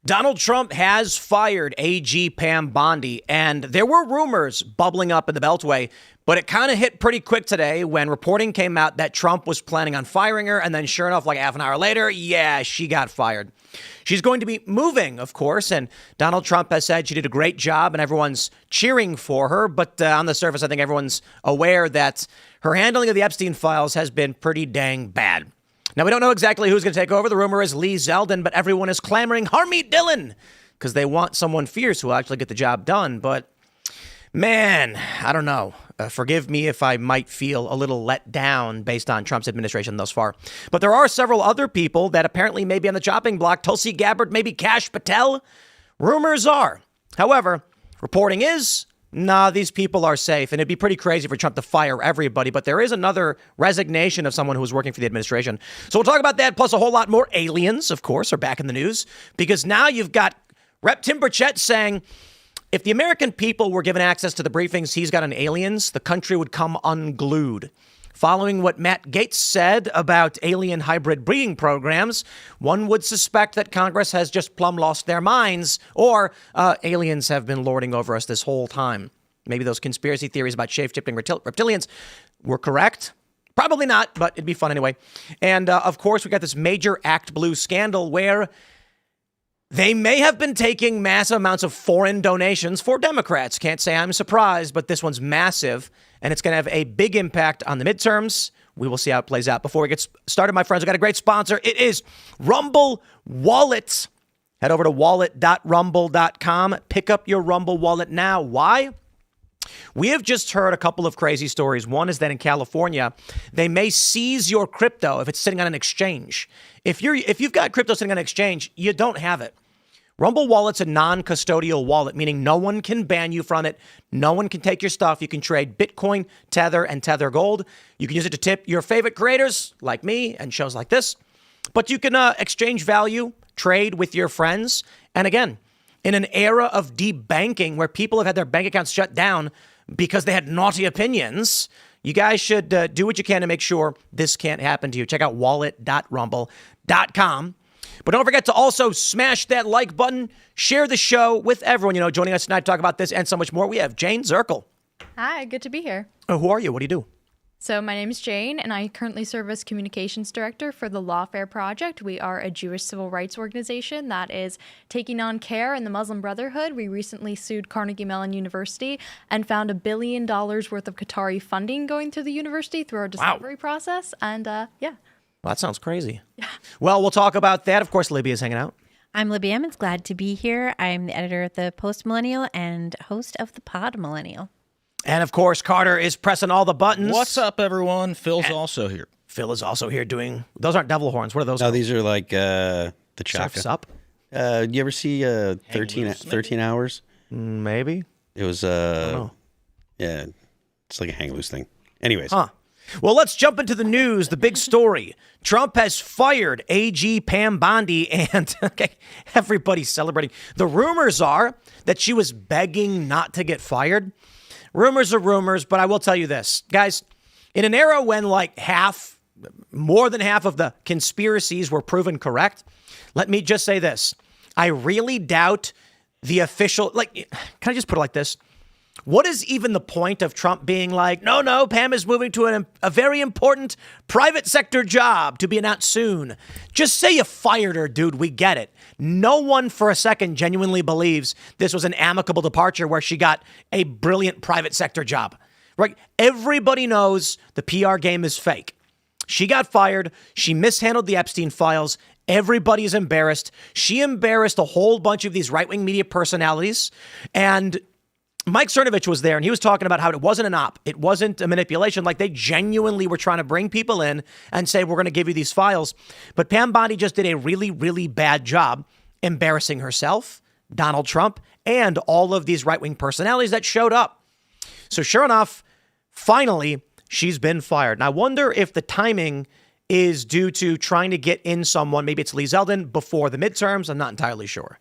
Donald Trump has fired AG Pam Bondi, and there were rumors bubbling up in the Beltway, but it kind of hit pretty quick today when reporting came out that Trump was planning on firing her, and then sure enough, like half an hour later, yeah, she got fired. She's going to be moving, of course, and Donald Trump has said she did a great job, and everyone's cheering for her, but on the surface, I think everyone's aware that her handling of the Epstein files has been pretty dang bad. Now, we don't know exactly who's going to take over. The rumor is Lee Zeldin, but everyone is clamoring, Harmeet Dillon, because they want someone fierce who will actually get the job done. But, man, I don't know. Forgive me if I might feel a little let down based on Trump's administration thus far. But there are several other people that apparently may be on the chopping block. Tulsi Gabbard, maybe Kash Patel. Rumors are. However, reporting is, nah, these people are safe. And it'd be pretty crazy for Trump to fire everybody. But there is another resignation of someone who was working for the administration. So we'll talk about that. Plus a whole lot more. Aliens, of course, are back in the news. Because now you've got Rep. Tim Burchett saying if the American people were given access to the briefings he's got on aliens, the country would come unglued. Following what Matt Gaetz said about alien hybrid breeding programs, one would suspect that Congress has just plumb lost their minds, or aliens have been lording over us this whole time. Maybe those conspiracy theories about shape-shifting reptilians were correct. Probably not, but it'd be fun anyway. And of course, we got this major Act Blue scandal where they may have been taking massive amounts of foreign donations for Democrats. Can't say I'm surprised, but this one's massive, and it's going to have a big impact on the midterms. We will see how it plays out. Before we get started, my friends, we got a great sponsor. It is Rumble Wallet. Head over to wallet.rumble.com. Pick up your Rumble Wallet now. Why? We have just heard a couple of crazy stories. One is that in California, they may seize your crypto if it's sitting on an exchange. If you've got crypto sitting on an exchange, you don't have it. Rumble Wallet's a non-custodial wallet, meaning no one can ban you from it. No one can take your stuff. You can trade Bitcoin, Tether, and Tether Gold. You can use it to tip your favorite creators like me and shows like this. But you can exchange value, trade with your friends. And again, in an era of debanking where people have had their bank accounts shut down because they had naughty opinions, you guys should do what you can to make sure this can't happen to you. Check out wallet.rumble.com. But don't forget to also smash that like button, share the show with everyone. You know, joining us tonight to talk about this and so much more, we have Jayne Zirkle. Hi, good to be here. Who are you? What do you do? So my name is Jayne, and I currently serve as communications director for the Lawfare Project. We are a Jewish civil rights organization that is taking on CARE and the Muslim Brotherhood. We recently sued Carnegie Mellon University and found $1 billion worth of Qatari funding going through the university through our discovery process. And yeah. Well, that sounds crazy. Yeah. Well, we'll talk about that. Of course, Libby is hanging out. I'm Libby Emmons. Glad to be here. I'm the editor of the Post Millennial and host of the Pod Millennial. And of course, Carter is pressing all the buttons. What's up, everyone? Phil's also here. Phil is also here doing, those aren't devil horns. What are those? No, these are like the chaka. Surf's up? You ever see 13 Hours? Maybe. It was, yeah, it's like a hang loose thing. Anyways. Huh. Well, let's jump into the news. The big story. Trump has fired AG Pam Bondi, and everybody's celebrating. The rumors are that she was begging not to get fired. Rumors are rumors, but I will tell you this. Guys, in an era when like more than half of the conspiracies were proven correct, let me just say this. I really doubt the official, can I just put it like this? What is even the point of Trump being like, no, Pam is moving to a very important private sector job to be announced soon. Just say you fired her, dude. We get it. No one for a second genuinely believes this was an amicable departure where she got a brilliant private sector job, right? Everybody knows the PR game is fake. She got fired. She mishandled the Epstein files. Everybody's embarrassed. She embarrassed a whole bunch of these right-wing media personalities. And Mike Cernovich was there, and he was talking about how it wasn't an op. It wasn't a manipulation. Like, they genuinely were trying to bring people in and say, we're going to give you these files. But Pam Bondi just did a really, really bad job embarrassing herself, Donald Trump, and all of these right-wing personalities that showed up. So sure enough, finally, she's been fired. And I wonder if the timing is due to trying to get in someone, maybe it's Lee Zeldin, before the midterms. I'm not entirely sure.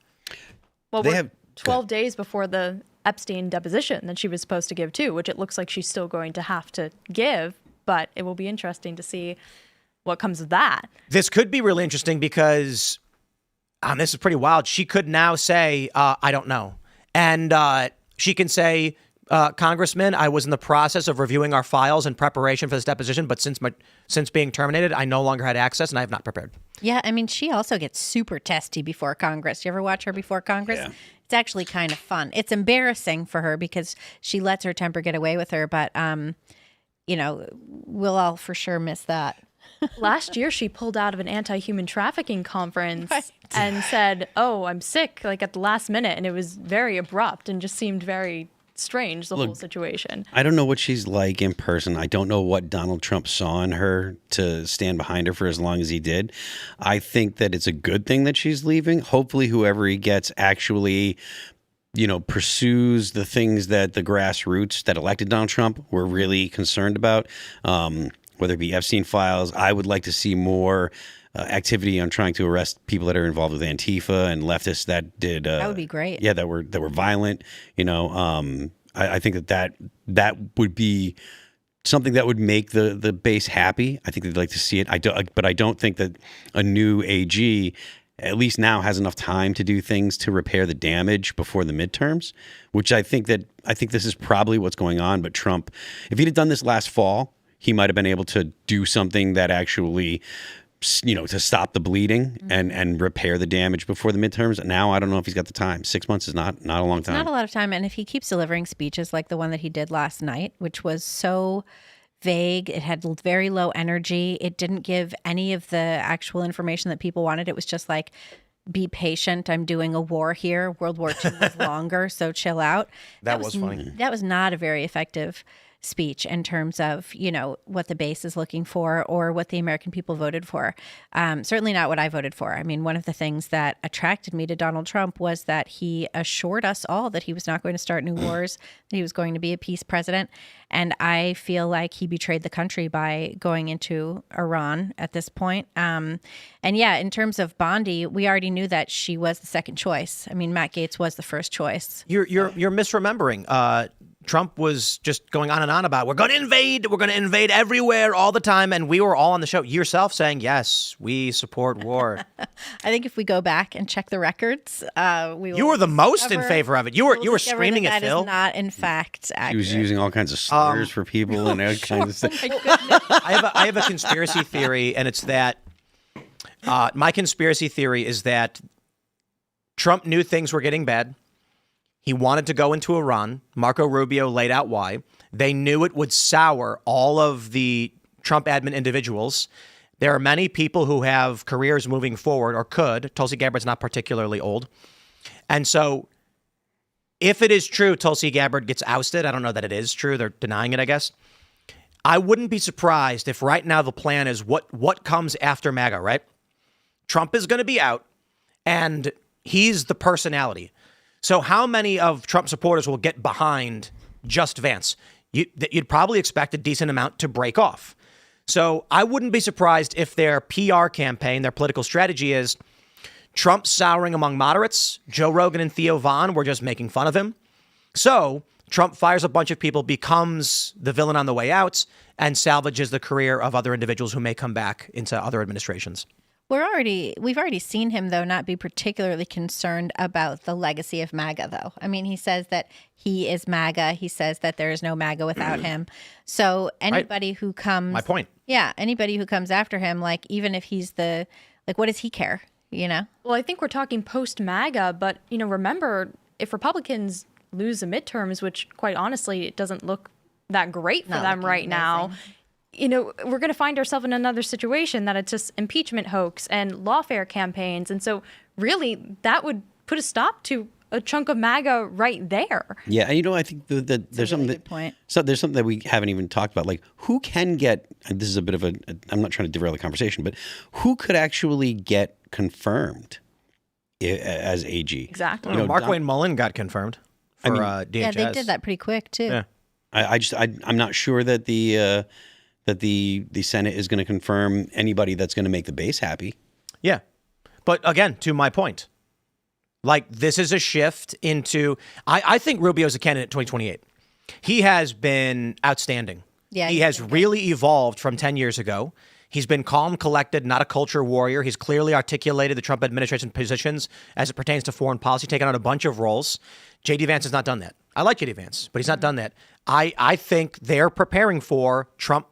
Well, they have 12 days before the Epstein deposition that she was supposed to give too, which it looks like she's still going to have to give, but it will be interesting to see what comes of that. This could be really interesting because this is pretty wild. She could now say, I don't know. And she can say, Congressman, I was in the process of reviewing our files in preparation for this deposition, but since being terminated, I no longer had access and I have not prepared. Yeah, I mean, she also gets super testy before Congress. You ever watch her before Congress? Yeah. It's actually kind of fun. It's embarrassing for her because she lets her temper get away with her, but, we'll all for sure miss that. Last year, she pulled out of an anti-human trafficking conference and said, "Oh, I'm sick," like at the last minute, and it was very abrupt and just seemed very strange, the whole situation. I don't know what she's like in person. I don't know what Donald Trump saw in her to stand behind her for as long as he did. I think that it's a good thing that she's leaving. Hopefully, whoever he gets actually pursues the things that the grassroots that elected Donald Trump were really concerned about. Whether it be Epstein files, I would like to see more activity on trying to arrest people that are involved with Antifa and leftists that did. That would be great. Yeah, that were violent. I think that would be something that would make the base happy. I think they'd like to see it. But I don't think that a new AG, at least now, has enough time to do things to repair the damage before the midterms. Which I think this is probably what's going on. But Trump, if he'd have done this last fall, he might have been able to do something that actually, to stop the bleeding and repair the damage before the midterms. Now, I don't know if he's got the time. 6 months is not a long time. Not a lot of time. And if he keeps delivering speeches like the one that he did last night, which was so vague, it had very low energy. It didn't give any of the actual information that people wanted. It was just like, be patient. I'm doing a war here. World War II was longer, so chill out. That was funny. That was not a very effective speech in terms of, what the base is looking for or what the American people voted for. Certainly not what I voted for. I mean, one of the things that attracted me to Donald Trump was that he assured us all that he was not going to start new wars, that he was going to be a peace president. And I feel like he betrayed the country by going into Iran at this point. And yeah, in terms of Bondi, we already knew that she was the second choice. I mean, Matt Gaetz was the first choice. You're misremembering. Trump was just going on and on about we're going to invade everywhere all the time, and we were all on the show. Yourself saying yes, we support war. I think if we go back and check the records, you were the most in favor of it. You were screaming at Phil. That is not, in fact, accurate. He was using all kinds of slurs for people and all kinds of stuff. I have a conspiracy theory, and it's that my conspiracy theory is that Trump knew things were getting bad. He wanted to go into Iran. Marco Rubio laid out why. They knew it would sour all of the Trump admin individuals. There are many people who have careers moving forward or could. Tulsi Gabbard's not particularly old. And so if it is true Tulsi Gabbard gets ousted, I don't know that it is true. They're denying it, I guess. I wouldn't be surprised if right now the plan is what comes after MAGA, right? Trump is going to be out, and he's the personality. So how many of Trump supporters will get behind just Vance? You'd probably expect a decent amount to break off. So I wouldn't be surprised if their PR campaign, their political strategy is Trump souring among moderates. Joe Rogan and Theo Von were just making fun of him. So Trump fires a bunch of people, becomes the villain on the way out, and salvages the career of other individuals who may come back into other administrations. We've already seen him, though, not be particularly concerned about the legacy of MAGA, though. I mean, he says that he is MAGA. He says that there is no MAGA without him. So anybody who comes... My point. Yeah, anybody who comes after him, like, even if he's what does he care, Well, I think we're talking post-MAGA, but, remember, if Republicans lose the midterms, which, quite honestly, it doesn't look that great for them right now... we're going to find ourselves in another situation that it's just impeachment hoax and lawfare campaigns. And so really that would put a stop to a chunk of MAGA right there. Yeah. And, I think that there's something good point. So there's something that we haven't even talked about. Like who can get, and this is a bit of I'm not trying to derail the conversation, but who could actually get confirmed as AG? Exactly. Mark Wayne Mullen got confirmed for DHS. Yeah, they did that pretty quick too. Yeah. I'm not sure that the Senate is going to confirm anybody that's going to make the base happy. Yeah. But again, to my point, like this is a shift into, I think Rubio's a candidate in 2028. He has been outstanding. Yeah. He has really evolved from 10 years ago. He's been calm, collected, not a culture warrior. He's clearly articulated the Trump administration positions as it pertains to foreign policy, taken on a bunch of roles. J.D. Vance has not done that. I like J.D. Vance, but he's not done that. I think they're preparing for Trump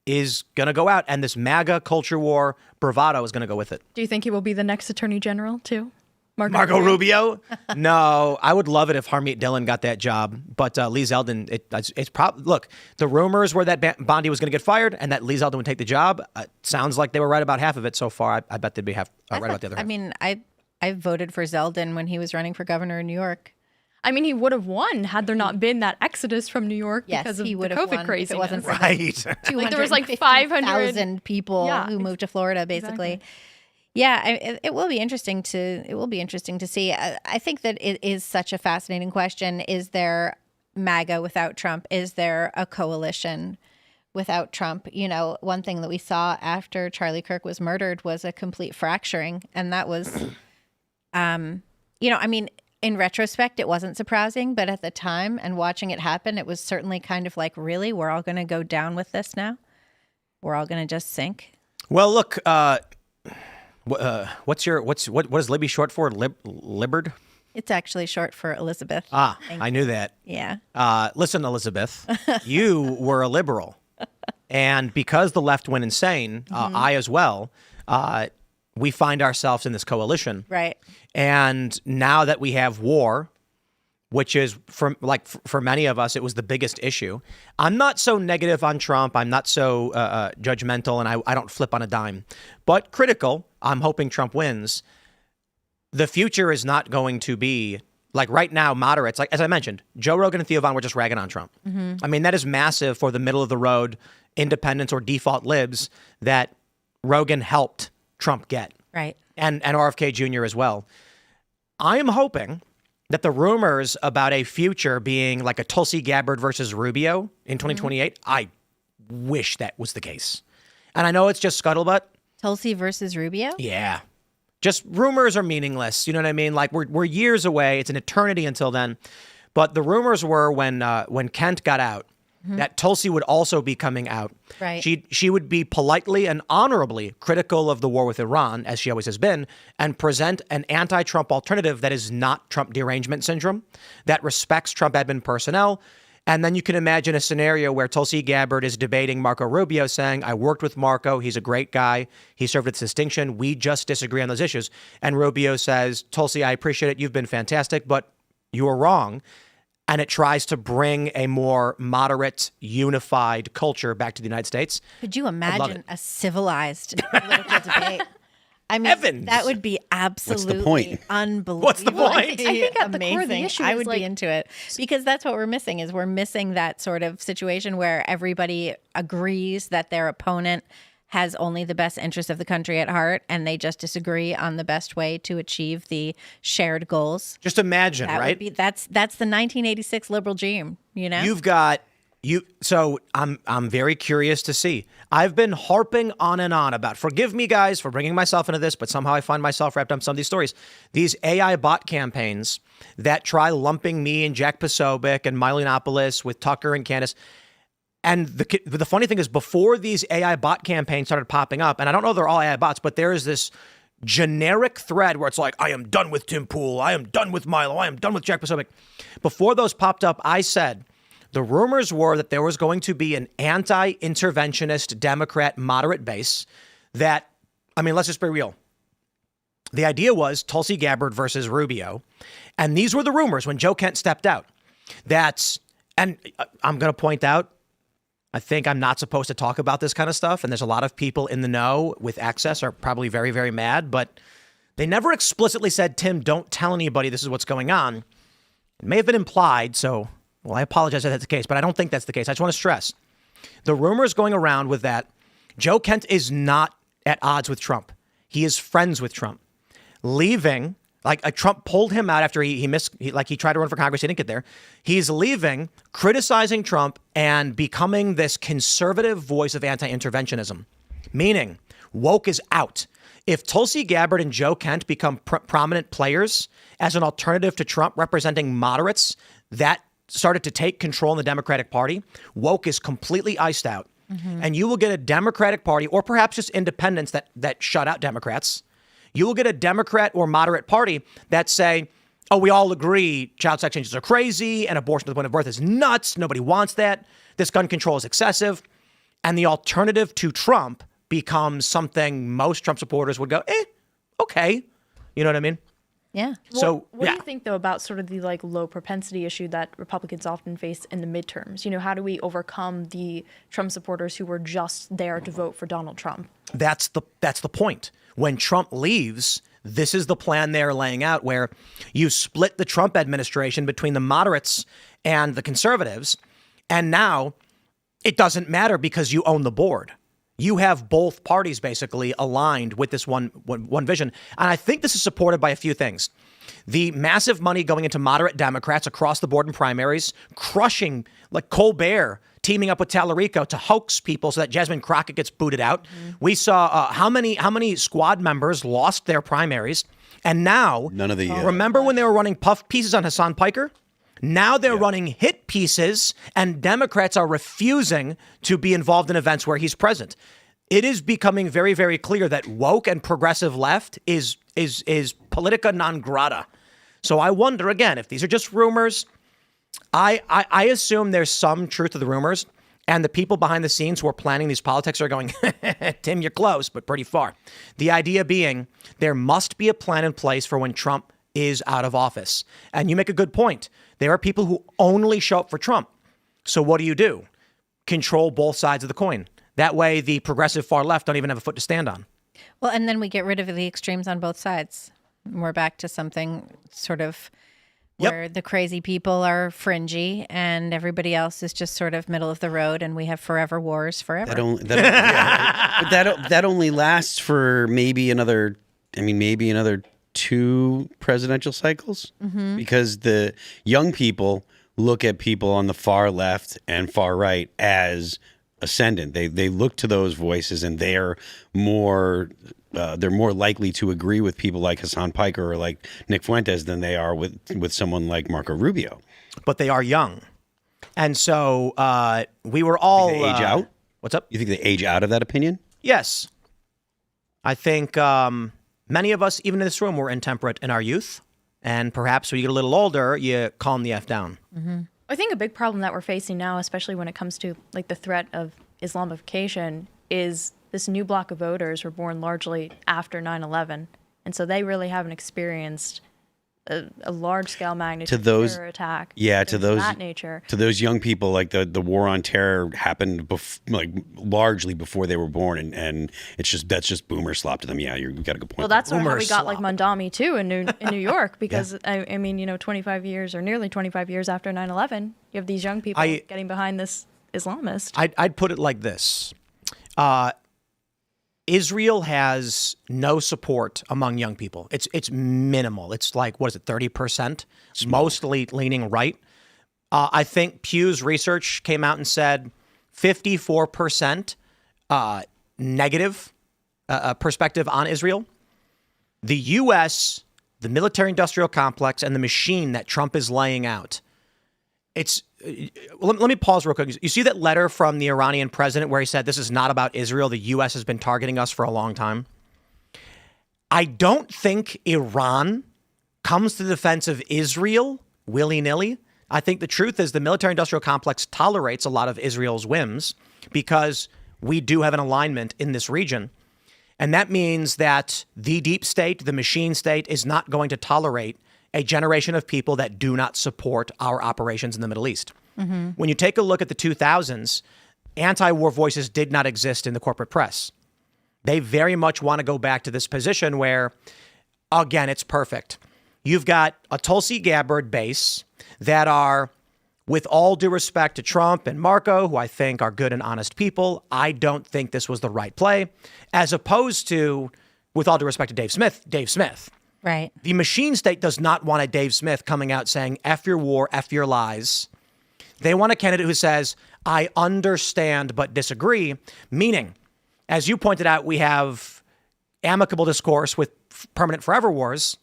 is going to go out, and this MAGA culture war bravado is going to go with it. Do you think he will be the next attorney general, too? Marco Rubio? No, I would love it if Harmeet Dillon got that job. But Lee Zeldin, it's probably, look, the rumors were that Bondi was going to get fired and that Lee Zeldin would take the job. Sounds like they were right about half of it so far. I bet they'd be right about the other half. I mean, I voted for Zeldin when he was running for governor in New York. I mean, he would have won had there not been that exodus from New York Yes, because of he the would have COVID won craziness. if it wasn't for right. Like there was like 500,000 people who moved to Florida, basically. Exactly. Yeah, it will be interesting to see. I think that it is such a fascinating question. Is there MAGA without Trump? Is there a coalition without Trump? You know, one thing that we saw after Charlie Kirk was murdered was a complete fracturing, and that was, I mean, in retrospect, it wasn't surprising, but at the time and watching it happen, it was certainly kind of like, really, we're all going to go down with this now? We're all going to just sink? Well, look. What is Libby short for? Libbard? It's actually short for Elizabeth. I knew that. Yeah. Listen, Elizabeth, you were a liberal. And because the left went insane, I as well, we find ourselves in this coalition. Right. And now that we have war, which is for many of us, it was the biggest issue. I'm not so negative on Trump. I'm not so judgmental, and I don't flip on a dime, but critical. I'm hoping Trump wins. The future is not going to be like right now, moderates, like as I mentioned, Joe Rogan and Theo Von were just ragging on Trump. I mean, that is massive for the middle of the road independents or default libs that Rogan helped Trump get. Right. And RFK Jr. as well. I am hoping that the rumors about a future being like a Tulsi Gabbard versus Rubio in 2028, I wish that was the case. And I know it's just scuttlebutt. Tulsi versus Rubio? Yeah. Just rumors are meaningless. You know what I mean? Like we're years away. It's an eternity until then. But the rumors were when Kent got out, that Tulsi would also be coming out. Right. She would be politely and honorably critical of the war with Iran, as she always has been, and present an anti-Trump alternative that is not Trump derangement syndrome, that respects Trump admin personnel. And then you can imagine a scenario where Tulsi Gabbard is debating Marco Rubio, saying, I worked with Marco. He's a great guy. He served with distinction. We just disagree on those issues. And Rubio says, Tulsi, I appreciate it. You've been fantastic, but you were wrong. And it tries to bring a more moderate, unified culture back to the United States. Could you imagine a civilized political debate? I mean, Evans. That would be absolutely point? unbelievable. What's the point? I think at the amazing. core of the issue I is would like, be into it because that's what we're missing. Is we're missing that sort of situation where everybody agrees that their opponent has only the best interest of the country at heart, and they just disagree on the best way to achieve the shared goals. Just imagine, That right? would be, that's the 1986 liberal dream. You know, You've got So I'm very curious to see. I've been harping on and on about. Forgive me, guys, for bringing myself into this, but somehow I find myself wrapped up in some of these stories. These AI bot campaigns that try lumping me and Jack Posobiec and Milo Yiannopoulos with Tucker and Candace. And the funny thing is, before these AI bot campaigns started popping up, and I don't know if they're all AI bots, but there is this generic thread where it's like, I am done with Tim Pool, I am done with Milo, I am done with Jack Posobiec. Before those popped up, I said, the rumors were that there was going to be an anti-interventionist Democrat moderate base that, I mean, let's just be real. The idea was Tulsi Gabbard versus Rubio. And these were the rumors when Joe Kent stepped out. And I'm going to point out, I think I'm not supposed to talk about this kind of stuff. And there's a lot of people in the know with access are probably very, very mad. But they never explicitly said, Tim, don't tell anybody this is what's going on. It may have been implied. So, well, I apologize if that's the case. But I don't think that's the case. I just want to stress the rumors going around with that Joe Kent is not at odds with Trump. He is friends with Trump. Leaving, Trump pulled him out after he tried to run for Congress. He didn't get there. He's leaving, criticizing Trump and becoming this conservative voice of anti-interventionism, meaning woke is out. If Tulsi Gabbard and Joe Kent become prominent players as an alternative to Trump representing moderates that started to take control in the Democratic Party, woke is completely iced out. and you will get a Democratic Party, or perhaps just independents that shut out Democrats. You will get a Democrat or moderate party that say, oh, we all agree child sex changes are crazy and abortion at the point of birth is nuts. Nobody wants that. This gun control is excessive. And the alternative to Trump becomes something most Trump supporters would go, okay. You know what I mean? Yeah. So what do you think, though, about sort of the low propensity issue that Republicans often face in the midterms? How do we overcome the Trump supporters who were just there to vote for Donald Trump? That's the point. When Trump leaves, this is the plan they're laying out, where you split the Trump administration between the moderates and the conservatives. And now it doesn't matter because you own the board. You have both parties basically aligned with this one vision. And I think this is supported by a few things. The massive money going into moderate Democrats across the board in primaries, crushing like Colbert, teaming up with Tallarico to hoax people so that Jasmine Crockett gets booted out. We saw how many squad members lost their primaries. And now, none of the remember when they were running puff pieces on Hassan Piker? Now they're running hit pieces, and Democrats are refusing to be involved in events where he's present. It is becoming very, very clear that woke and progressive left is politica non grata. So I wonder, again, if these are just rumors. I assume there's some truth to the rumors, and the people behind the scenes who are planning these politics are going, Tim, you're close, but pretty far. The idea being there must be a plan in place for when Trump is out of office. And you make a good point. There are people who only show up for Trump. So what do? Control both sides of the coin. That way, the progressive far left don't even have a foot to stand on. Well, and then we get rid of the extremes on both sides. We're back to something sort of where the crazy people are fringy and everybody else is just sort of middle of the road, and we have forever wars forever. That only lasts for maybe another 2 presidential cycles, because the young people look at people on the far left and far right as ascendant. They look to those voices, and they're more likely to agree with people like Hassan Piker or like Nick Fuentes than they are with someone like Marco Rubio. But they are young, and so we were all they age out. What's up? You think they age out of that opinion? Yes, I think. Many of us, even in this room, were intemperate in our youth. And perhaps when you get a little older, you calm the F down. Mm-hmm. I think a big problem that we're facing now, especially when it comes to the threat of Islamification, is this new block of voters were born largely after 9/11. And so they really haven't experienced a large-scale magnitude terror attack. Yeah, to those that nature. To those young people, the war on terror happened largely before they were born, and that's just boomer slop to them. Yeah, you got a good point. Well, that's how we got Mondami too in New York, because I mean 25 years or nearly 25 years after 9/11, you have these young people getting behind this Islamist. I'd put it like this. Israel has no support among young people. It's minimal. It's 30%? Mostly leaning right. I think Pew's research came out and said 54% negative perspective on Israel. The U.S., the military-industrial complex, and the machine that Trump is laying out. Let me pause real quick. You see that letter from the Iranian president where he said this is not about Israel. The U.S. has been targeting us for a long time. I don't think Iran comes to the defense of Israel willy-nilly. I think the truth is the military-industrial complex tolerates a lot of Israel's whims because we do have an alignment in this region. And that means that the deep state, the machine state, is not going to tolerate a generation of people that do not support our operations in the Middle East. Mm-hmm. When you take a look at the 2000s, anti-war voices did not exist in the corporate press. They very much want to go back to this position where, again, it's perfect. You've got a Tulsi Gabbard base that are, with all due respect to Trump and Marco, who I think are good and honest people, I don't think this was the right play, as opposed to, with all due respect to Dave Smith. Right. The machine state does not want a Dave Smith coming out saying, F your war, F your lies. They want a candidate who says, I understand but disagree, meaning, as you pointed out, we have amicable discourse with permanent forever wars.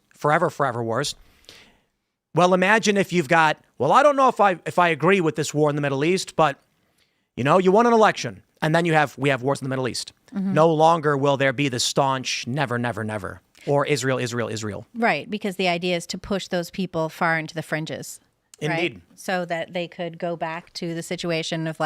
Well, imagine if you've got, I don't know if I agree with this war in the Middle East, but, you won an election. And then we have wars in the Middle East. No longer will there be the staunch never, never, never, or Israel, Israel, Israel. Right, because the idea is to push those people far into the fringes. Indeed. Right? So that they could go back to the situation of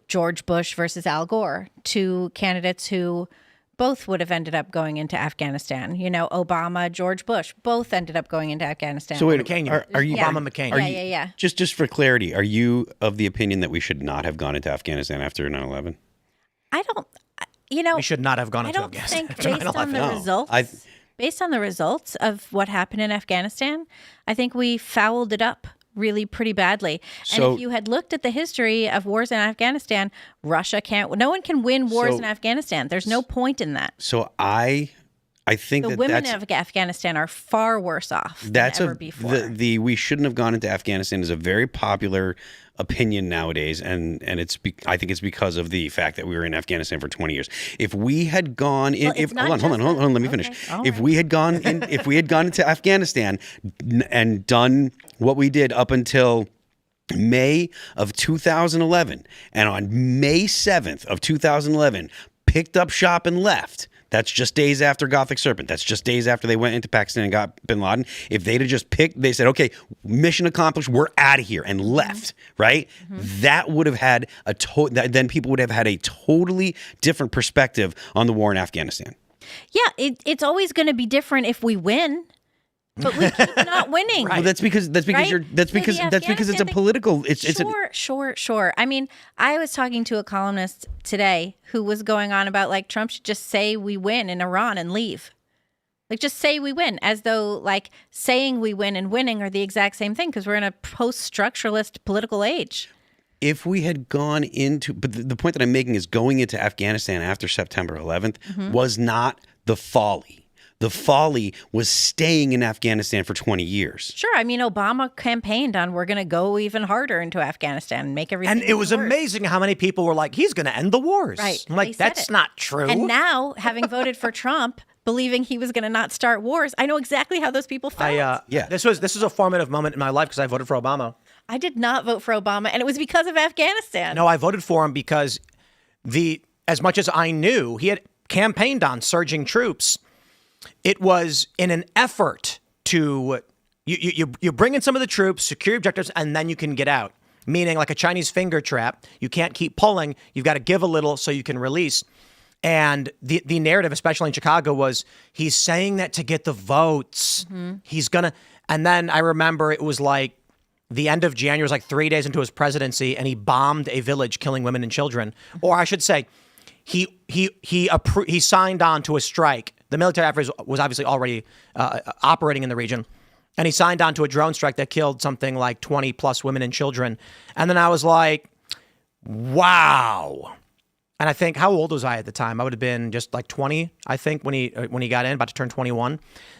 George Bush versus Al Gore, two candidates who both would have ended up going into Afghanistan. Obama, George Bush, both ended up going into Afghanistan. So wait, McCain, are you Obama, McCain? Yeah. Just for clarity, are you of the opinion that we should not have gone into Afghanistan after 9/11? I don't. We should not have gone I into don't Afghanistan think after based on the 9/11. results. Based on the results of what happened in Afghanistan, I think we fouled it up really pretty badly. And So- if you had looked at the history of wars in Afghanistan, no one can win wars in Afghanistan. There's no point in that. So I think The women of Afghanistan are far worse off than ever before. We shouldn't have gone into Afghanistan is a very popular opinion nowadays, and I think it's because of the fact that we were in Afghanistan for 20 years. If we had gone in, hold on, let me finish. If we had gone into Afghanistan and done what we did up until May of 2011, and on May 7th of 2011, picked up shop and left. That's just days after Gothic Serpent. That's just days after they went into Pakistan and got bin Laden. If they'd have just they said, okay, mission accomplished, we're out of here, and left, right? That would have had then people would have had a totally different perspective on the war in Afghanistan. Yeah, it's always going to be different if we win. But we keep not winning. Well, that's because Right? that's because it's a political. Sure. I mean, I was talking to a columnist today who was going on about Trump should just say we win in Iran and leave. Just say we win, as though saying we win and winning are the exact same thing, because we're in a post-structuralist political age. If we had gone into, but the point that I'm making is going into Afghanistan after September 11th was not the folly. The folly was staying in Afghanistan for 20 years. Sure. I mean, Obama campaigned on we're going to go even harder into Afghanistan and make everything And it was worse. amazing how many people were like, he's going to end the wars. Right. I'm They like, said that's it. not true. And now, having voted for Trump, believing he was going to not start wars, I know exactly how those people felt. This was a formative moment in my life because I voted for Obama. I did not vote for Obama, and it was because of Afghanistan. No, I voted for him because as much as I knew he had campaigned on surging troops, it was in an effort to you bring in some of the troops, secure objectives, and then you can get out. Meaning like a Chinese finger trap. You can't keep pulling. You've got to give a little so you can release. And the narrative, especially in Chicago, was he's saying that to get the votes. He's gonna. And then I remember it was like the end of January, was like 3 days into his presidency, and he bombed a village, killing women and children. Or I should say, he signed on to a strike. The military effort was obviously already operating in the region. And he signed on to a drone strike that killed something like 20 plus women and children. And then I was like, wow. And I think, how old was I at the time? I would have been just like 20, I think, when he got in, about to turn 21.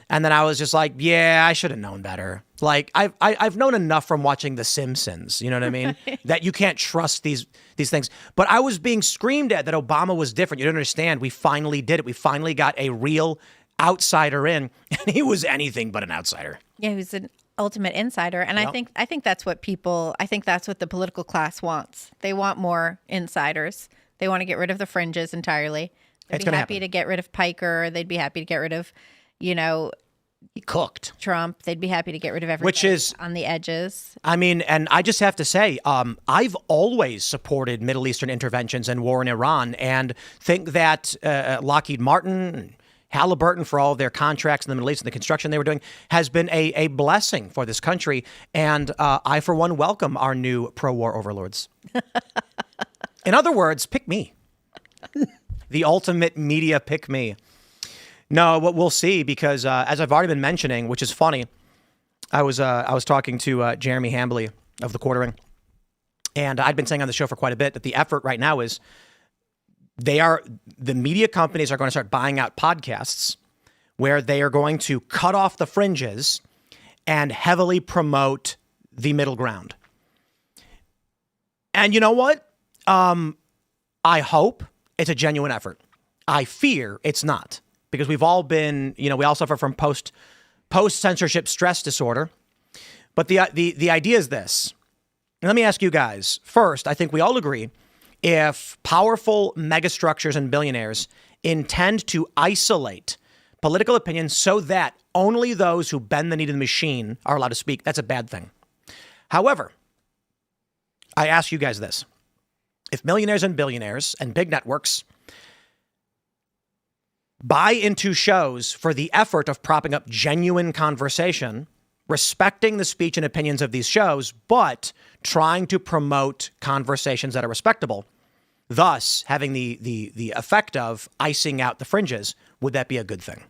And then I was just like, yeah, I should have known better. Like I've known enough from watching The Simpsons, you know what I mean? That you can't trust these things. But I was being screamed at that Obama was different. You don't understand. We finally did it. We finally got a real outsider in, and he was anything but an outsider. Yeah, he was an ultimate insider, and Yep. I think that's what the political class wants. They want more insiders. They want to get rid of the fringes entirely. They'd It's be gonna happy happen. to get rid of Piker. They'd be happy to get rid of, He cooked. Trump. They'd be happy to get rid of everybody Which is- on the edges. I mean, and I just have to say, I've always supported Middle Eastern interventions and war in Iran, and think that Lockheed Martin, Halliburton, for all of their contracts in the Middle East and the construction they were doing, has been a blessing for this country. And I, for one, welcome our new pro-war overlords. In other words, pick me. The ultimate media pick me. No, what we'll see, because as I've already been mentioning, which is funny, I was talking to Jeremy Hambly of The Quartering, and I'd been saying on the show for quite a bit that the effort right now is the media companies are going to start buying out podcasts where they are going to cut off the fringes and heavily promote the middle ground. And you know what? I hope it's a genuine effort. I fear it's not, because we've all been, we all suffer from post-censorship stress disorder. But the idea is this. And let me ask you guys. First, I think we all agree, if powerful megastructures and billionaires intend to isolate political opinion so that only those who bend the knee to the machine are allowed to speak, that's a bad thing. However, I ask you guys this. If millionaires and billionaires and big networks buy into shows for the effort of propping up genuine conversation, respecting the speech and opinions of these shows, but trying to promote conversations that are respectable, thus having the effect of icing out the fringes, would that be a good thing?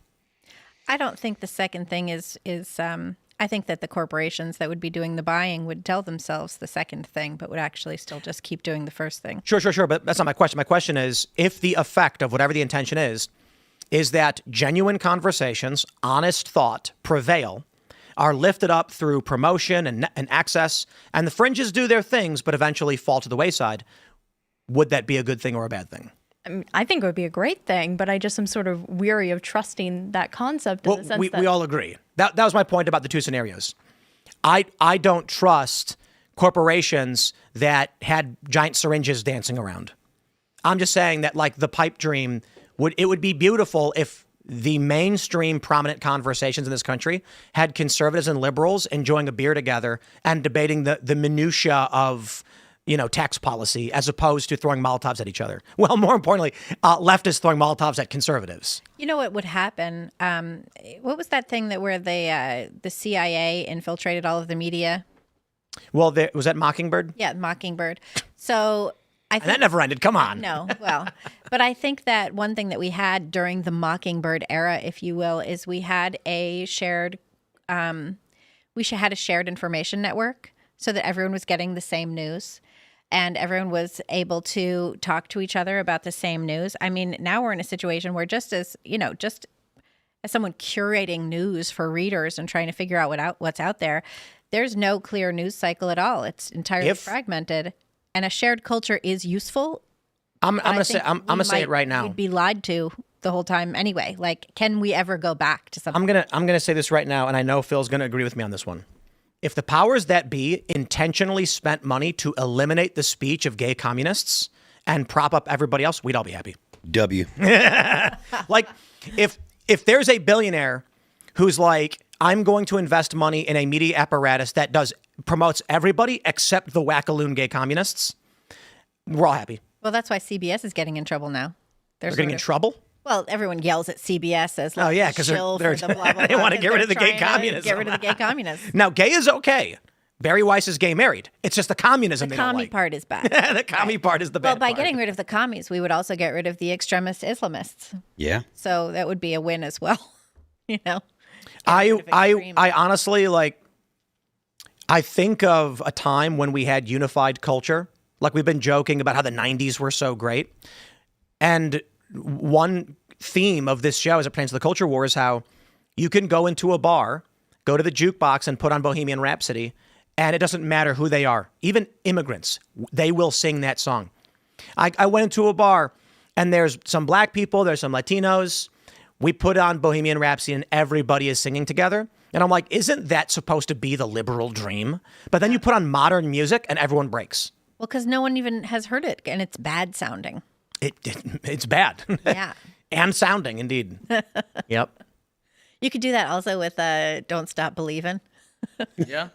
I don't think the second thing is I think that the corporations that would be doing the buying would tell themselves the second thing, but would actually still just keep doing the first thing. Sure. But that's not my question. My question is, if the effect of whatever the intention is that genuine conversations, honest thought prevail, are lifted up through promotion and access, and the fringes do their things, but eventually fall to the wayside, would that be a good thing or a bad thing? I think it would be a great thing, but I just am sort of weary of trusting that concept in the sense that... We all agree. That was my point about the two scenarios. I don't trust corporations that had giant syringes dancing around. I'm just saying that, like, the pipe dream, it would be beautiful if the mainstream prominent conversations in this country had conservatives and liberals enjoying a beer together and debating the minutia of, tax policy, as opposed to throwing Molotovs at each other. Well, more importantly, leftists throwing Molotovs at conservatives. You know what would happen? What was that thing where the CIA infiltrated all of the media? Well, was that Mockingbird? Yeah, Mockingbird. So I think, and that never ended. Come on. No, well, but I think that one thing that we had during the Mockingbird era, if you will, is we had a shared information network so that everyone was getting the same news. And everyone was able to talk to each other about the same news. I mean, now we're in a situation where just as someone curating news for readers and trying to figure out what's out there, there's no clear news cycle at all. It's entirely fragmented. And a shared culture is useful. I'm gonna say it right now. We'd be lied to the whole time anyway. Like, can we ever go back to something? I'm gonna say this right now, and I know Phil's gonna agree with me on this one. If the powers that be intentionally spent money to eliminate the speech of gay communists and prop up everybody else, we'd all be happy. W. Like, if there's a billionaire who's like, I'm going to invest money in a media apparatus that promotes everybody except the wackaloon gay communists, we're all happy. Well, that's why CBS is getting in trouble now. They're getting in trouble? Well, everyone yells at CBS as like, because they want to get rid of the gay communism. Get rid of the gay communists. Now, gay is okay. Barry Weiss is gay married. It's just the communism they don't like. The commie part is bad. The commie part is the bad part. Well, by getting rid of the commies, we would also get rid of the extremist Islamists. Yeah. So that would be a win as well. I honestly, I think of a time when we had unified culture. Like, we've been joking about how the 90s were so great. And one theme of this show as it pertains to the culture war is how you can go into a bar, go to the jukebox and put on Bohemian Rhapsody, and it doesn't matter who they are. Even immigrants, they will sing that song. I went into a bar and there's some black people, there's some Latinos. We put on Bohemian Rhapsody and everybody is singing together. And I'm like, isn't that supposed to be the liberal dream? But then you put on modern music and everyone breaks. Well, because no one even has heard it and it's bad sounding. It's bad. Yeah. And sounding, indeed. Yep. You could do that also with Don't Stop Believin'. Yeah.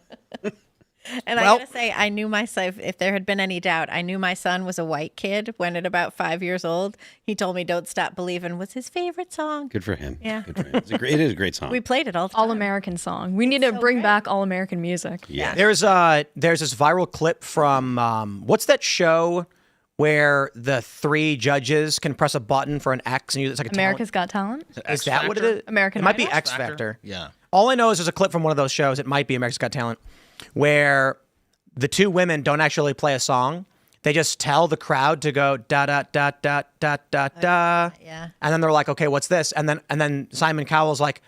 And I gotta say, I knew myself, if there had been any doubt, I knew my son was a white kid when at about 5 years old, he told me Don't Stop Believin' was his favorite song. Good for him. Yeah. Good for him. It is a great song. We played it all the time. All-American song. We need to bring back all-American music. Yeah. There's this viral clip from, what's that show where the 3 judges can press a button for an X and use it's like a America's Got Talent? Is that what it is? American It might be Idol? X Factor. Yeah. All I know is there's a clip from one of those shows. It might be America's Got Talent, where the 2 women don't actually play a song. They just tell the crowd to go da da da da da da da. Yeah. And then they're like, okay, what's this? And then Simon Cowell's like,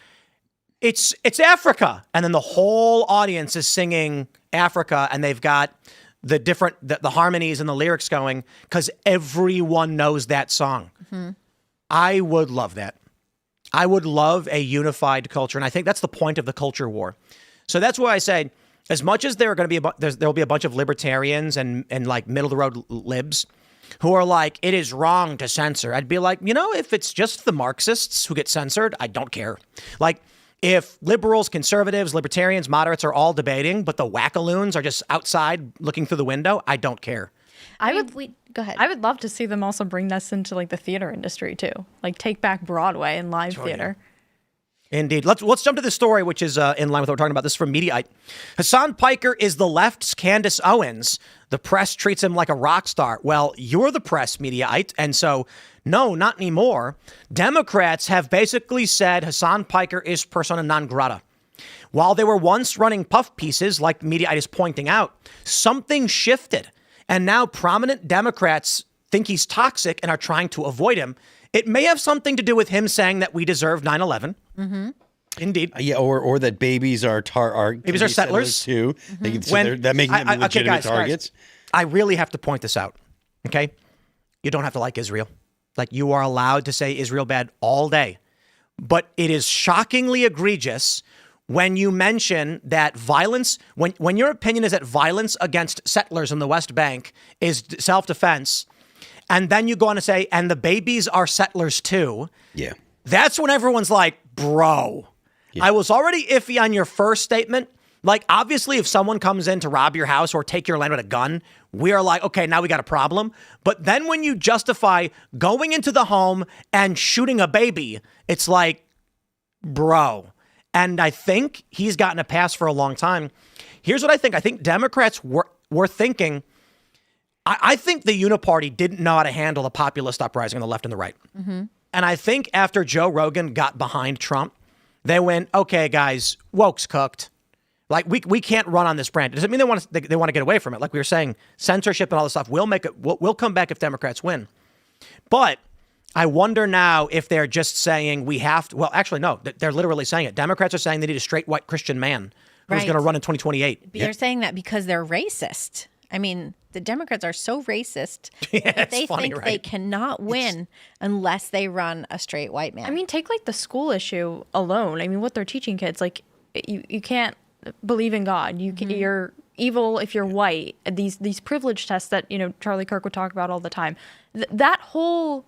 it's Africa. And then the whole audience is singing Africa, and they've got the different the harmonies and the lyrics going because everyone knows that song. Mm-hmm. I would love that. I would love a unified culture, and I think that's the point of the culture war. So that's why I say, as much as there are going to be there'll be a bunch of libertarians and like middle of the road libs, who are like, it is wrong to censor. I'd be like, if it's just the Marxists who get censored, I don't care. Like, if liberals, conservatives, libertarians, moderates are all debating, but the wackaloons are just outside looking through the window, I don't care. Go ahead. I would love to see them also bring this into like the theater industry too, like take back Broadway and live theater. Indeed. Let's jump to this story, which is in line with what we're talking about. This is from Mediaite. Hassan Piker is the left's Candace Owens. The press treats him like a rock star. Well, you're the press, Mediaite, and so no, not anymore. Democrats have basically said Hassan Piker is persona non grata. While they were once running puff pieces, like Mediaite is pointing out, something shifted. And now prominent Democrats think he's toxic and are trying to avoid him. It may have something to do with him saying that we deserve 9/11. Mm-hmm. Indeed. Yeah, or that babies are settlers too. That making them legitimate targets. Guys, I really have to point this out. Okay, you don't have to like Israel. Like, you are allowed to say Israel bad all day, but it is shockingly egregious when you mention that violence, when your opinion is that violence against settlers in the West Bank is self-defense, and then you go on to say, and the babies are settlers too. Yeah. That's when everyone's like, bro, I was already iffy on your first statement. Like, obviously, if someone comes in to rob your house or take your land with a gun, we are like, okay, now we got a problem. But then when you justify going into the home and shooting a baby, it's like, bro. And I think he's gotten a pass for a long time. Here's what I think. I think Democrats were thinking, I think the Uniparty didn't know how to handle the populist uprising on the left and the right. Mm-hmm. And I think after Joe Rogan got behind Trump, they went, okay, guys, woke's cooked. Like, we can't run on this brand. It doesn't mean they want to get away from it. Like we were saying, censorship and all this stuff will come back if Democrats win. But I wonder now if they're just saying we have to. Well, actually, no, they're literally saying it. Democrats are saying they need a straight white Christian man who's going to run in 2028. But you're saying that because they're racist. I mean, the Democrats are so racist that they think they cannot win unless they run a straight white man. I mean, take like the school issue alone. I mean, what they're teaching kids, like you can't believe in God. You're evil if you're white. These privilege tests that Charlie Kirk would talk about all the time. That whole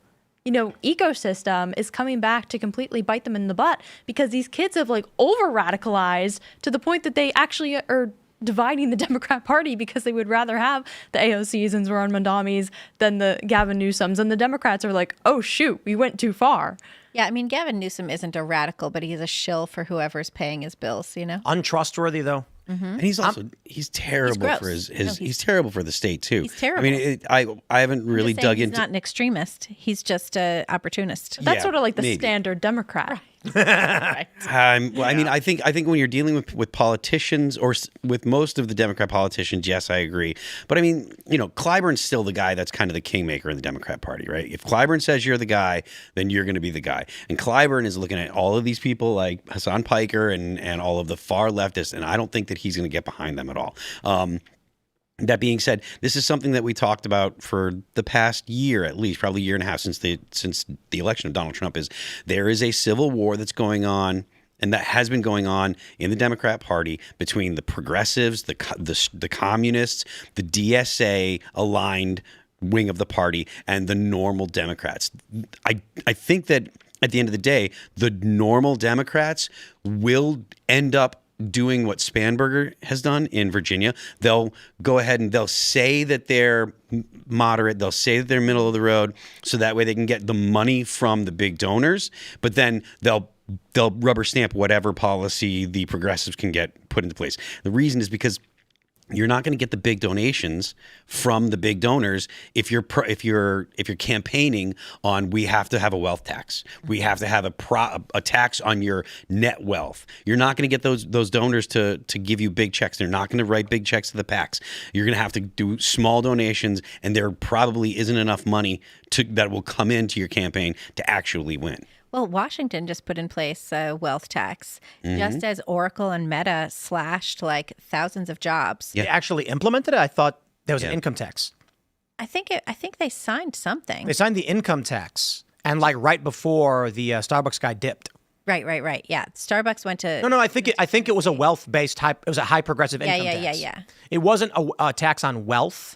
ecosystem is coming back to completely bite them in the butt because these kids have like over radicalized to the point that they actually are dividing the Democrat Party because they would rather have the AOCs and Zoran Mondamis than the Gavin Newsoms. And the Democrats are like, oh, shoot, we went too far. Yeah, I mean, Gavin Newsom isn't a radical, but he's a shill for whoever's paying his bills, Untrustworthy, though. Mm-hmm. And he's also he's terrible for he's terrible for the state too. He's terrible. I mean, I haven't really dug into. He's not an extremist. He's just an opportunist. That's sort of like the standard Democrat. Right. Right. I mean, I think when you're dealing with politicians or with most of the Democrat politicians, yes, I agree. But I mean, Clyburn's still the guy that's kind of the kingmaker in the Democrat Party, right? If Clyburn says you're the guy, then you're going to be the guy. And Clyburn is looking at all of these people like Hassan Piker and all of the far leftists, and I don't think that he's going to get behind them at all. That being said, this is something that we talked about for the past year, at least probably a year and a half since the election of Donald Trump. Is there is a civil war that's going on, and that has been going on in the Democrat Party between the progressives, the communists, the DSA aligned wing of the party, and the normal Democrats. I think that at the end of the day, the normal Democrats will end up doing what Spanberger has done in Virginia. They'll go ahead and they'll say that they're moderate. They'll say that they're middle of the road, so that way they can get the money from the big donors. But then they'll rubber stamp whatever policy the progressives can get put into place. The reason is because you're not going to get the big donations from the big donors if you're campaigning on we have to have a wealth tax, we have to have a tax on your net wealth. You're not going to get those donors to give you big checks. They're not going to write big checks to the PACs. You're going to have to do small donations, and there probably isn't enough money that will come into your campaign to actually win. Well, Washington just put in place a wealth tax, just as Oracle and Meta slashed like thousands of jobs. They actually implemented it? I thought there was an income tax. I think they signed something. They signed the income tax, and like right before the Starbucks guy dipped. Right. Yeah, Starbucks went to. No. I think it was a wealth-based high. It was a high progressive income tax. Yeah. It wasn't a tax on wealth.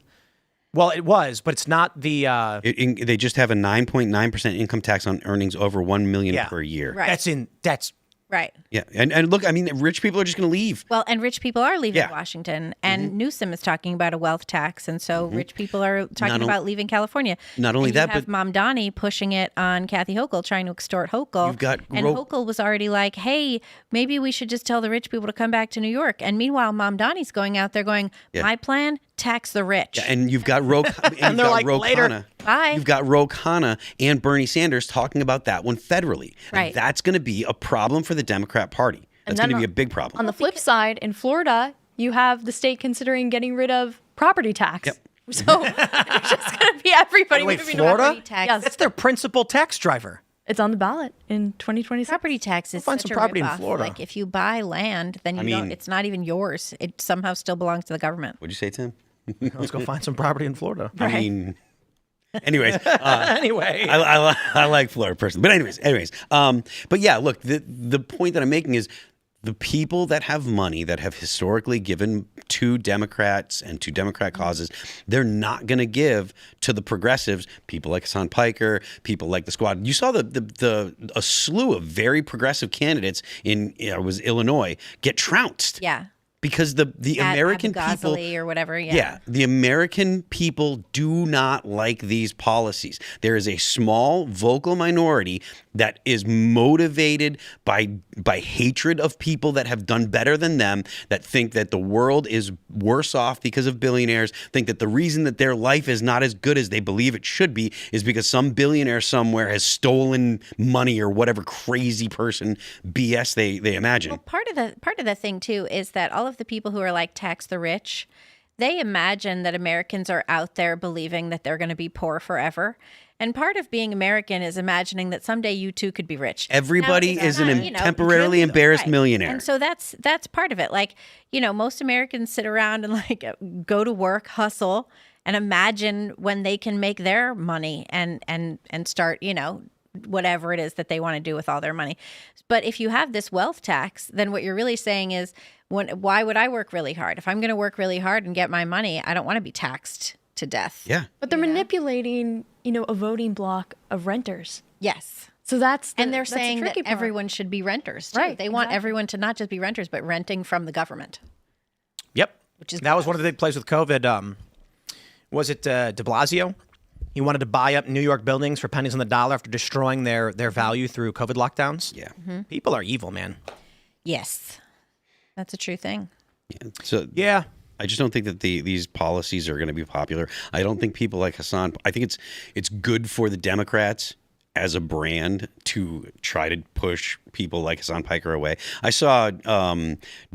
Well, it was, but it's not the. They just have a 9.9% income tax on earnings over $1 million per year. Right. That's right. Yeah, and look, I mean, rich people are just going to leave. Well, and rich people are leaving Washington, and Newsom is talking about a wealth tax, and so rich people are talking about leaving California. Not only that, but Pam Bondi pushing it on Kathy Hochul, trying to extort Hochul. And Hochul was already like, "Hey, maybe we should just tell the rich people to come back to New York." And meanwhile, Pam Bondi's going out there going, "My plan: tax the rich." Yeah, and you've got and they're like, later. Bye. You've got Ro Khanna and Bernie Sanders talking about that one federally. Right. And that's going to be a problem for the Democrat Party. That's going to be a big problem. On the flip side, in Florida, you have the state considering getting rid of property tax. Yep. So it's just going to be everybody Wait, moving Florida? to property tax. Yes. That's their principal tax driver. It's on the ballot in 2026. Property tax is find such some a property in ripoff. Florida. Like if you buy land, then it's not even yours. It somehow still belongs to the government. What'd you say, Tim? Let's go find some property in Florida. I mean, anyways. Anyway. I like Florida personally. But anyways. But yeah, look, the point that I'm making is the people that have money that have historically given to Democrats and to Democrat causes, they're not going to give to the progressives, people like Hassan Piker, people like the Squad. You saw a slew of very progressive candidates in was Illinois get trounced. Yeah. Because the American people or whatever, the American people do not like these policies. There is a small vocal minority that is motivated by hatred of people that have done better than them, that think that the world is worse off because of billionaires, think that the reason that their life is not as good as they believe it should be is because some billionaire somewhere has stolen money or whatever crazy person BS they imagine. Well, part of the thing too is that all of the people who are like tax the rich, they imagine that Americans are out there believing that they're going to be poor forever. And part of being American is imagining that someday you too could be rich. Everybody is an temporarily embarrassed millionaire. And so that's part of it. Like, most Americans sit around and like go to work, hustle, and imagine when they can make their money and start, whatever it is that they want to do with all their money. But if you have this wealth tax, then what you're really saying is, why would I work really hard? If I'm going to work really hard and get my money, I don't want to be taxed to death. Yeah. But they're manipulating, a voting block of renters. Yes. So and they're saying that everyone should be renters too. Right. They want everyone to not just be renters, but renting from the government. Yep. Which is that was one of the big plays with COVID. Was it de Blasio? He wanted to buy up New York buildings for pennies on the dollar after destroying their value through COVID lockdowns. Yeah. Mm-hmm. People are evil, man. Yes. That's a true thing. Yeah. So yeah. I just don't think that these policies are going to be popular. I don't think people like Hassan. I think it's good for the Democrats as a brand to try to push people like Hassan Piker away. I saw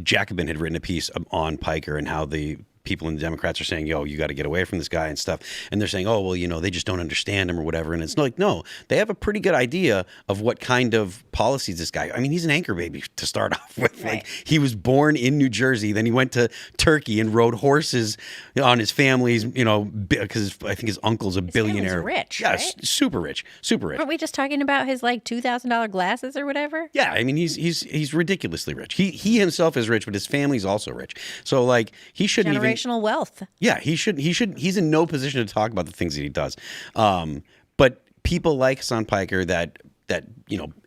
Jacobin had written a piece on Piker and how the people in the Democrats are saying, yo, you got to get away from this guy and stuff. And they're saying, oh, well, they just don't understand him or whatever. And it's like, no, they have a pretty good idea of what kind of policies this guy, I mean, he's an anchor baby to start off with. Right. Like, he was born in New Jersey. Then he went to Turkey and rode horses on his family's, because I think his uncle's a billionaire. Rich, yeah, right? Super rich. Weren't we just talking about his like $2,000 glasses or whatever? Yeah, I mean, he's ridiculously rich. He himself is rich, but his family's also rich. So like, he shouldn't even wealth. Yeah, he should. He's in no position to talk about the things that he does. But people like Hassan Piker that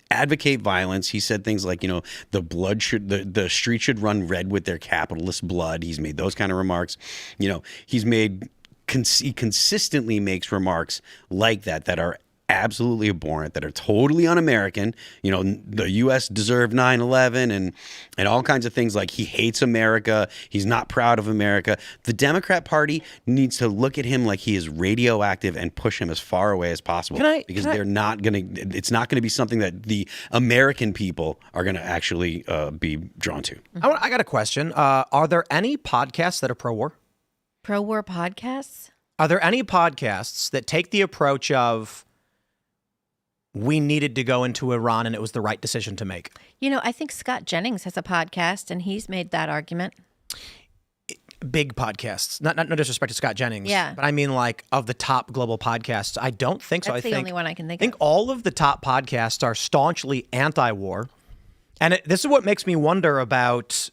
advocate violence. He said things like, the street should run red with their capitalist blood. He's made those kind of remarks. He consistently makes remarks like that are absolutely abhorrent, that are totally un-American. The U.S. deserved 9/11 and all kinds of things. Like, he hates America. He's not proud of America. The Democrat Party needs to look at him like he is radioactive and push him as far away as possible. They're not going to. It's not going to be something that the American people are going to actually be drawn to. I got a question. Are there any podcasts that are pro-war? Pro-war podcasts? Are there any podcasts that take the approach of, we needed to go into Iran and it was the right decision to make? I think Scott Jennings has a podcast and he's made that argument. Big podcasts. No disrespect to Scott Jennings. Yeah. But I mean, like, of the top global podcasts, I don't think so. That's the only one I can think of. I think all of the top podcasts are staunchly anti-war. And this is what makes me wonder about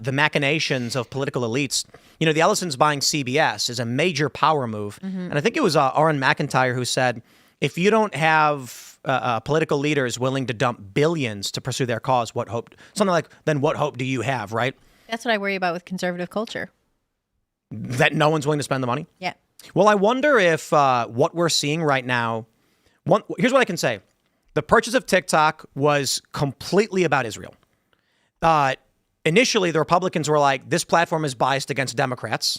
the machinations of political elites. You know, the Ellisons buying CBS is a major power move. And I think it was Aaron McIntyre who said, if you don't have political leaders willing to dump billions to pursue their cause, what hope? Something like, then what hope do you have, right? That's what I worry about with conservative culture. That no one's willing to spend the money? Yeah. Well, I wonder if what we're seeing right now, here's what I can say. The purchase of TikTok was completely about Israel. Initially, the Republicans were like, this platform is biased against Democrats.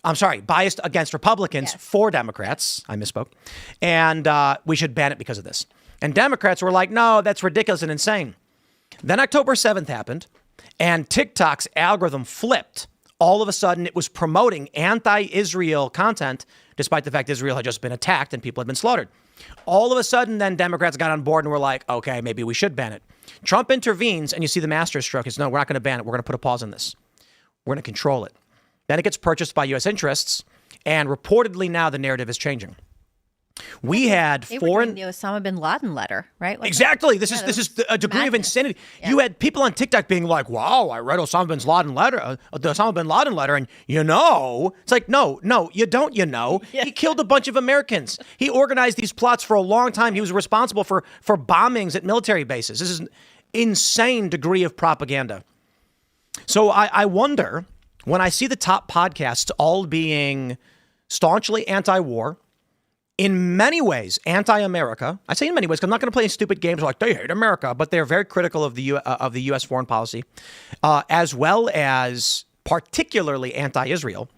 I'm sorry, biased against Republicans for Democrats. I misspoke. And we should ban it because of this. And Democrats were like, no, that's ridiculous and insane. Then October 7th happened, and TikTok's algorithm flipped. All of a sudden, it was promoting anti-Israel content, despite the fact Israel had just been attacked and people had been slaughtered. All of a sudden, then Democrats got on board and were like, okay, maybe we should ban it. Trump intervenes, and you see the master stroke is, no, we're not going to ban it. We're going to put a pause on this. We're going to control it. Then it gets purchased by U.S. interests, and reportedly now the narrative is changing. We had They foreign... were doing the Osama bin Laden letter, right? Exactly. This is a degree of insanity. Yeah. You had people on TikTok being like, wow, I read Osama bin Laden letter, the Osama bin Laden letter, and it's like, no, you don't, He killed a bunch of Americans. He organized these plots for a long time. He was responsible for bombings at military bases. This is an insane degree of propaganda. So I wonder, when I see the top podcasts all being staunchly anti-war, in many ways, anti-America. I say in many ways because I'm not going to play stupid games like they hate America, but they're very critical of the U.S. foreign policy, as well as particularly anti-Israel.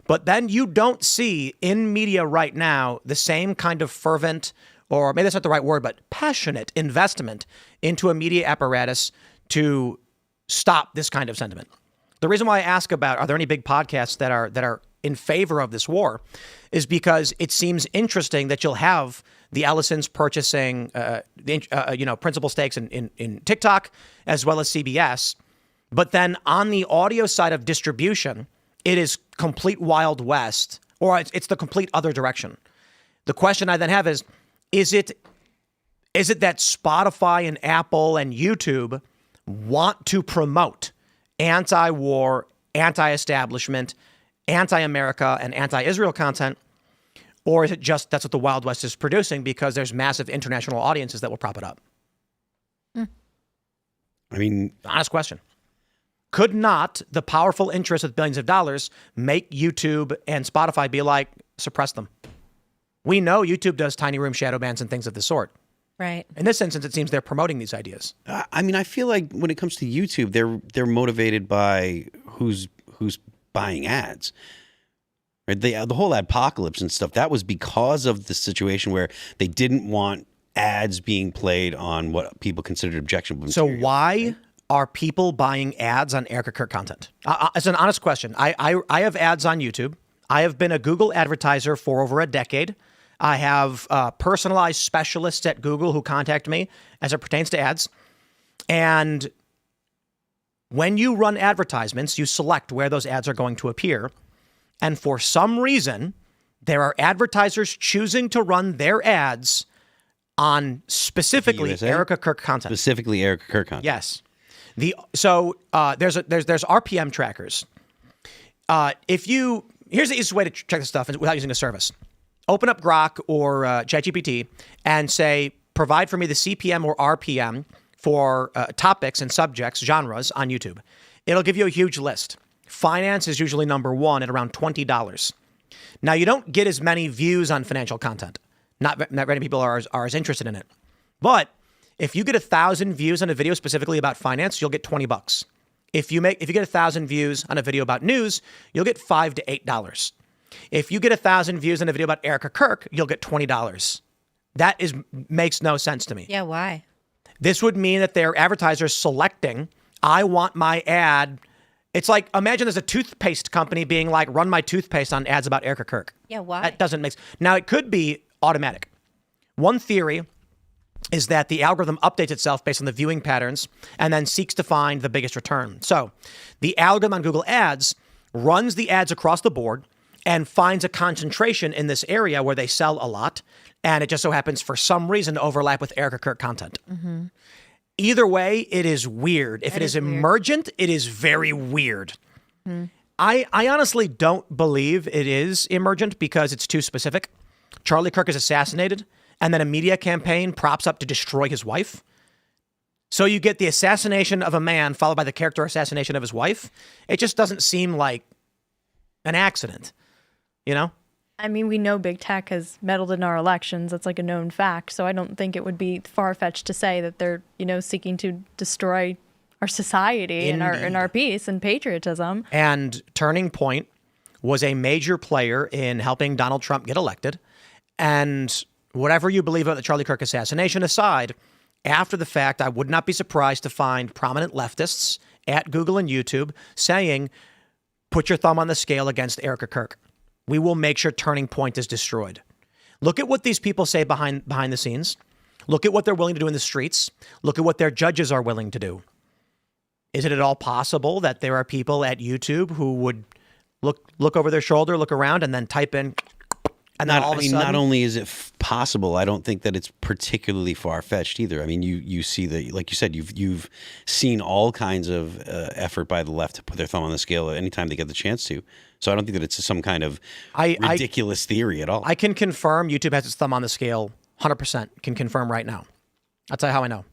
But then you don't see in media right now the same kind of fervent, or maybe that's not the right word, but passionate investment into a media apparatus to stop this kind of sentiment. The reason why I ask about, are there any big podcasts that are in favor of this war, is because it seems interesting that you'll have the Ellisons purchasing, principal stakes in TikTok as well as CBS. But then on the audio side of distribution, it is complete Wild West, or it's the complete other direction. The question I then have is it that Spotify and Apple and YouTube want to promote anti-war, anti-establishment, anti-America, and anti-Israel content? Or is it just that's what the Wild West is producing because there's massive international audiences that will prop it up? I mean, honest question. Could not the powerful interests with billions of dollars make YouTube and Spotify be like, suppress them? We know YouTube does tiny room shadow bans and things of the sort. Right. In this instance, it seems they're promoting these ideas. I mean, I feel like when it comes to YouTube, they're motivated by who's buying ads. Right? The whole adpocalypse and stuff, that was because of the situation where they didn't want ads being played on what people considered objectionable material. So why are people buying ads on Erica Kirk content? It's an honest question. I have ads on YouTube. I have been a Google advertiser for over a decade. I have personalized specialists at Google who contact me as it pertains to ads. And when you run advertisements, you select where those ads are going to appear. And for some reason, there are advertisers choosing to run their ads on specifically Erica Kirk content. Specifically Erica Kirk content. Yes. So there's RPM trackers. Here's the easiest way to check this stuff without using a service. Open up Grok or ChatGPT and say, provide for me the CPM or RPM for topics and subjects, genres on YouTube. It'll give you a huge list. Finance is usually number one at around $20. Now, you don't get as many views on financial content. Not many people are as interested in it. But if you get 1,000 views on a video specifically about finance, you'll get $20. If you get 1,000 views on a video about news, you'll get $5 to $8. If you get 1,000 views on a video about Erica Kirk, you'll get $20. That makes no sense to me. Yeah, why? This would mean that they're advertisers selecting, I want my ad. It's like, imagine there's a toothpaste company being like, run my toothpaste on ads about Erica Kirk. Yeah, why? That doesn't make sense. Now, it could be automatic. One theory is that the algorithm updates itself based on the viewing patterns and then seeks to find the biggest return. So the algorithm on Google Ads runs the ads across the board and finds a concentration in this area where they sell a lot. And it just so happens for some reason to overlap with Erica Kirk content. Mm-hmm. Either way, it is weird. If it is weird. emergent, it is very weird. I honestly don't believe it is emergent because it's too specific. Charlie Kirk is assassinated, and then a media campaign props up to destroy his wife. So you get the assassination of a man followed by the character assassination of his wife. It just doesn't seem like an accident, you know? I mean, we know big tech has meddled in our elections. That's like a known fact. So I don't think it would be far-fetched to say that they're, seeking to destroy our society and our peace and patriotism. And Turning Point was a major player in helping Donald Trump get elected. And whatever you believe about the Charlie Kirk assassination aside, after the fact, I would not be surprised to find prominent leftists at Google and YouTube saying, put your thumb on the scale against Erica Kirk. We will make sure Turning Point is destroyed. Look at what these people say behind the scenes. Look at what they're willing to do in the streets. Look at what their judges are willing to do. Is it at all possible that there are people at YouTube who would look over their shoulder, look around, and then type in, and then all of a sudden, not only is it possible, I don't think that it's particularly far-fetched either. I mean, you see that, like you said, you've seen all kinds of effort by the left to put their thumb on the scale anytime they get the chance to. So I don't think that it's some kind of ridiculous theory at all. I can confirm YouTube has its thumb on the scale, 100%. Can confirm right now. I'll tell you how I know.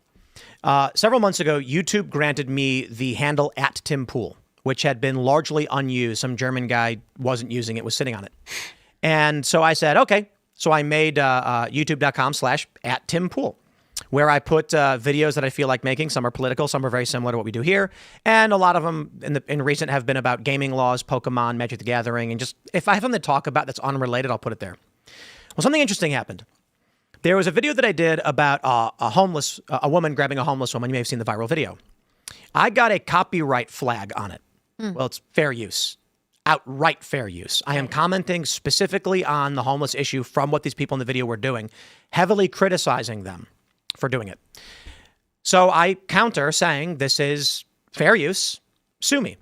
Several months ago, YouTube granted me the handle @TimPool, which had been largely unused. Some German guy wasn't using it, was sitting on it. And so I said, okay. So I made youtube.com/@TimPool, where I put videos that I feel like making. Some are political, some are very similar to what we do here. And a lot of them in recent have been about gaming laws, Pokemon, Magic the Gathering. And just if I have something to talk about that's unrelated, I'll put it there. Well, something interesting happened. There was a video that I did about a woman grabbing a homeless woman. You may have seen the viral video. I got a copyright flag on it. Well, it's fair use. Outright fair use. I am commenting specifically on the homeless issue from what these people in the video were doing, heavily criticizing them for doing it. So I counter saying this is fair use, sue me.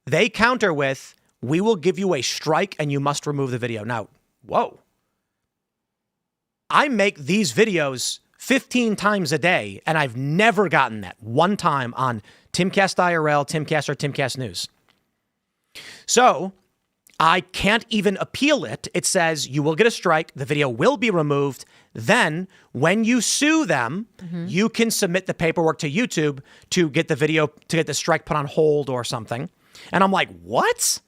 They counter with, we will give you a strike and you must remove the video. Now, whoa. I make these videos 15 times a day and I've never gotten that one time on Timcast IRL, Timcast, or Timcast News. So I can't even appeal it. It says you will get a strike. The video will be removed. Then when you sue them, you can submit the paperwork to YouTube to get the video, to get the strike put on hold or something. And I'm like, what?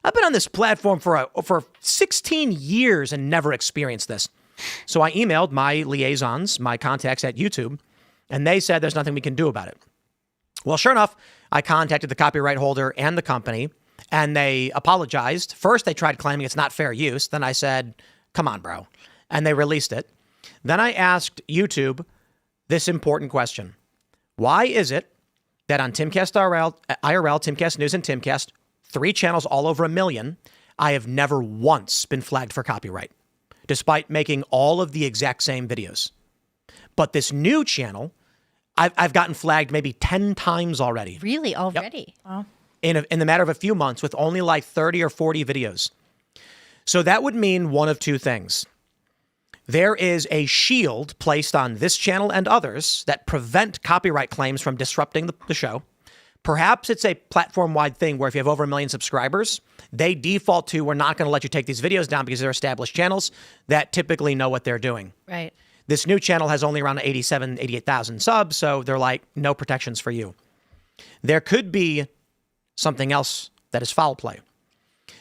I've been on this platform for 16 years and never experienced this. So I emailed my liaisons, my contacts at YouTube, and they said there's nothing we can do about it. Well, sure enough, I contacted the copyright holder and the company, and they apologized. First, they tried claiming it's not fair use. Then I said, come on, bro. And they released it. Then I asked YouTube this important question. Why is it that on Timcast IRL, Timcast News, and Timcast, 3 channels all over 1 million, I have never once been flagged for copyright, despite making all of the exact same videos? But this new channel, I've gotten flagged maybe 10 times already. Really? Already? Wow. In the matter of a few months with only like 30 or 40 videos. So that would mean one of two things. There is a shield placed on this channel and others that prevent copyright claims from disrupting the show. Perhaps it's a platform-wide thing where if you have over 1 million subscribers, they default to, we're not going to let you take these videos down because they're established channels that typically know what they're doing. Right. This new channel has only around 88,000 subs, so they're like, no protections for you. There could be something else that is foul play.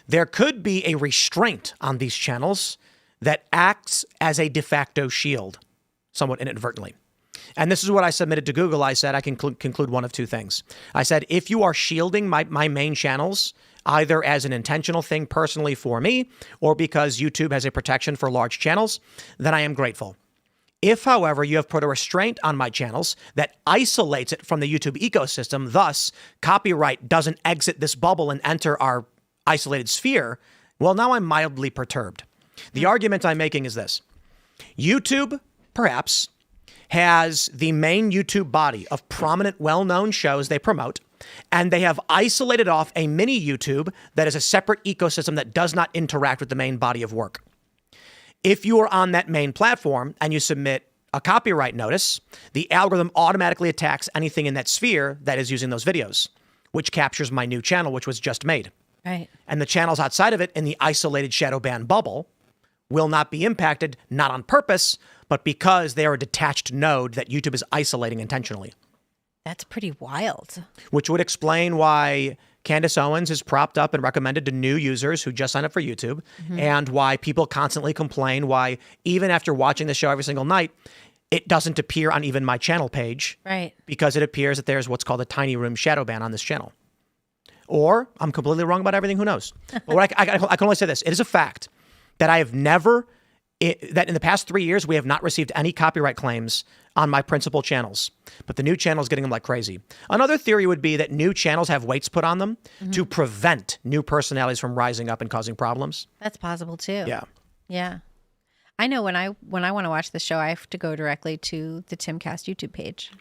There could be a restraint on these channels that acts as a de facto shield, somewhat inadvertently. And this is what I submitted to Google. I said I can conclude one of two things. I said, if you are shielding my main channels, either as an intentional thing personally for me or because YouTube has a protection for large channels, then I am grateful. If, however, you have put a restraint on my channels that isolates it from the YouTube ecosystem, thus copyright doesn't exit this bubble and enter our isolated sphere, well, now I'm mildly perturbed. The argument I'm making is this. YouTube, perhaps, has the main YouTube body of prominent, well-known shows they promote, and they have isolated off a mini YouTube that is a separate ecosystem that does not interact with the main body of work. If you are on that main platform and you submit a copyright notice, the algorithm automatically attacks anything in that sphere that is using those videos, which captures my new channel, which was just made. Right. And the channels outside of it in the isolated shadow ban bubble will not be impacted, not on purpose, but because they are a detached node that YouTube is isolating intentionally. That's pretty wild. Which would explain why Candace Owens is propped up and recommended to new users who just signed up for YouTube, and why people constantly complain why, even after watching the show every single night, it doesn't appear on even my channel page. Right. Because it appears that there's what's called a tiny room shadow ban on this channel. Or I'm completely wrong about everything, who knows? But what I can only say this. It is a fact that I have never, that in the past 3 years, we have not received any copyright claims on my principal channels. But the new channel is getting them like crazy. Another theory would be that new channels have weights put on them to prevent new personalities from rising up and causing problems. That's possible too. Yeah. Yeah. I know when I want to watch the show, I have to go directly to the Timcast YouTube page.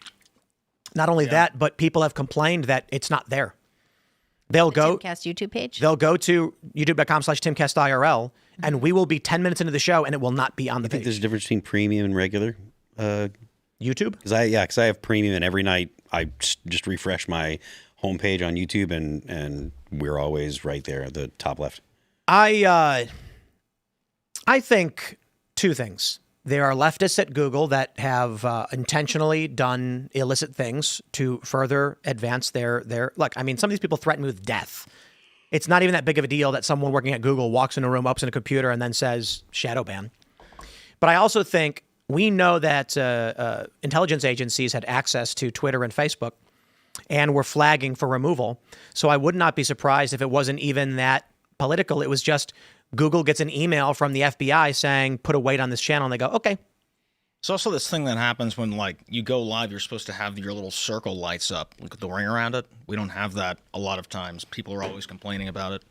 Not only that, but people have complained that it's not there. They'll go Timcast YouTube page. They'll go to youtube.com/Timcast IRL, and we will be 10 minutes into the show, and it will not be on the I think page. there's a difference between premium and regular. YouTube? Because I have premium, and every night I just refresh my homepage on YouTube, and we're always right there at the top left. I think two things. There are leftists at Google that have intentionally done illicit things to further advance their look. I mean, some of these people threaten me with death. It's not even that big of a deal that someone working at Google walks in a room, opens a computer, and then says shadow ban. But I also think we know that intelligence agencies had access to Twitter and Facebook and were flagging for removal. So I would not be surprised if it wasn't even that political. It was just Google gets an email from the FBI saying, put a weight on this channel. And they go, okay. It's also this thing that happens when, like, you go live, you're supposed to have your little circle lights up, look at the ring around it. We don't have that a lot of times. People are always complaining about it.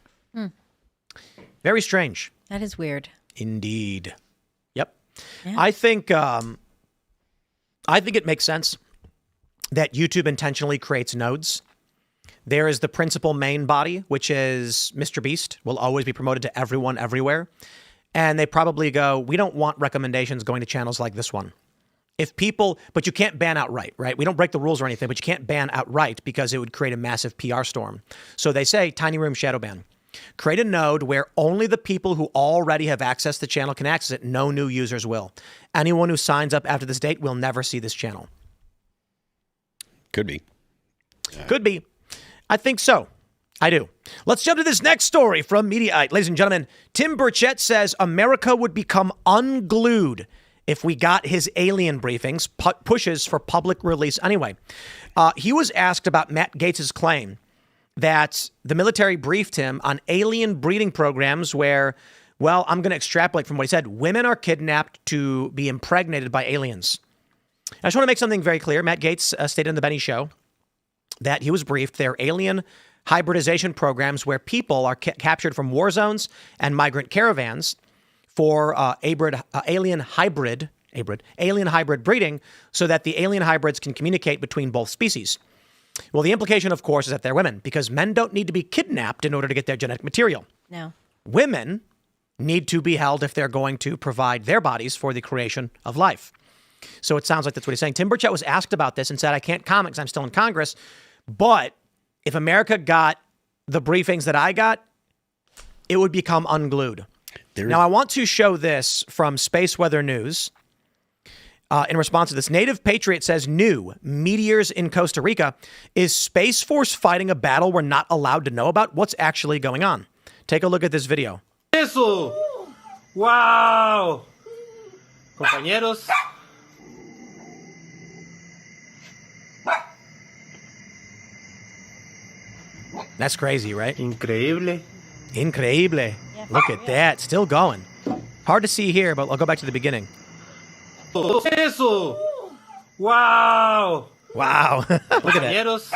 Very strange. That is weird. Indeed. Yep. Yeah. I think it makes sense that YouTube intentionally creates nodes. There is the principal main body, which is Mr. Beast, will always be promoted to everyone everywhere. And they probably go, we don't want recommendations going to channels like this one. If people, but you can't ban outright, right? We don't break the rules or anything, but you can't ban outright because it would create a massive PR storm. So they say tiny room shadow ban. Create a node where only the people who already have access to the channel can access it. No new users will. Anyone who signs up after this date will never see this channel. Could be. Could be. I think so. I do. Let's jump to this next story from Mediaite. Ladies and gentlemen, Tim Burchett says America would become unglued if we got his alien briefings, pushes for public release anyway. He was asked about Matt Gaetz's claim that the military briefed him on alien breeding programs where, well, I'm going to extrapolate from what he said. Women are kidnapped to be impregnated by aliens. I just want to make something very clear. Matt Gaetz stated on the Benny Show that he was briefed. They're alien hybridization programs where people are captured from war zones and migrant caravans for alien hybrid breeding so that the alien hybrids can communicate between both species. Well, the implication, of course, is that they're women because men don't need to be kidnapped in order to get their genetic material. No. Women need to be held if they're going to provide their bodies for the creation of life. So it sounds like that's what he's saying. Tim Burchett was asked about this and said, I can't comment because I'm still in Congress. But if America got the briefings that I got, it would become unglued. Now, I want to show this from Space Weather News. In response to this, Native Patriot says new meteors in Costa Rica. Is Space Force fighting a battle we're not allowed to know about? What's actually going on? Take a look at this video. Eso. Wow. Compañeros. That's crazy, right? Increíble. Increíble. Look at that. Still going. Hard to see here, but I'll go back to the beginning. Eso. Wow. Wow. Look at that. Compañeros.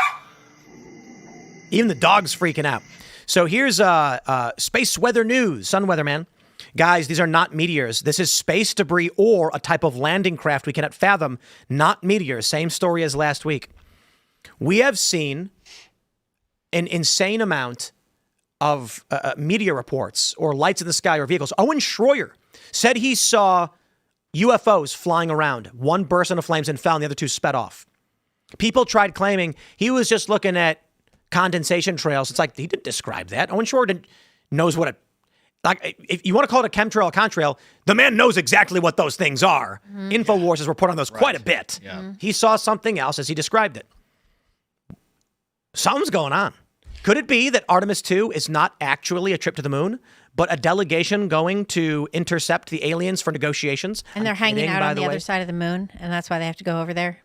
Even the dog's freaking out. So here's Space Weather News. Sun Weather, man. Guys, these are not meteors. This is space debris or a type of landing craft we cannot fathom. Not meteors. Same story as last week. We have seen an insane amount of media reports or lights in the sky or vehicles. Owen Schroyer said he saw UFOs flying around. One burst into flames and fell, and the other two sped off. People tried claiming he was just looking at condensation trails. It's like, he didn't describe that. Owen Shore knows what if you want to call it a chemtrail, a contrail, the man knows exactly what those things are. InfoWars has reported on those quite a bit. Yeah. He saw something else as he described it. Something's going on. Could it be that Artemis 2 is not actually a trip to the moon, but a delegation going to intercept the aliens for negotiations? And they're hanging out on the other side of the moon, and that's why they have to go over there.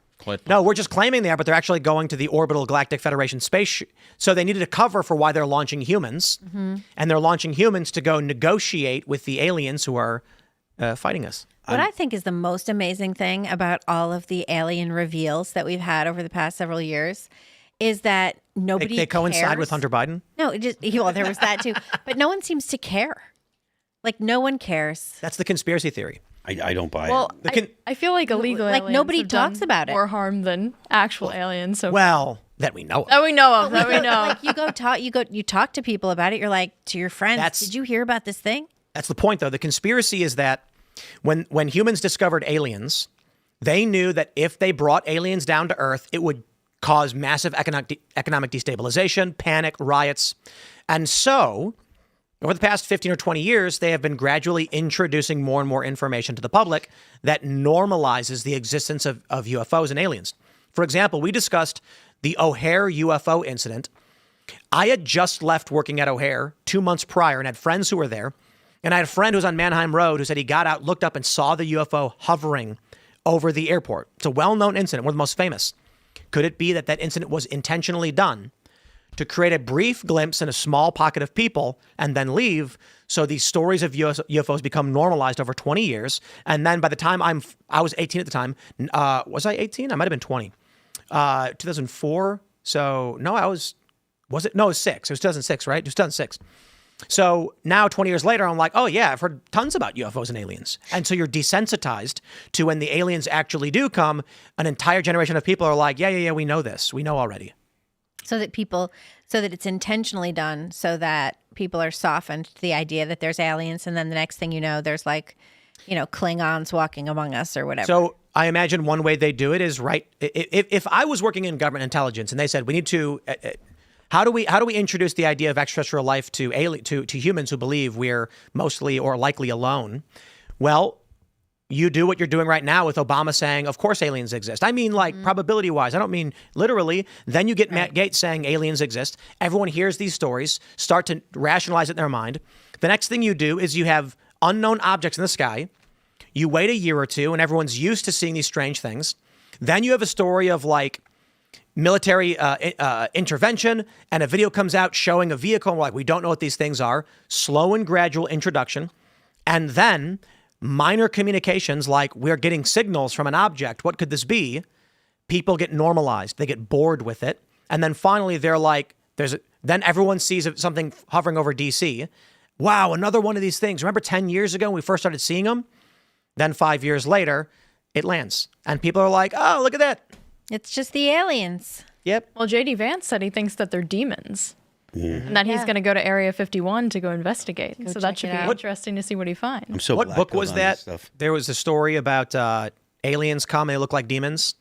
No, we're just claiming they are, but they're actually going to the Orbital Galactic Federation space. So they needed a cover for why they're launching humans. And they're launching humans to go negotiate with the aliens who are fighting us. What I think is the most amazing thing about all of the alien reveals that we've had over the past several years is that nobody They coincide cares. with Hunter Biden? No, well, there was that too. But no one seems to care. Like, no one cares. That's the conspiracy theory. I don't buy Well, it. I feel like illegal Like, aliens nobody have done talks about it. more harm than actual aliens. So Well, that we know of. that we know of. That we know. Like, you talk to people about it. You're like, to your friends, That's- did you hear about this thing? That's the point, though. The conspiracy is that when humans discovered aliens, they knew that if they brought aliens down to Earth, it would cause massive economic destabilization, panic, riots. And so, over the past 15 or 20 years, they have been gradually introducing more and more information to the public that normalizes the existence of UFOs and aliens. For example, we discussed the O'Hare UFO incident. I had just left working at O'Hare 2 months prior and had friends who were there. And I had a friend who was on Manheim Road who said he got out, looked up, and saw the UFO hovering over the airport. It's a well-known incident, one of the most famous. Could it be that that incident was intentionally done to create a brief glimpse in a small pocket of people and then leave, so these stories of UFOs become normalized over 20 years? And then by the time I was 18 at the time. Was I 18? I might have been 20. 2004. So no, was it? No, it was 6. It was 2006, right? It was 2006. So now 20 years later, I'm like, oh yeah, I've heard tons about UFOs and aliens. And so you're desensitized to when the aliens actually do come, an entire generation of people are like, yeah, we know this. We know already. So that it's intentionally done so that people are softened to the idea that there's aliens. And then the next thing you know, there's Klingons walking among us or whatever. So I imagine one way they do it is, right, if I was working in government intelligence and they said, we need to, how do we introduce the idea of extraterrestrial life to humans who believe we're mostly or likely alone? Well, you do what you're doing right now with Obama saying, of course aliens exist. I mean, like, probability-wise. I don't mean literally. Then you get Matt Gaetz saying aliens exist. Everyone hears these stories, start to rationalize it in their mind. The next thing you do is you have unknown objects in the sky. You wait a year or two, and everyone's used to seeing these strange things. Then you have a story of, like, military intervention, and a video comes out showing a vehicle, and we're like, we don't know what these things are. Slow and gradual introduction. And then minor communications like, we're getting signals from an object. What could this be? People get normalized. They get bored with it. And then finally, they're like, then everyone sees something hovering over DC. Wow, another one of these things. Remember 10 years ago when we first started seeing them? Then 5 years later, it lands. And people are like, oh, look at that. It's just the aliens. Yep. Well, J.D. Vance said he thinks that they're demons. And that he's going to go to Area 51 to go investigate. So that should be interesting to see what he finds. I'm so What book was black-pilled on this that? stuff. There was a story about aliens come and they look like demons,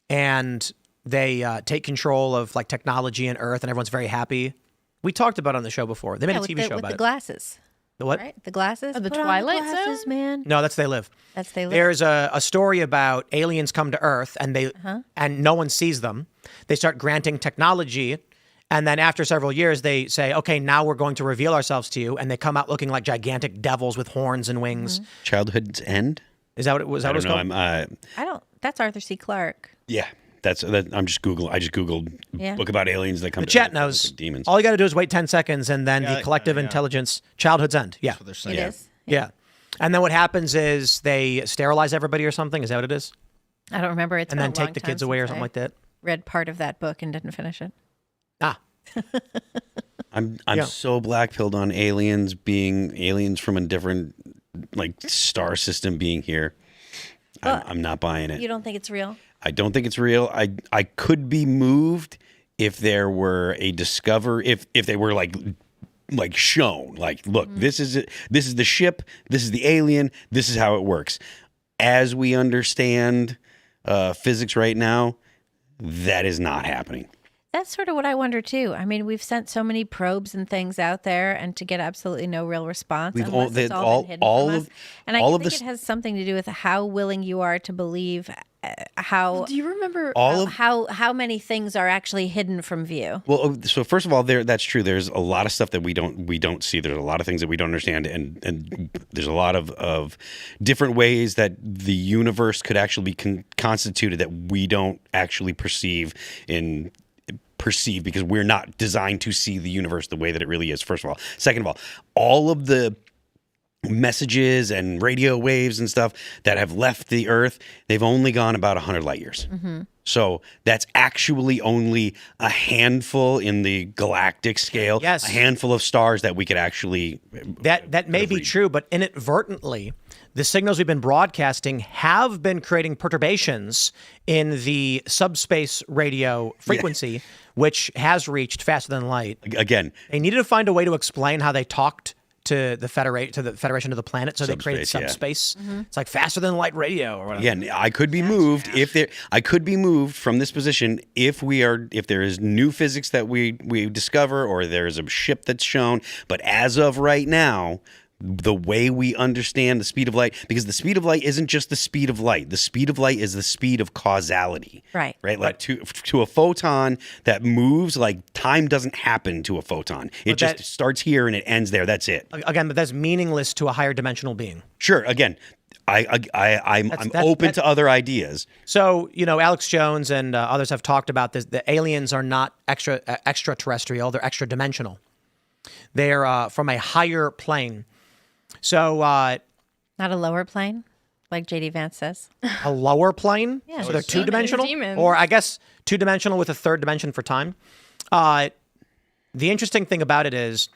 and they take control of like technology and Earth, and everyone's very happy. We talked about it on the show before. They made a TV show with about the it. glasses. The what? Right? The glasses. Oh, the Put on Twilight glasses, Zone? man. No, that's They Live. That's They Live. There's a story about aliens come to Earth and and no one sees them. They start granting technology, and then after several years, they say, "Okay, now we're going to reveal ourselves to you." And they come out looking like gigantic devils with horns and wings. Childhood's End. Is that what it was? I That what don't it was know. called? I don't. That's Arthur C. Clarke. Yeah, I'm just Googling. I just Googled book about aliens that come. The to chat Earth that look knows. like demons. All you got to do is wait 10 seconds, and then Yeah, the collective yeah. intelligence, Childhood's End. Yeah, That's what they're saying. It is. yeah. And then what happens is they sterilize everybody or something. Is that what it is? I don't remember. It's And been then a take long the time kids away or since something I like that. read part of that book and didn't finish it. Ah, I'm Yeah. so black-pilled on aliens from a different like star system being here. I'm not buying it. You don't think it's real? I don't think it's real. I could be moved if there were a if they were like shown, like, look, this is it. This is the ship. This is the alien. This is how it works. as we understand physics right now, that is not happening. That's sort of what I wonder too. I mean, we've sent so many probes and things out there, and to get absolutely no real response. We've unless it's all been hidden from us. And I think it has something to do with how willing you are to believe. How do you remember how many things are actually hidden from view? Well, so first of all, that's true. There's a lot of stuff that we don't see. There's a lot of things that we don't understand, and there's a lot of different ways that the universe could actually be constituted that we don't actually perceive because we're not designed to see the universe the way that it really is, first of all. Second of all of the messages and radio waves and stuff that have left the Earth, they've only gone about 100 light years. Mm-hmm. So that's actually only a handful in the galactic scale, yes. A handful of stars that we could actually... That may be true, but inadvertently, the signals we've been broadcasting have been creating perturbations in the subspace radio frequency, which has reached faster than light. Again, they needed to find a way to explain how they talked to the Federation of the Planet, so they created subspace. Yeah. Mm-hmm. It's like faster than light radio or whatever. Again, I could be moved I could be moved from this position if there is new physics that we discover, or there is a ship that's shown. But as of right now, the way we understand the speed of light, because the speed of light isn't just the speed of light. The speed of light is the speed of causality. Right. Like to a photon that moves, like time doesn't happen to a photon. It just starts here and it ends there. That's it. Again, but that's meaningless to a higher dimensional being. Sure. Again, I'm open to other ideas. So, Alex Jones and others have talked about this. The aliens are not extraterrestrial. They're extra dimensional. They're from a higher plane. So, not a lower plane, like J.D. Vance says. A lower plane? Yeah. So they're two-dimensional? Or I guess two-dimensional with a third dimension for time. The interesting thing about it is,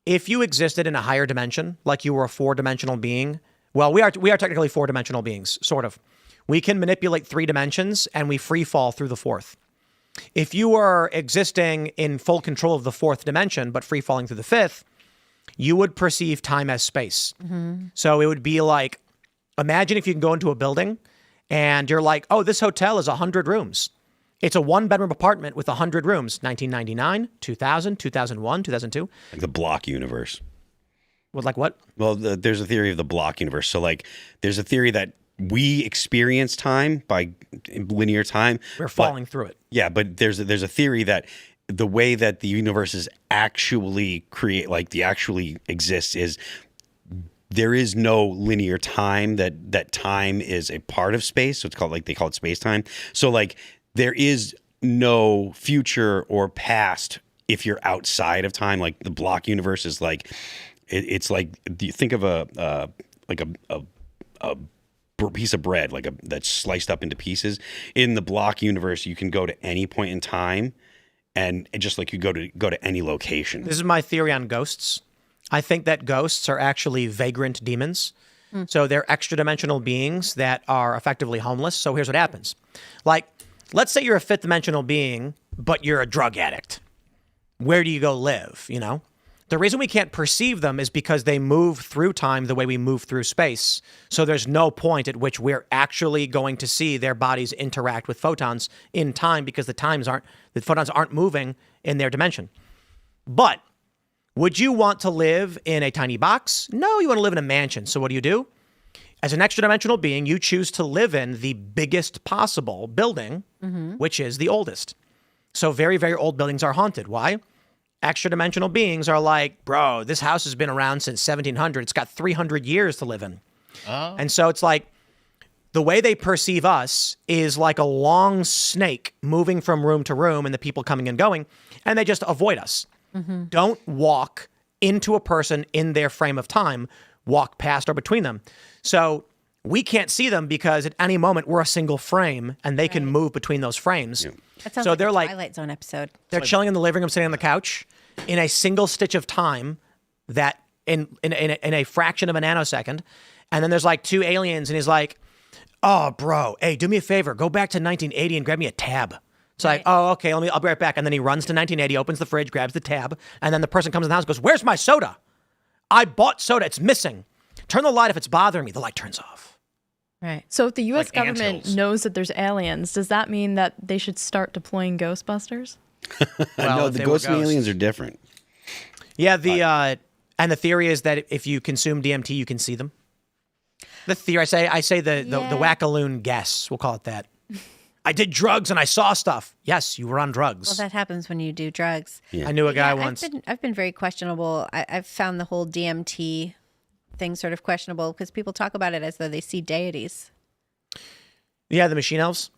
if you existed in a higher dimension, like you were a four-dimensional being, well, we are technically four-dimensional beings, sort of. We can manipulate three dimensions, and we free fall through the fourth. If you were existing in full control of the fourth dimension, but free falling through the fifth, you would perceive time as space. Mm-hmm. So it would be like, imagine if you can go into a building and you're like, oh, this hotel is 100 rooms. It's a one-bedroom apartment with 100 rooms. 1999, 2000, 2001, 2002. Like the block universe. Like what? Well, there's a theory of the block universe. So like there's a theory that we experience time by linear time. We're falling through it. Yeah, but there's a theory that the way that the universe is actually actually exists is there is no linear time, that time is a part of space. So it's called, they call it space time. So like there is no future or past if you're outside of time. Like the block universe is like, it's like, do you think of a piece of bread, that's sliced up into pieces? In the block universe, you can go to any point in time, and just like you go to any location. This is my theory on ghosts. I think that ghosts are actually vagrant demons. So they're extra dimensional beings that are effectively homeless. So here's what happens. Like, let's say you're a fifth dimensional being, but you're a drug addict. Where do you go live, The reason we can't perceive them is because they move through time the way we move through space. So there's no point at which we're actually going to see their bodies interact with photons in time, because the photons aren't moving in their dimension. But would you want to live in a tiny box? No, you want to live in a mansion. So what do? As an extra dimensional being, you choose to live in the biggest possible building, which is the oldest. So very, very old buildings are haunted. Why? Extra dimensional beings are like, bro, this house has been around since 1700. It's got 300 years to live in. Oh. And so it's like the way they perceive us is like a long snake moving from room to room and the people coming and going, and they just avoid us. Mm-hmm. Don't walk into a person in their frame of time, walk past or between them. So we can't see them because at any moment we're a single frame and they can move between those frames. Yeah. That sounds like a Twilight Zone episode. They're chilling in the living room, sitting on the couch in a single stitch of time that in a fraction of a nanosecond. And then there's like two aliens and he's like, oh, bro, hey, do me a favor. Go back to 1980 and grab me a tab. It's like, oh, okay, I'll be right back. And then he runs to 1980, opens the fridge, grabs the tab. And then the person comes in the house and goes, where's my soda? I bought soda. It's missing. Turn the light if it's bothering me. The light turns off. Right. So if the U.S. Like government anthills. knows that there's aliens, does that mean that they should start deploying Ghostbusters? No, if the they were ghosts and ghosts. aliens are different. Yeah, and the theory is that if you consume DMT, you can see them. The theory, I say the wackaloon guess, we'll call it that. I did drugs and I saw stuff. Yes, you were on drugs. Well, that happens when you do drugs. Yeah. I knew a guy Yeah, once. I've been very questionable. I've found the whole DMT thing sort of questionable because people talk about it as though they see deities. Yeah, the machine elves,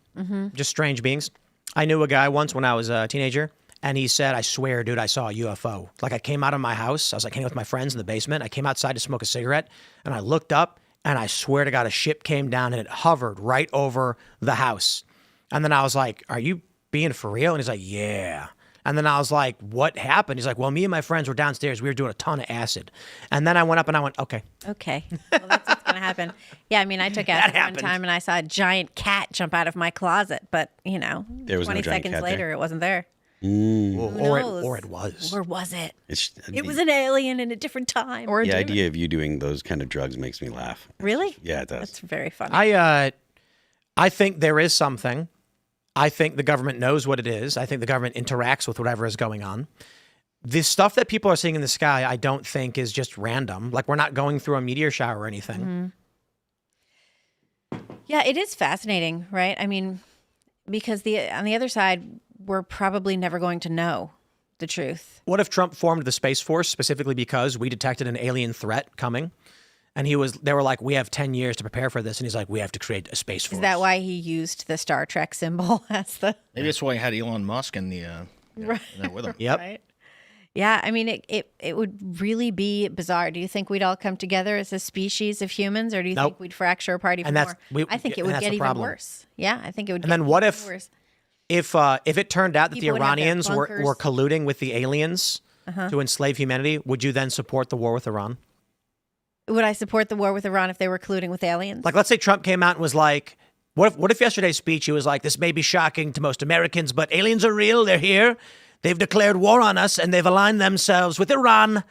just strange beings. I knew a guy once when I was a teenager, and he said, I swear, dude, I saw a UFO. Like, I came out of my house. I was like hanging with my friends in the basement. I came outside to smoke a cigarette, and I looked up, and I swear to God, a ship came down, and it hovered right over the house. And then I was like, are you being for real? And he's like, yeah. And then I was like, what happened? He's like, well, me and my friends were downstairs. We were doing a ton of acid. And then I went up and I went, okay. Okay. Well, that's what's going to happen. Yeah, I mean, I took acid one happened. time and I saw a giant cat jump out of my closet, but, There was no 20 giant seconds cat later, there. it wasn't there. Or knows? it was. Or was it? It's It was an alien in a different time. Or a the demon? idea of you doing those kind of drugs makes me laugh. Really? Yeah, it does. That's very funny. I think there is something. I think the government knows what it is. I think the government interacts with whatever is going on. The stuff that people are seeing in the sky, I don't think is just random. Like, we're not going through a meteor shower or anything. Yeah, it is fascinating, right? I mean, because on the other side, we're probably never going to know the truth. What if Trump formed the Space Force specifically because we detected an alien threat coming? And they were like, we have 10 years to prepare for this. And he's like, we have to create a Space Force. Is that why he used the Star Trek symbol as the... Maybe that's why he had Elon Musk in the in there with him. Yep. Right? Yeah, I mean, it would really be bizarre. Do you think we'd all come together as a species of humans, or do you Nope. think we'd fracture apart even And that's- more? I think it and would that's get the even problem. worse. Yeah, I think it would. And get then what even if- worse. If it turned out that People the would have their Iranians were bunkers. colluding with the aliens to enslave humanity, would you then support the war with Iran? Would I support the war with Iran if they were colluding with aliens? Like, let's say Trump came out and was like, what if yesterday's speech, he was like, this may be shocking to most Americans, but aliens are real. They're here. They've declared war on us, and they've aligned themselves with Iran.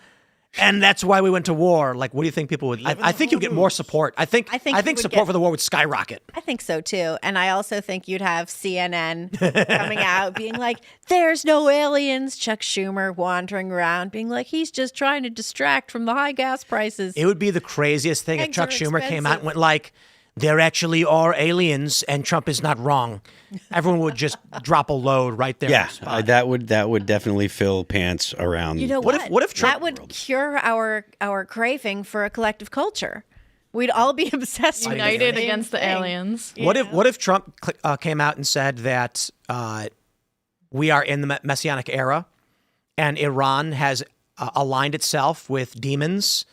And that's why we went to war. Like, what do you think people would? I think you'd get more support. I think you would support get- for the war would skyrocket. I think so too. And I also think you'd have CNN coming out being like, there's no aliens. Chuck Schumer wandering around being like, he's just trying to distract from the high gas prices. It would be the craziest thing if Eggs Chuck are Schumer came out expensive. and went like, there actually are aliens, and Trump is not wrong. Everyone would just drop a load right there. on Yeah, the spot. that would definitely fill pants around. You know What what? if- what if Trump- that would cure our craving for a collective culture? We'd all be obsessed with the United same against the thing. aliens. What if Trump came out and said that we are in the Messianic era, and Iran has aligned itself with demons?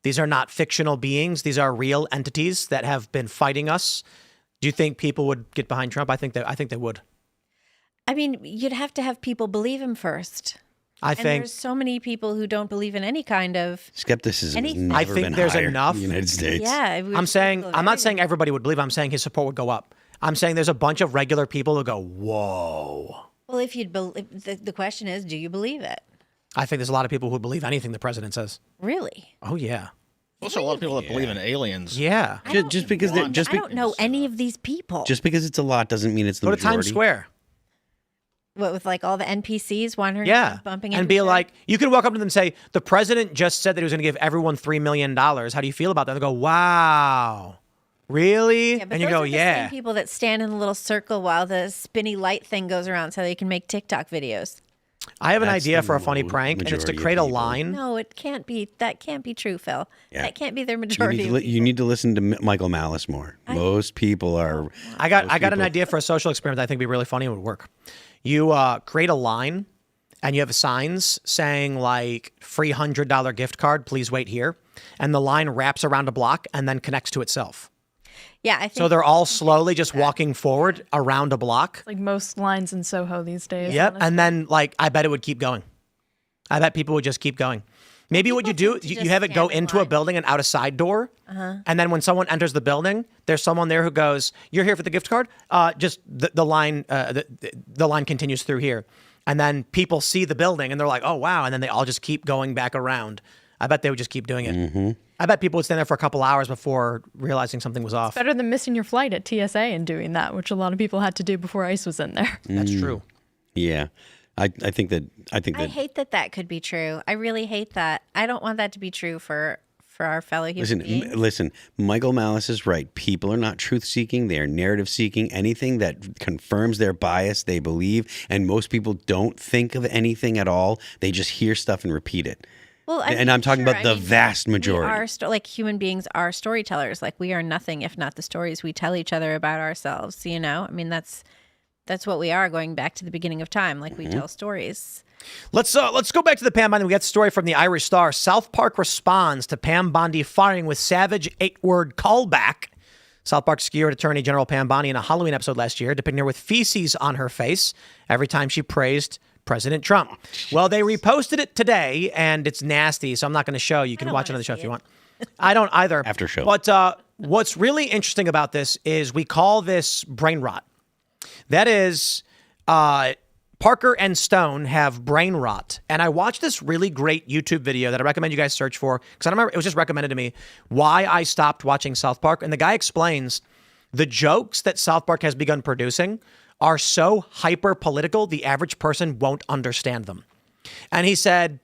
These are not fictional beings; these are real entities that have been fighting us. Do you think people would get behind Trump? I think they would. I mean, you'd have to have people believe him first. I And think there's so many people who don't believe in any kind of. Skepticism has Anything. never I think been there's higher enough- in the United States. Yeah, it would I'm be saying critical of I'm not everything. saying everybody would believe. I'm saying his support would go up. I'm saying there's a bunch of regular people who go, whoa. Well, if you'd the question is, do you believe it? I think there's a lot of people who believe anything the president says. Really? Oh yeah, Also, a lot of people that believe in aliens. yeah. Just because I don't know any of these people. just because it's a lot doesn't mean it's the Go to majority. Times Square. What, with like all the NPCs wandering Yeah. around, bumping And into be each other? like, you can walk up to them and say, the president just said that he was going to give everyone $3 million. How do you feel about that? They go, wow. Really? Yeah, but and you those go, are the yeah. same people that stand in a little circle while the spinny light thing goes around so they can make TikTok videos. I have an That's idea the for a funny prank, and it's to majority of create a people. line. No, it can't be. That can't be true, Phil. Yeah. That can't be their You majority. need, to of li- you people. need to listen to Michael Malice more. Most people are. I got an people- idea for a social experiment that I think would be really funny and would work. You create a line, and you have signs saying like free $100 gift card, please wait here. And the line wraps around a block and then connects to itself. Yeah, I think So they're all slowly just walking forward around a block. Like most lines in Soho these days. Yep. honestly. And then like I bet it would keep going. I bet people would just keep going. Maybe what you do, tend to you just have it go stand in into a line. building and out a side door. And then when someone enters the building, there's someone there who goes, "You're here for the gift card." Just the line, the line continues through here, and then people see the building and they're like, "Oh wow!" And then they all just keep going back around I bet they would just keep doing it. I bet people would stand there for a couple hours before realizing something was off. Better than missing your flight at TSA and doing that, which a lot of people had to do before ICE was in there. That's true. Yeah. I think that I hate that could be true. I really hate that. I don't want that to be true for our fellow human beings. Listen, Michael Malice is right. People are not truth-seeking. They are narrative-seeking. Anything that confirms their bias, they believe. And most people don't think of anything at all. They just hear stuff and repeat it. Well, I'm talking about the vast majority. We are like human beings are storytellers. Like we are nothing if not the stories we tell each other about ourselves. You know, I mean that's what we are. Going back to the beginning of time, like we tell stories. Let's go back to the Pam Bondi. We got the story from the Irish Star. South Park responds to Pam Bondi firing with savage 8-word callback. South Park skewered Attorney General Pam Bondi in a Halloween episode last year, depicting her with feces on her face every time she praised President Trump. Well, they reposted it today, and it's nasty, so I'm not going to show you. You can watch it on the show if you want. I don't either. After show. But what's really interesting about this is we call this brain rot. That is... Parker and Stone have brain rot. And I watched this really great YouTube video that I recommend you guys search for, because I remember it was just recommended to me, why I stopped watching South Park. And the guy explains the jokes that South Park has begun producing are so hyper political, the average person won't understand them. And he said,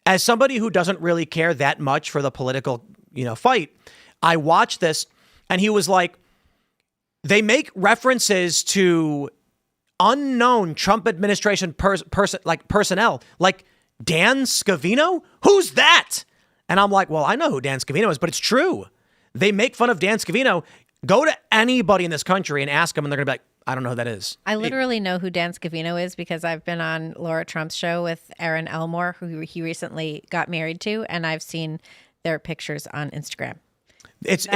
as somebody who doesn't really care that much for the political, fight, I watched this, and he was like, they make references to unknown Trump administration personnel, like Dan Scavino. Who's that? And I'm like, well, I know who Dan Scavino is, but it's true. They make fun of Dan Scavino. Go to anybody in this country and ask them, and they're gonna be like, I don't know who that is. I literally know who Dan Scavino is because I've been on Laura Trump's show with Aaron Elmore, who he recently got married to, and I've seen their pictures on Instagram. That's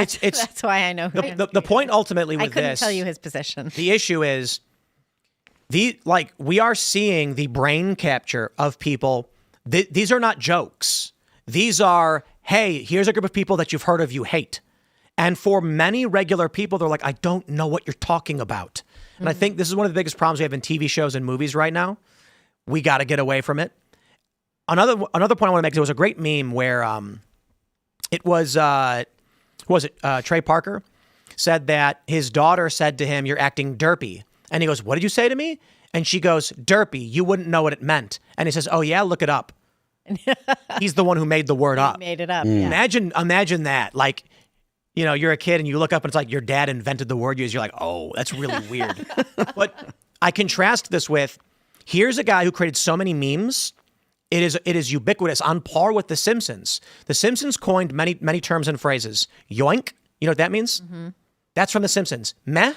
why I know who the point ultimately with I couldn't this. tell you his position. The issue is we are seeing the brain capture of people. These are not jokes. These are, hey, here's a group of people that you've heard of, you hate. And for many regular people, they're like, I don't know what you're talking about. And I think this is one of the biggest problems we have in TV shows and movies right now. We got to get away from it. Another point I want to make, there was a great meme where it was, Trey Parker said that his daughter said to him, you're acting derpy. And he goes, what did you say to me? And she goes, derpy, you wouldn't know what it meant. And he says, oh yeah, look it up. He's the one who made the word up. He made it up. Yeah. Imagine that. Like, you're a kid and you look up and it's like your dad invented the word you use. You're like, oh, that's really weird. But I contrast this with, here's a guy who created so many memes. It is ubiquitous, on par with The Simpsons. The Simpsons coined many, many terms and phrases. Yoink, you know what that means? Mm-hmm. That's from The Simpsons. Meh,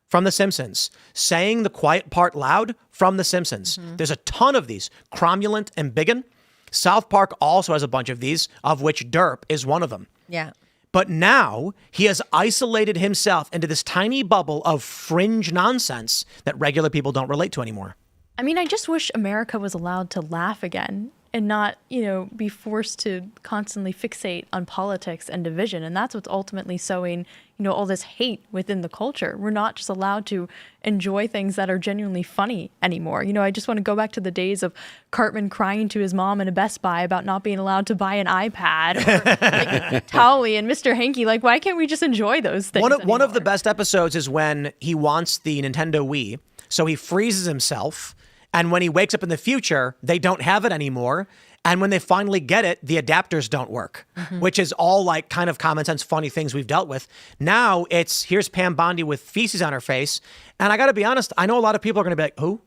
from The Simpsons. Saying the quiet part loud, from The Simpsons. Mm-hmm. There's a ton of these. Cromulent and biggin. South Park also has a bunch of these, of which derp is one of them. Yeah. But now he has isolated himself into this tiny bubble of fringe nonsense that regular people don't relate to anymore. I mean, I just wish America was allowed to laugh again and not, be forced to constantly fixate on politics and division. And that's what's ultimately sowing, all this hate within the culture. We're not just allowed to enjoy things that are genuinely funny anymore. I just want to go back to the days of Cartman crying to his mom in a Best Buy about not being allowed to buy an iPad, or like Towley and Mr. Hanky. Like, why can't we just enjoy those things? One of the best episodes is when he wants the Nintendo Wii, so he freezes himself. And when he wakes up in the future, they don't have it anymore. And when they finally get it, the adapters don't work, which is all like kind of common sense, funny things we've dealt with. Now here's Pam Bondi with feces on her face. And I got to be honest, I know a lot of people are going to be like, who?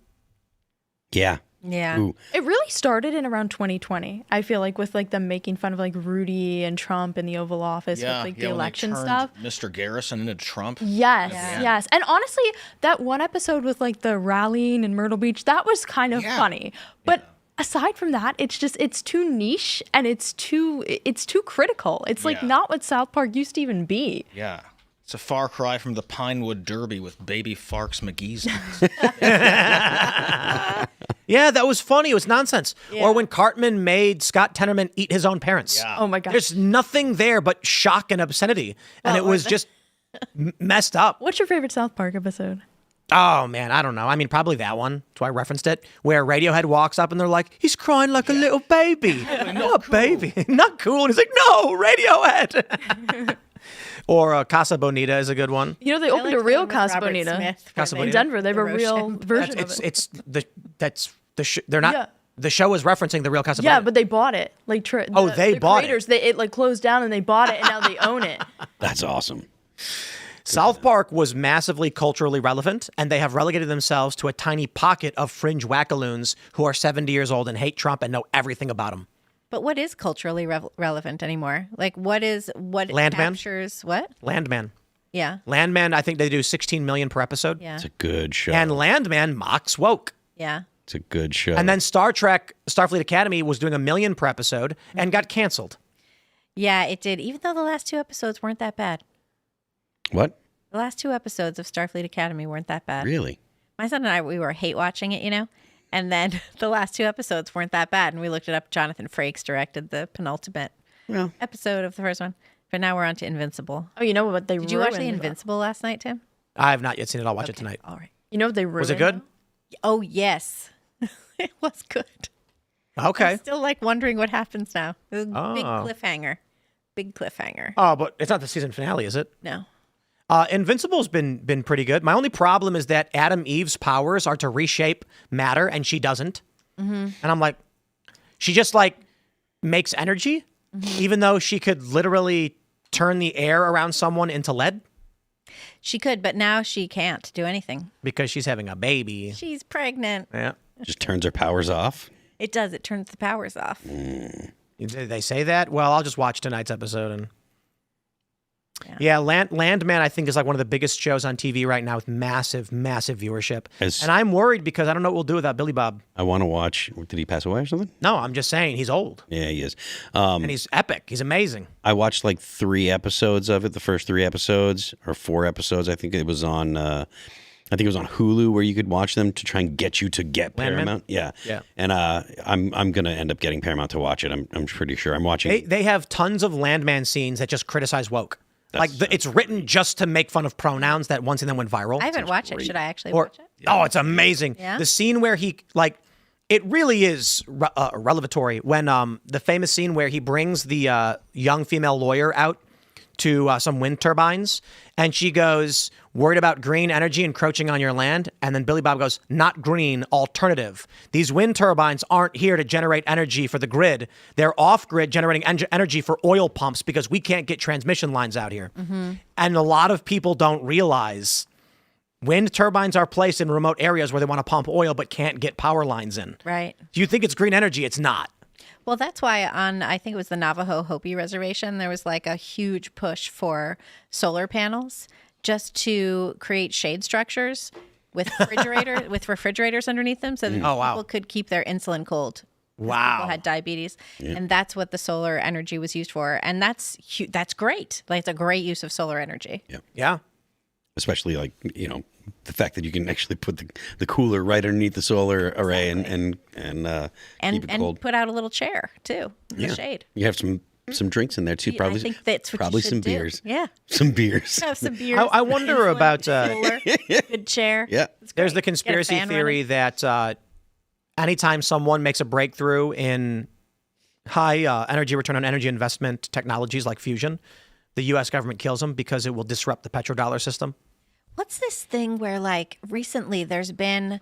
Yeah. Yeah. Ooh. It really started in around 2020. I feel like with like them making fun of like Rudy and Trump in the Oval Office with like the election stuff. Mr. Garrison into Trump. Yes, yes. And honestly, that one episode with like the rallying in Myrtle Beach, that was kind of funny. But aside from that, it's too niche and it's too critical. It's like not what South Park used to even be. Yeah. It's a far cry from the Pinewood Derby with baby Farks McGee's. Yeah, that was funny. It was nonsense. Yeah. Or when Cartman made Scott Tenorman eat his own parents. Yeah. Oh my gosh. There's nothing there but shock and obscenity. And it was just messed up. What's your favorite South Park episode? Oh, man, I don't know. I mean, probably that one. That's why I referenced it. Where Radiohead walks up and they're like, he's crying like a little baby. What baby? Not cool. And he's like, no, Radiohead. Or Casa Bonita is a good one. You know, they opened a real Casa Bonita Casa in Bonita? Denver. They have a real version of it. They're not. Yeah. The show is referencing the real Casa Yeah, Bonita. but they bought it. Like, they the bought it. creators, it like closed down and they bought it and now they own it. That's awesome. South Park was massively culturally relevant, and they have relegated themselves to a tiny pocket of fringe wackaloons who are 70 years old and hate Trump and know everything about him. But what is culturally relevant anymore? Like, what Landman? captures what? Landman. Yeah. Landman, I think they do 16 million per episode. Yeah. It's a good show. And Landman mocks woke. Yeah. It's a good show. And then Star Trek, Starfleet Academy was doing 1 million per episode and got canceled. Yeah, it did. Even though the last 2 episodes weren't that bad. What? The last 2 episodes of Starfleet Academy weren't that bad. Really? My son and I, we were hate watching it, you know? And then the last 2 episodes weren't that bad. And we looked it up. Jonathan Frakes directed the penultimate episode of the first one. But now we're on to Invincible. Oh, you know what they Did you watch The ruined, though? Invincible last night, Tim? I have not yet seen it. I'll watch it tonight. All right. You know what they ruined? Was it good? Oh, yes. It was good. Okay. I'm still like wondering what happens now. It was a big Oh. cliffhanger. Big cliffhanger. Oh, but it's not the season finale, is it? No. Invincible's been pretty good. My only problem is that Adam Eve's powers are to reshape matter, and she doesn't. And I'm like, she just like makes energy, even though she could literally turn the air around someone into lead She could, but now she can't do anything. because she's having a baby. She's pregnant. Yeah. Just turns her powers off. It does. It turns the powers off. Did they say that? Well, I'll just watch tonight's episode and. Yeah, Landman, I think, is like one of the biggest shows on TV right now with massive, massive viewership. And I'm worried because I don't know what we'll do without Billy Bob. I want to watch. Did he pass away or something? No, I'm just saying he's old. Yeah, he is. And he's epic. He's amazing. I watched like 3 episodes of it. The first 3 episodes or 4 episodes. I think it was on. I think it was on Hulu where you could watch them to try and get you to get Landman? Paramount. Yeah. Yeah. And I'm gonna end up getting Paramount to watch it. I'm pretty sure. I'm watching. They have tons of Landman scenes that just criticize woke. It's written just to make fun of pronouns. That one scene that went viral. I haven't watched it. Should I actually Or- watch it? Oh, it's amazing. Yeah? The scene where he it really is revelatory when the famous scene where he brings the young female lawyer out to some wind turbines, and she goes, worried about green energy encroaching on your land, and then Billy Bob goes, not green, alternative. These wind turbines aren't here to generate energy for the grid. They're off-grid generating energy for oil pumps because we can't get transmission lines out here. And a lot of people don't realize wind turbines are placed in remote areas where they want to pump oil but can't get power lines in. Right. Do you think it's green energy? It's not. Well, that's why I think it was the Navajo Hopi Reservation, there was like a huge push for solar panels just to create shade structures with refrigerators underneath them so that people could keep their insulin cold. Wow. People had diabetes, and that's what the solar energy was used for, and that's great. Like, it's a great use of solar energy. Yeah. Especially like the fact that you can actually put the cooler right underneath the solar array and keep it cold. And put out a little chair too in the shade. You have some drinks in there too. Probably I think that's what probably you should some do. beers. Yeah. Some beers. Have some beers. I wonder insulin, about, cooler, good chair. Yeah. It's There's great. the conspiracy Get a fan theory that anytime someone makes a breakthrough in high energy return on energy investment technologies like fusion, the U.S. government kills them because it will disrupt the petrodollar system. What's this thing where, like, recently there's been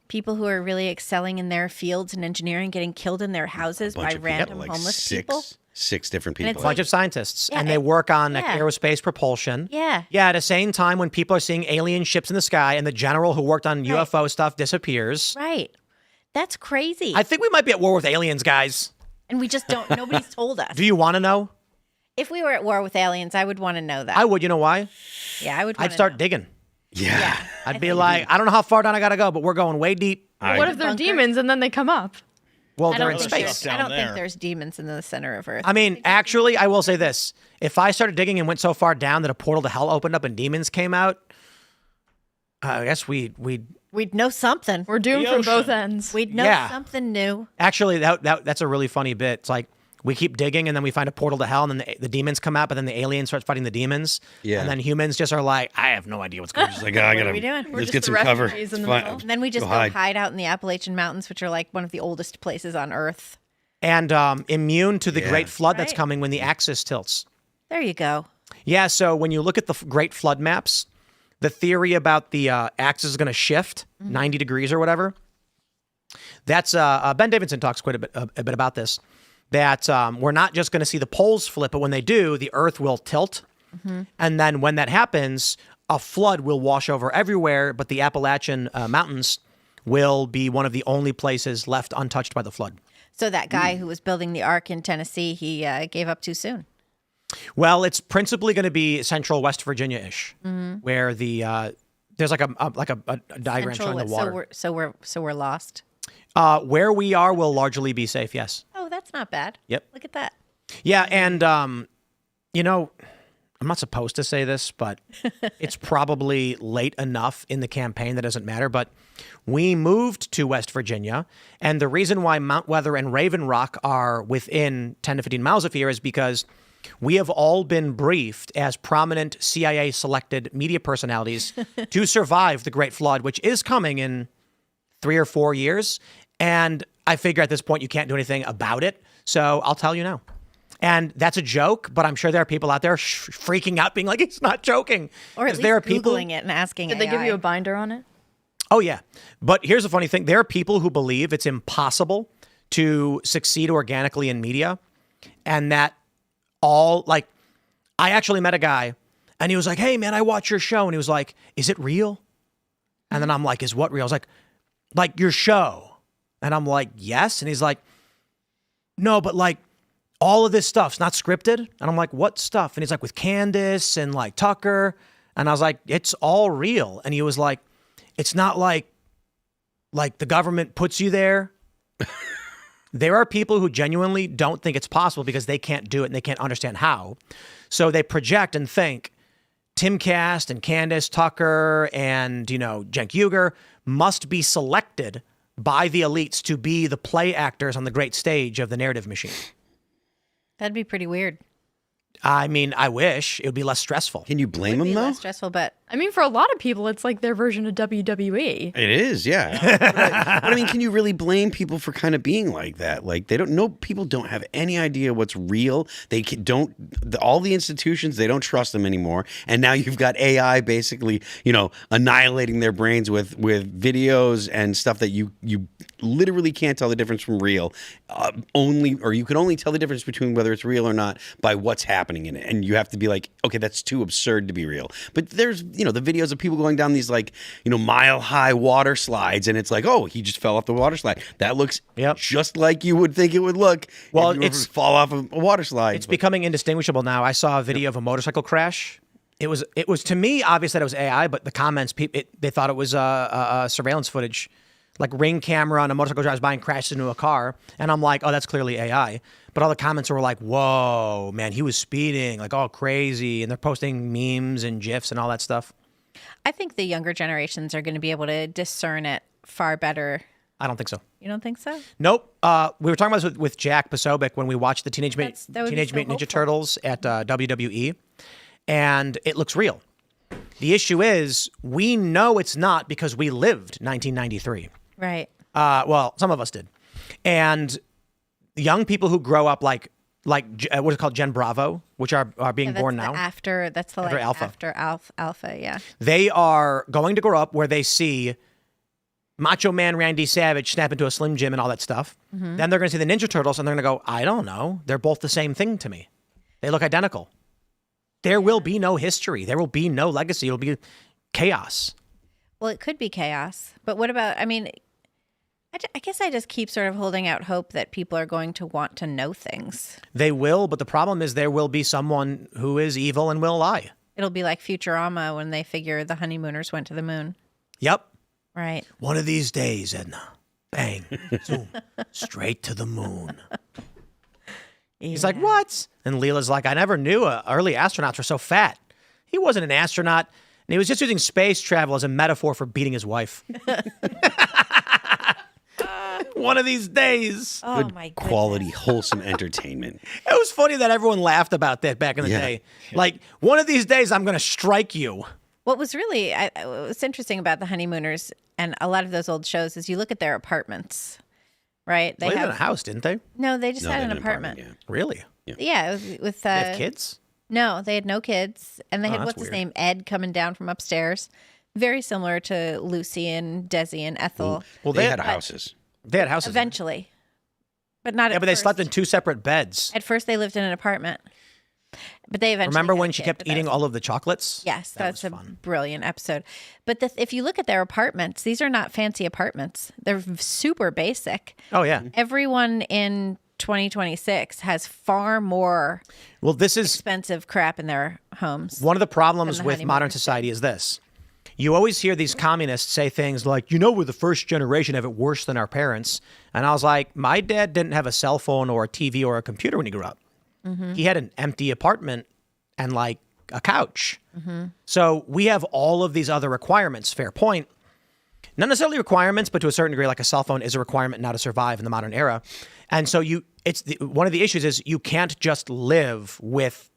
people who are really excelling in their fields and engineering getting killed in their houses by random homeless people? 6 different And people. it's A bunch of scientists, Yeah, and they work on yeah. aerospace propulsion. Yeah. Yeah, at the same time when people are seeing alien ships in the sky and the general who worked on UFO stuff disappears. Right. That's crazy. I think we might be at war with aliens, guys. And we just don't, nobody's told us. Do you want to know? If we were at war with aliens, I would want to know that. I would. You know why? Yeah, I would. I'd start digging. Yeah. I'd be like, I don't know how far down I got to go, but we're going way deep. What if they're Bunker. demons and then they come up? Well, I they're don't, in think, space. I don't think there. there's demons in the center of Earth. I mean, actually, I will say this. If I started digging and went so far down that a portal to hell opened up and demons came out, I guess we'd We'd know something. We're doomed The from both ocean. ends. We'd know Yeah. something new. actually, that's a really funny bit. It's like, We keep digging, and then we find a portal to hell, and then the demons come out, but then the aliens start fighting the demons. Yeah. And then humans just are like, I have no idea what's going on. Just like, oh, I gotta, are we doing? We're let's just get the some cover. refugees in the Fine. middle. And then we just Go go hide. hide out in the Appalachian Mountains, which are like one of the oldest places on Earth. And immune to the Yeah. great flood that's Right. coming when the axis tilts. There you go. Yeah, so when you look at the great flood maps, the theory about the axis is going to shift 90 degrees or whatever, that's Ben Davidson talks quite a bit about this, that we're not just going to see the poles flip, but when they do, the earth will tilt. And then when that happens, a flood will wash over everywhere, but the Appalachian Mountains will be one of the only places left untouched by the flood. So that guy who was building the ark in Tennessee, he gave up too soon. Well, it's principally going to be central West Virginia-ish, where the there's like a diagram showing the water. So we're lost. Where we are will largely be safe. Yes. Oh, that's not bad. Yep. Look at that. Yeah, and you know, I'm not supposed to say this, but it's probably late enough in the campaign that doesn't matter. But we moved to West Virginia, and the reason why Mount Weather and Raven Rock are within 10 to 15 miles of here is because we have all been briefed as prominent CIA-selected media personalities to survive the Great Flood, which is coming in 3 or 4 years. And I figure at this point you can't do anything about it, so I'll tell you now. And that's a joke, but I'm sure there are people out there freaking out, being like, "It's not joking." Or at least there are people Googling it and asking Did they give AI. you a binder on it? Oh, yeah. But here's the funny thing. There are people who believe it's impossible to succeed organically in media, and that I actually met a guy, and he was like, "Hey, man, I watch your show." And he was like, "Is it real?" And then I'm like, "Is what real?" I was like your show. And I'm like, "Yes." And he's like, "No, but like all of this stuff's not scripted." And I'm like, "What stuff?" And he's like, "With Candace and like Tucker." And I was like, "It's all real." And he was like, "It's not like the government puts you there." There are people who genuinely don't think it's possible because they can't do it and they can't understand how. So they project and think Timcast and Candace, Tucker, and, Cenk Uygur must be selected by the elites to be the play actors on the great stage of the narrative machine. That'd be pretty weird. I mean, I wish it would be less stressful. Can you blame It'd them be though? less stressful, but I mean, for a lot of people, it's like their version of WWE. It is, yeah. But I mean, can you really blame people for kind of being like that? Like they don't know. People don't have any idea what's real. They don't. All the institutions, they don't trust them anymore. And now you've got AI basically, annihilating their brains with videos and stuff that you literally can't tell the difference from real. You can only tell the difference between whether it's real or not by what's happening in it. And you have to be like, okay, that's too absurd to be real. But there's, the videos of people going down these mile-high water slides, and it's like, oh, he just fell off the water slide. That looks just like you would think it would look. Well, if you were to fall off of a water slide. It's becoming indistinguishable now. I saw a video of a motorcycle crash. It was to me obvious that it was AI, but the comments, they thought it was surveillance footage. Like Ring camera on a motorcycle drives by and crashes into a car. And I'm like, oh, that's clearly AI. But all the comments were like, whoa, man, he was speeding, like all crazy. And they're posting memes and GIFs and all that stuff. I think the younger generations are going to be able to discern it far better. I don't think so. You don't think so? Nope. We were talking about this with Jack Posobiec when we watched the Teenage Mutant Ninja Turtles at WWE. And it looks real. The issue is we know it's not because we lived 1993. Right. Well, some of us did. And young people who grow up like what is called Gen Bravo, which are being born now. That's the after alpha, yeah. They are going to grow up where they see Macho Man Randy Savage snap into a Slim Jim and all that stuff. Mm-hmm. Then they're going to see the Ninja Turtles and they're going to go, I don't know. They're both the same thing to me. They look identical. There will be no history. There will be no legacy. It'll be chaos. Well, it could be chaos. But what about, I guess I just keep sort of holding out hope that people are going to want to know things. They will, but the problem is there will be someone who is evil and will lie. It'll be like Futurama when they figure the honeymooners went to the moon. Yep. Right. One of these days, Edna. Bang. Zoom. Straight to the moon. Yeah. He's like, what? And Leela's like, I never knew early astronauts were so fat. He wasn't an astronaut, and he was just using space travel as a metaphor for beating his wife. One of these days. Oh Good my quality, goodness. wholesome entertainment. It was funny that everyone laughed about that back in the Yeah. day. Like, one of these days, I'm going to strike you. What was really what's interesting about the honeymooners and a lot of those old shows is you look at their apartments, right? They lived in a house, didn't they? No, they just No, had they an had apartment. yeah. Really? Yeah, with They have kids? No, they had no kids, and they had that's what's his weird. name, Ed, coming down from upstairs. Very similar to Lucy and Desi and Ethel. Well, They had houses. They had houses. Eventually, but not. Yeah, at but they first. slept in 2 separate beds. At first, they lived in an apartment, but they eventually. Remember had when a she kid, kept but that eating was- all of the chocolates? Yes, that's was a fun. brilliant episode. But if you look at their apartments, these are not fancy apartments. They're super basic. Oh, yeah. Everyone in 2026 has far more Well, this is expensive crap in their homes. one of the problems Than the with modern honeymooners did. society is this. You always hear these communists say things like, we're the first generation to have it worse than our parents. And I was like, my dad didn't have a cell phone or a TV or a computer when he grew up. Mm-hmm. He had an empty apartment and like a couch. Mm-hmm. So we have all of these other requirements. Fair point. Not necessarily requirements, but to a certain degree, like a cell phone is a requirement now to survive in the modern era. And so one of the issues is you can't just live with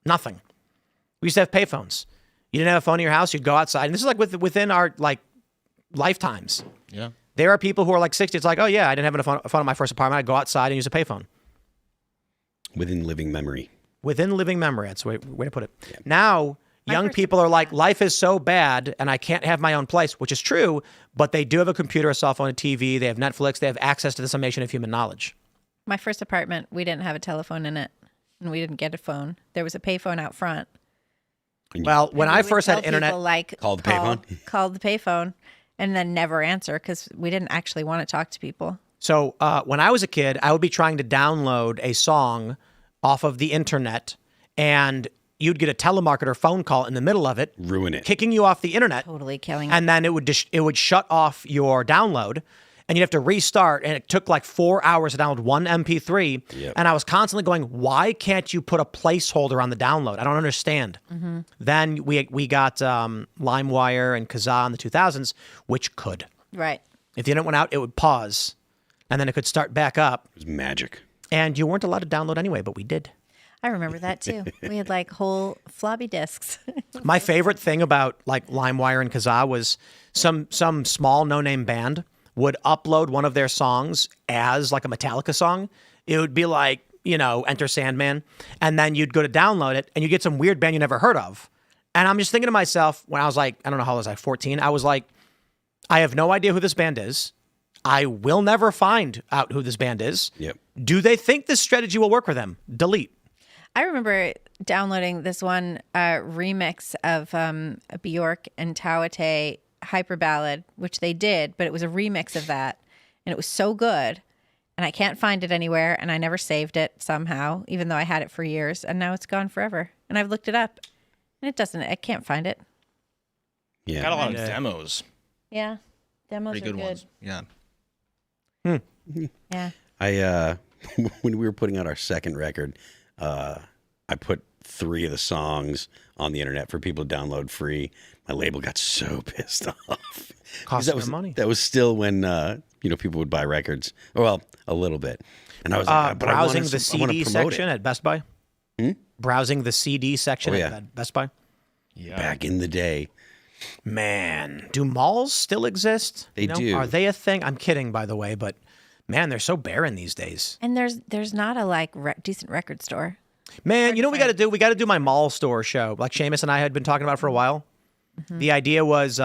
nothing. We used to have payphones. You didn't have a phone in your house, you'd go outside. And this is like within our like lifetimes. Yeah. There are people who are like 60. It's like, oh yeah, I didn't have a phone in my first apartment. I'd go outside and use a payphone. Within living memory. Within living memory. That's the way to put it. Now, young first people are like, life is so bad and I can't have my own place, which is true, but they do have a computer, a cell phone, a TV, they have Netflix, they have access to the summation of human knowledge. My first apartment, we didn't have a telephone in it, and we didn't get a phone. There was a payphone out front. Well, when And I we would first had tell internet, people, like Call the payphone? called the payphone, and then never answer because we didn't actually want to talk to people. so when I was a kid, I would be trying to download a song off of the internet, and you'd get a telemarketer phone call in the middle of it, Ruin it. kicking you off the internet, Totally killing. and then it would shut off your download, and you'd have to restart, and it took like 4 hours to download one MP3. Yep. And I was constantly going, why can't you put a placeholder on the download? I don't understand. Then we got LimeWire and Kazaa in the 2000s, which could. Right. If the internet went out, it would pause, and then it could start back up. It was magic. And you weren't allowed to download anyway, but we did. I remember that too. We had like whole floppy disks. My favorite thing about like LimeWire and Kazaa was some small no-name band would upload one of their songs as like a Metallica song. It would be like, Enter Sandman. And then you'd go to download it and you get some weird band you never heard of. And I'm just thinking to myself, when I was like, I don't know how old I was, 14, I was like, I have no idea who this band is. I will never find out who this band is. Yep. Do they think this strategy will work for them? Delete. I remember downloading this one remix of a Bjork and Tawate hyper ballad, which they did, but it was a remix of that, and it was so good, and I can't find it anywhere, and I never saved it somehow, even though I had it for years, and now it's gone forever. And I've looked it up, and I can't find it. Yeah. Got a lot of demos. Yeah, demos Pretty are good ones. Yeah. Yeah, I when we were putting out our second record, I put 3 of the songs on the internet for people to download free. My label got so pissed off. 'Cause Cost that them was money. That was still when people would buy records. Well, a little bit. And I was like, but I browsing wanna the I wanna CD promote section it. at Best Buy. Browsing the CD section Oh, yeah. at Best Buy. Yeah. Back in the day. Man, do malls still exist? They do. Are they a thing? I'm kidding, by the way, but man, they're so barren these days. and there's not a decent record store. Man, you know what we got to do? We got to do my mall store show, like Seamus and I had been talking about for a while. The idea was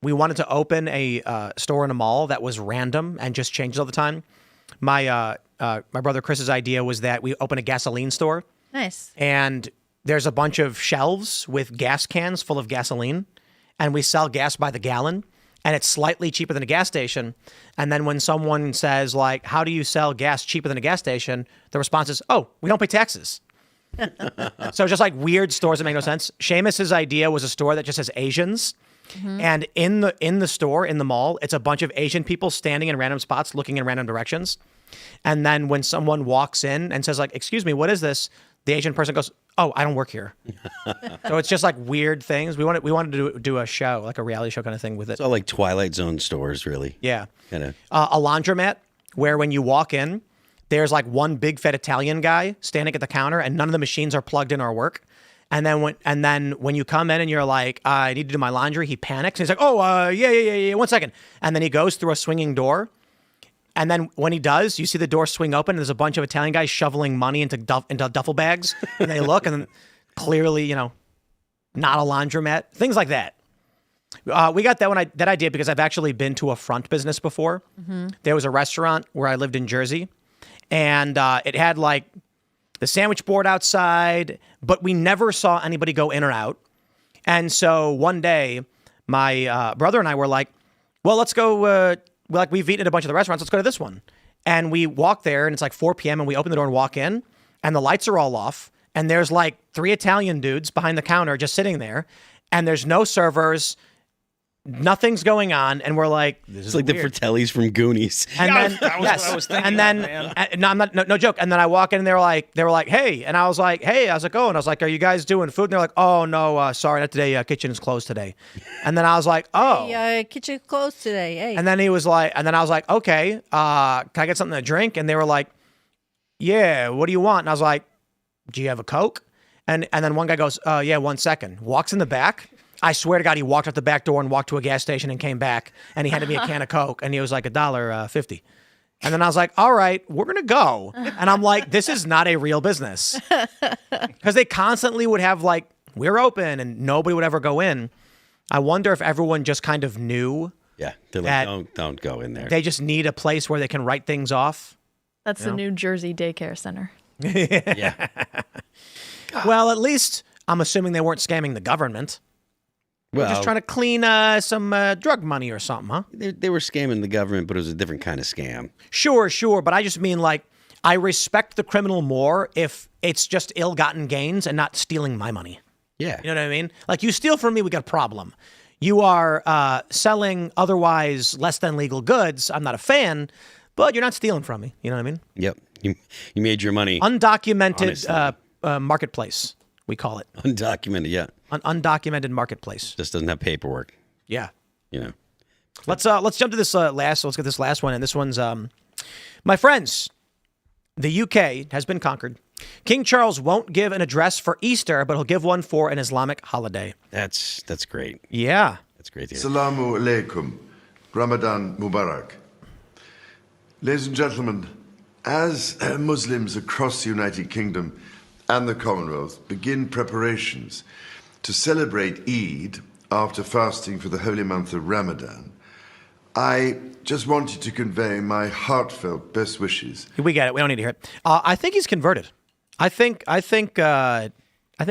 we wanted to open a store in a mall that was random and just changes all the time. My brother Chris's idea was that we open a gasoline store, Nice. and there's a bunch of shelves with gas cans full of gasoline, and we sell gas by the gallon, and it's slightly cheaper than a gas station. And then when someone says, like, how do you sell gas cheaper than a gas station? The response is, oh, we don't pay taxes. So just like weird stores that make no sense. Seamus's idea was a store that just says Asians. And in the store, in the mall, it's a bunch of Asian people standing in random spots looking in random directions. And then when someone walks in and says, like, excuse me, what is this? The Asian person goes, oh, I don't work here. So it's just like weird things. We wanted to do a show, like a reality show kind of thing with it. It's all like Twilight Zone stores, really. Yeah. Kind of. A laundromat where when you walk in, there's like one big fat Italian guy standing at the counter and none of the machines are plugged in or work. And then when you come in and you're like, I need to do my laundry, he panics. And he's like, oh, yeah, 1 second. And then he goes through a swinging door. And then when he does, you see the door swing open and there's a bunch of Italian guys shoveling money into duffel bags. And they look and then clearly, not a laundromat. Things like that. We got that idea because I've actually been to a front business before. Mm-hmm. There was a restaurant where I lived in Jersey. And it had like the sandwich board outside, but we never saw anybody go in or out. And so one day, my brother and I were like, well, let's go. We've eaten at a bunch of the restaurants. Let's go to this one. And we walk there and it's like 4 p.m. and we open the door and walk in and the lights are all off. And there's like 3 Italian dudes behind the counter just sitting there. And there's no servers. Nothing's going on, and we're like, "This is like weird. the Fratellis from Goonies." And then, that was what I was thinking. and then, no, I'm not, no joke. And then I walk in, and they were like, "Hey," and I was like, "Hey," how's it going? And I was like, "Are you guys doing food?" And they're like, "Oh no, sorry, not today. Kitchen is closed today." And then I was like, "Oh, kitchen closed today. Hey." And then he was like, and then I was like, "Okay, can I get something to drink?" And they were like, "Yeah, what do you want?" And I was like, "Do you have a Coke?" And then one guy goes, "Yeah, 1 second." Walks in the back. I swear to God, he walked out the back door and walked to a gas station and came back, and he handed me a can of Coke, and he was like $1.50. And then I was like, all right, we're going to go. And I'm like, this is not a real business. Because they constantly would have like, we're open, and nobody would ever go in. I wonder if everyone just kind of knew. Yeah, they're like, don't go in there. They just need a place where they can write things off. That's the New Jersey daycare center. Yeah. Well, at least I'm assuming they weren't scamming the government. We're just trying to clean some drug money or something, huh? They were scamming the government, but it was a different kind of scam. Sure. But I just mean like, I respect the criminal more if it's just ill-gotten gains and not stealing my money. Yeah. You know what I mean? Like, you steal from me, we got a problem. You are selling otherwise less than legal goods. I'm not a fan, but you're not stealing from me. You know what I mean? Yep. You made your money. Undocumented marketplace, we call it. Undocumented, yeah. An undocumented marketplace. Just doesn't have paperwork. Yeah. Let's jump to this let's get this last one. And this one's, my friends, the UK has been conquered. King Charles won't give an address for Easter, but he'll give one for an Islamic holiday. That's great. Yeah. That's great to hear. Assalamu alaikum. Ramadan Mubarak. Ladies and gentlemen, as Muslims across the United Kingdom and the Commonwealth begin preparations to celebrate Eid after fasting for the holy month of Ramadan, I just wanted to convey my heartfelt best wishes. We get it. We don't need to hear it. I think he's converted. I think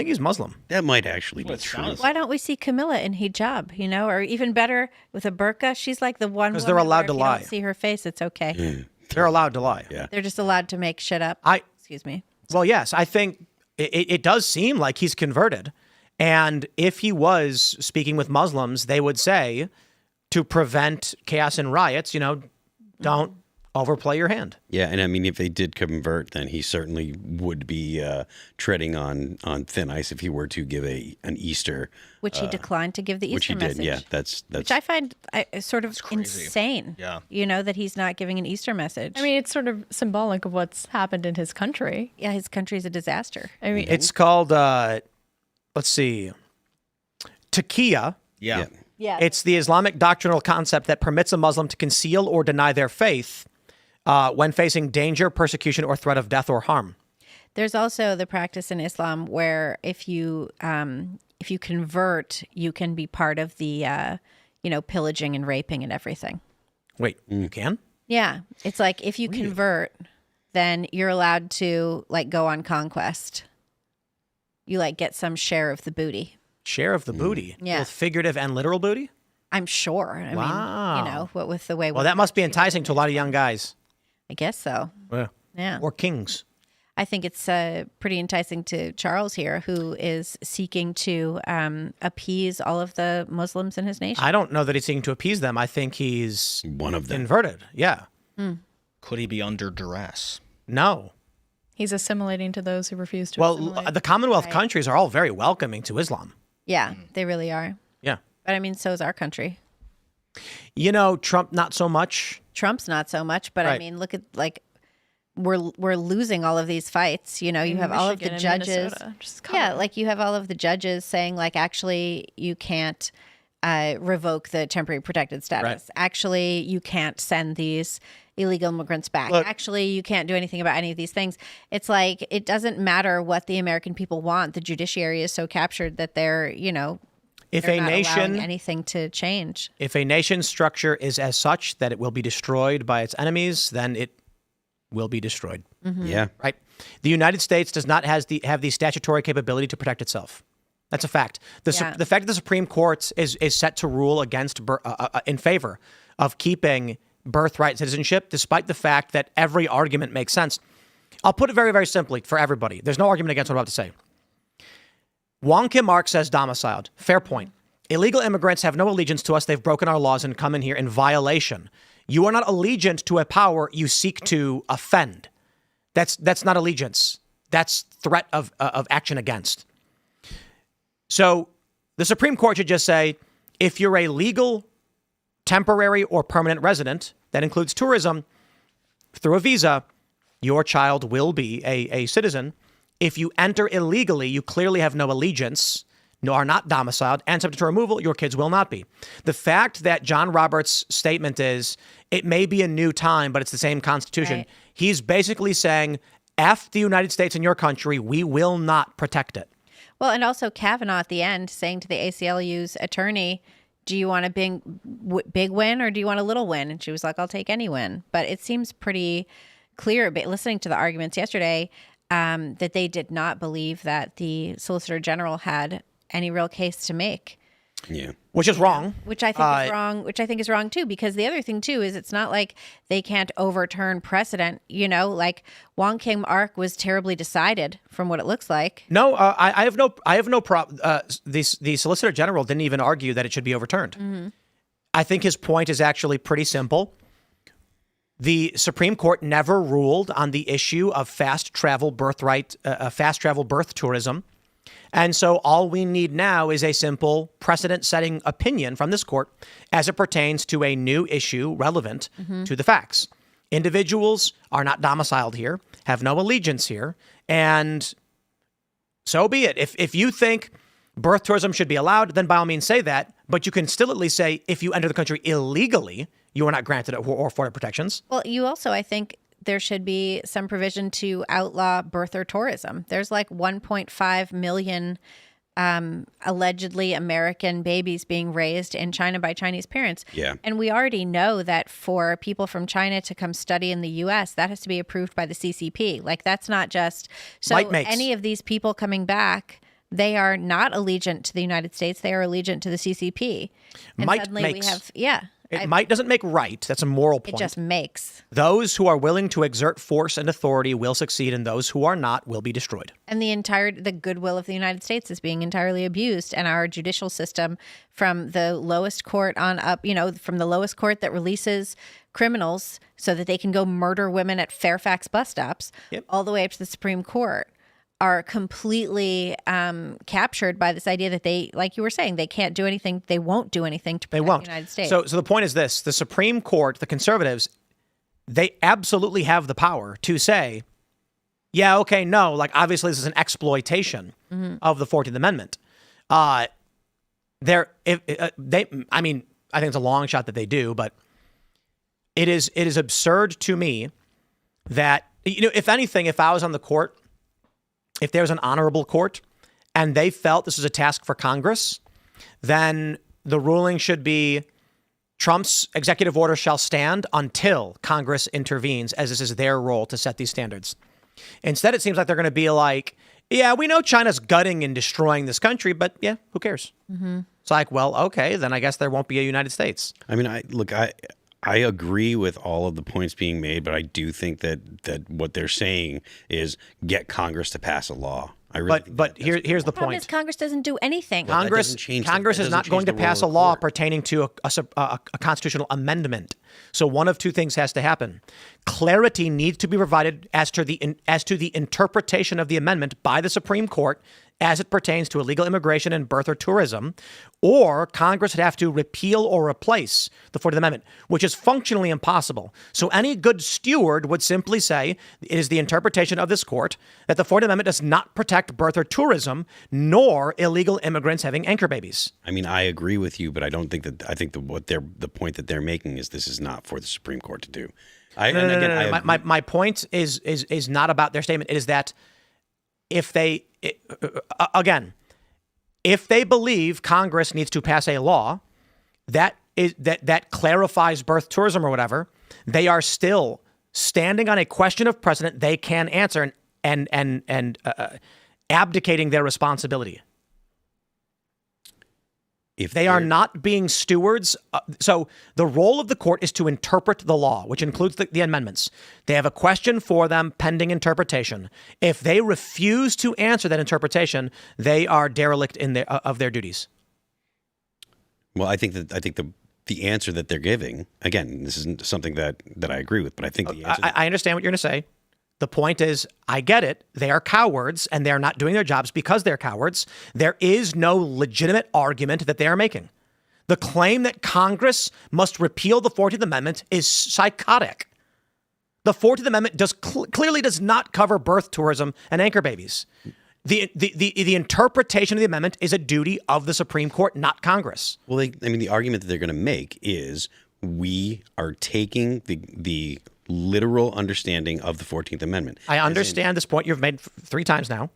he's Muslim. That might actually be true. Why don't we see Camilla in hijab, or even better with a burqa? She's like the one. Because they're allowed to lie. If you don't see her face, it's okay. They're allowed to lie. Yeah. They're just allowed to make shit up. Excuse me. Well, yes, I think it does seem like he's converted. And if he was speaking with Muslims, they would say, to prevent chaos and riots, don't overplay your hand. Yeah, and I mean, if they did convert, then he certainly would be treading on thin ice if he were to give an Easter. Which he declined to give the Easter which he message. did, yeah. That's which I find sort of crazy. insane. Yeah. That he's not giving an Easter message. I mean, it's sort of symbolic of what's happened in his country. Yeah, his country's a disaster. I mean, It's called, let's see, taqiyya. Yeah. Yeah. It's the Islamic doctrinal concept that permits a Muslim to conceal or deny their faith when facing danger, persecution, or threat of death or harm. There's also the practice in Islam where if you convert, you can be part of the pillaging and raping and everything. Wait, you can? Yeah, it's like if you convert, then you're allowed to go on conquest. You get some share of the booty. Share of the booty. Yeah. Both figurative and literal booty? I'm sure. I mean, what with the way. Well, that must be enticing to a lot of young guys. I guess so. Yeah. Yeah. Or kings. I think it's pretty enticing to Charles here, who is seeking to appease all of the Muslims in his nation. I don't know that he's seeking to appease them. I think he's one of them. inverted. Yeah. Could he be under duress? No. He's assimilating to those who refuse to Well, assimilate. the Commonwealth countries are all very welcoming to Islam. Yeah, they really are. Yeah. But I mean, so is our country. You know, Trump, not so much. Trump's not so much, but I Right. mean, look at like we're losing all of these fights. You know, you have all of the Michigan and judges. Minnesota, just Yeah, covered. like you have all of the judges saying like, actually, you can't revoke the temporary protected status. Right. Actually, you can't send these illegal immigrants back. Look- Actually, you can't do anything about any of these things. It's like it doesn't matter what the American people want. The judiciary is so captured that they're, you know, If they're a not allowing nation, anything to change. if a nation's structure is as such that it will be destroyed by its enemies, then it will be destroyed. Yeah. Right? The United States does not have the statutory capability to protect itself. That's a fact. The Yeah. fact that the Supreme Court is set to rule against in favor of keeping birthright citizenship, despite the fact that every argument makes sense. I'll put it very, very simply for everybody. There's no argument against what I'm about to say. Wong Kim Ark says domiciled. Fair point. Illegal immigrants have no allegiance to us. They've broken our laws and come in here in violation. You are not allegiant to a power you seek to offend. That's not allegiance. That's threat of action against. So the Supreme Court should just say, if you're a legal, temporary, or permanent resident, that includes tourism, through a visa, your child will be a citizen. If you enter illegally, you clearly have no allegiance, are not domiciled, and subject to removal, your kids will not be. The fact that John Roberts' statement is, it may be a new time, but it's the same Constitution, Right. he's basically saying, F the United States and your country, we will not protect it. Well, and also Kavanaugh at the end saying to the ACLU's attorney, do you want a big win or do you want a little win? And she was like, I'll take any win. But it seems pretty clear, but listening to the arguments yesterday, that they did not believe that the Solicitor General had any real case to make. Yeah. Which is wrong. Which I think is wrong. Which I think is wrong too, because the other thing too is it's not like they can't overturn precedent. You know, like Wong Kim Ark was terribly decided from what it looks like. No, I have no problem. The Solicitor General didn't even argue that it should be overturned. I think his point is actually pretty simple. The Supreme Court never ruled on the issue of fast travel birth tourism. And so all we need now is a simple precedent-setting opinion from this court as it pertains to a new issue relevant to the facts. Individuals are not domiciled here, have no allegiance here, and so be it. If you think birth tourism should be allowed, then by all means say that, but you can still at least say if you enter the country illegally, you are not granted or afforded protections. Well, you also, I think, there should be some provision to outlaw birther tourism. There's like 1.5 million allegedly American babies being raised in China by Chinese parents. Yeah. And we already know that for people from China to come study in the U.S., that has to be approved by the CCP. Like, that's not just... So Might makes. any of these people coming back, they are not allegiant to the United States. They are allegiant to the CCP. And Might suddenly makes. we have... Yeah. It might doesn't make right. That's a moral It point. just makes. Those who are willing to exert force and authority will succeed, and those who are not will be destroyed. And the goodwill of the United States is being entirely abused, and our judicial system, from the lowest court on up, you know, from the lowest court that releases criminals so that they can go murder women at Fairfax bus stops, all the way up to the Supreme Court, are completely captured by this idea that they, like you were saying, they can't do anything, they won't do anything to protect the United States. So the point is this: the Supreme Court, the conservatives, they absolutely have the power to say, yeah, okay, no, like obviously this is an exploitation of the 14th Amendment. I mean, I think it's a long shot that they do, but it is absurd to me that, you know, if anything, if I was on the court, if there was an honorable court and they felt this was a task for Congress, then the ruling should be Trump's executive order shall stand until Congress intervenes, as this is their role to set these standards. Instead, it seems like they're going to be like, yeah, we know China's gutting and destroying this country, but yeah, who cares? It's like, well, okay, then I guess there won't be a United States. I mean, I agree with all of the points being made, but I do think that what they're saying is get Congress to pass a law. I really think But that's here's the The problem is point. Congress doesn't do anything. Well, that doesn't change Congress that is doesn't not going change to the role pass a of the law court. pertaining to a constitutional amendment. So one of two things has to happen. Clarity needs to be provided as to the interpretation of the amendment by the Supreme Court as it pertains to illegal immigration and birth or tourism, or Congress would have to repeal or replace the 14th Amendment, which is functionally impossible. So any good steward would simply say it is the interpretation of this court that the 14th Amendment does not protect birth or tourism, nor illegal immigrants having anchor babies. I mean, I agree with you, but I don't think that. I think the point that they're making is this is not for the Supreme Court to do. My point is not about their statement. It is that if they believe Congress needs to pass a law that clarifies birth tourism or whatever, they are still standing on a question of precedent they can answer and abdicating their responsibility. If they are not being stewards, so the role of the court is to interpret the law, which includes the amendments. They have a question for them pending interpretation. If they refuse to answer that interpretation, they are derelict of their duties. Well, I think the answer that they're giving, again, this isn't something that I agree with, but I think the answer. I understand what you're going to say. The point is, I get it. They are cowards and they're not doing their jobs because they're cowards. There is no legitimate argument that they are making. The claim that Congress must repeal the 14th Amendment is psychotic. The 14th Amendment clearly does not cover birth tourism and anchor babies. The interpretation of the amendment is a duty of the Supreme Court, not Congress. Well, the argument that they're going to make is we are taking the literal understanding of the 14th Amendment. I understand this point you've made 3 times now.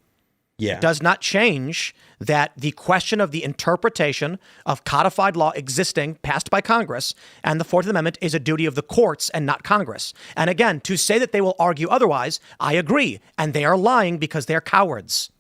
Yeah. It does not change that the question of the interpretation of codified law existing passed by Congress and the 14th Amendment is a duty of the courts and not Congress. And again, to say that they will argue otherwise, I agree. And they are lying because they're cowards.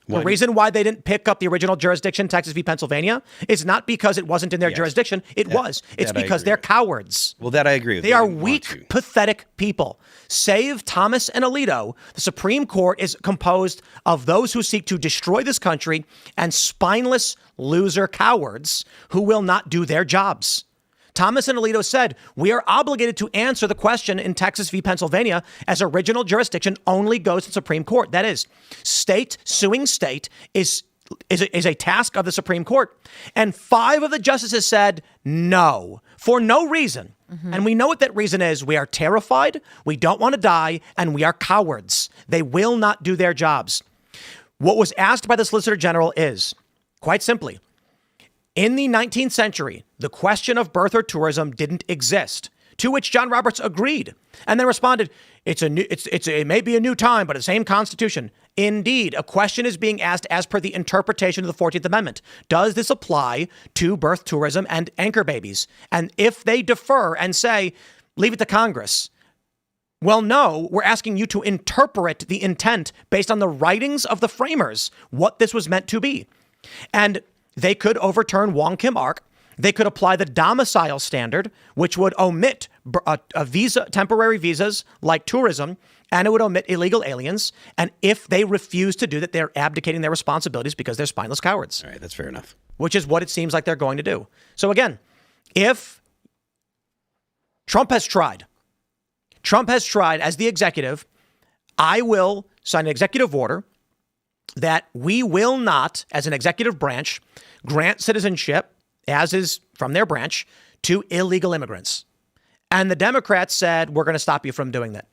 The reason why they didn't pick up the original jurisdiction, Texas v. Pennsylvania, is not because it wasn't in their jurisdiction. It was. It's because they're cowards. Well, that I agree with. They are weak, pathetic people. Save Thomas and Alito. The Supreme Court is composed of those who seek to destroy this country and spineless loser cowards who will not do their jobs. Thomas and Alito said, we are obligated to answer the question in Texas v. Pennsylvania as original jurisdiction only goes to the Supreme Court. That is, state suing state is a task of the Supreme Court. And 5 of the justices said no, for no reason. Mm-hmm. And we know what that reason is. We are terrified, we don't want to die, and we are cowards. They will not do their jobs. What was asked by the Solicitor General is, quite simply, in the 19th century, the question of birth or tourism didn't exist, to which John Roberts agreed and then responded, it may be a new time, but the same Constitution. Indeed, a question is being asked as per the interpretation of the 14th Amendment. Does this apply to birth tourism and anchor babies? And if they defer and say, leave it to Congress, well, no, we're asking you to interpret the intent based on the writings of the framers, what this was meant to be. And they could overturn Wong Kim Ark. They could apply the domicile standard, which would omit temporary visas like tourism, and it would omit illegal aliens. And if they refuse to do that, they're abdicating their responsibilities because they're spineless cowards. All right, that's fair enough. Which is what it seems like they're going to do. So again, if Trump has tried as the executive, I will sign an executive order that we will not, as an executive branch, grant citizenship, as is from their branch, to illegal immigrants. And the Democrats said, we're going to stop you from doing that.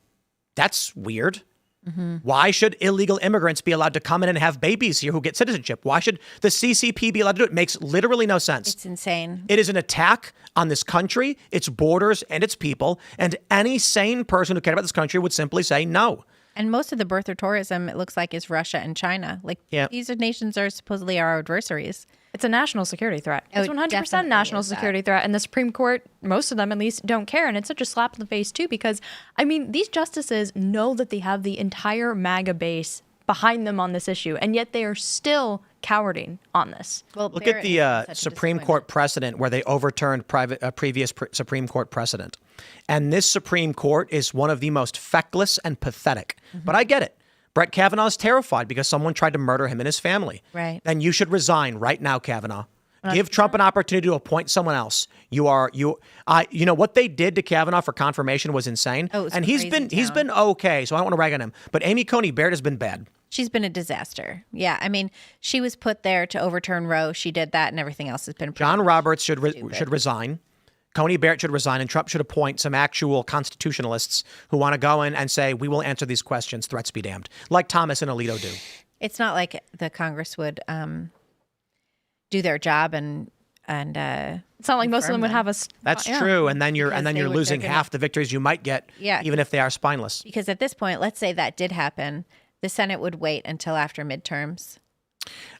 That's weird. Mm-hmm. Why should illegal immigrants be allowed to come in and have babies here who get citizenship? Why should the CCP be allowed to do it? It makes literally no sense. It's insane. It is an attack on this country, its borders, and its people. And any sane person who cared about this country would simply say no. And most of the birth or tourism, it looks like, is Russia and China. These nations are supposedly our adversaries. It's a national security threat. It's 100% national security threat. And the Supreme Court, most of them at least, don't care. And it's such a slap in the face, too, because, these justices know that they have the entire MAGA base behind them on this issue. And yet they are still cowarding on this. Well, look at the Supreme Court precedent where they overturned previous Supreme Court precedent. And this Supreme Court is one of the most feckless and pathetic. Mm-hmm. But I get it. Brett Kavanaugh is terrified because someone tried to murder him and his family. Right. Then you should resign right now, Kavanaugh. Give Trump an opportunity to appoint someone else. You know what they did to Kavanaugh for confirmation was insane. Oh, it was and crazy he's been okay, so I don't want to rag on him. But Amy Coney Barrett has been bad. She's been a disaster. Yeah, I mean, she was put there to overturn Roe. She did that, and everything else has been. John Roberts should resign. Coney Barrett should resign, and Trump should appoint some actual constitutionalists who want to go in and say, we will answer these questions, threats be damned, like Thomas and Alito do. It's not like the Congress would do their job and it's not like most of them would have a. That's true, and then you're Because losing they're gonna- half the victories you might get, even if they are spineless. because at this point, let's say that did happen, the Senate would wait until after midterms.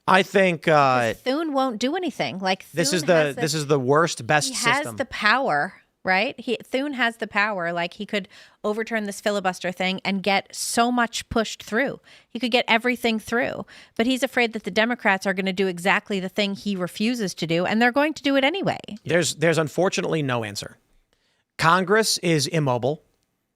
I think Thune won't do anything. Like this is Thune the the worst best he has system. the power, right? Thune has the power. Like he could overturn this filibuster thing and get so much pushed through. He could get everything through, but he's afraid that the Democrats are going to do exactly the thing he refuses to do, and they're going to do it anyway. There's unfortunately no answer. Congress is immobile.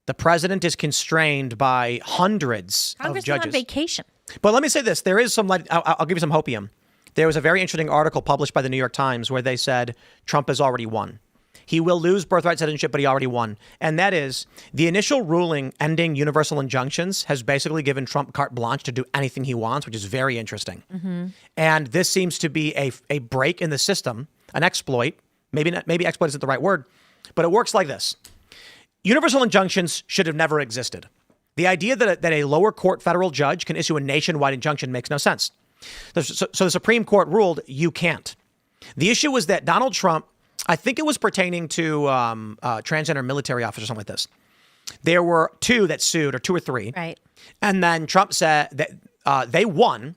The president is constrained by hundreds Congress of judges. is on vacation. But let me say this: there is some. I'll give you some hopium. There was a very interesting article published by the New York Times where they said Trump has already won. He will lose birthright citizenship, but he already won. And that is the initial ruling ending universal injunctions has basically given Trump carte blanche to do anything he wants, which is very interesting. Mm-hmm. And this seems to be a break in the system, an exploit. Maybe exploit isn't the right word, but it works like this. Universal injunctions should have never existed. The idea that a lower court federal judge can issue a nationwide injunction makes no sense. So the Supreme Court ruled you can't. The issue was that Donald Trump, I think it was pertaining to transgender military officers or something like this. There were two that sued, or two or three. Right. And then Trump said that they won.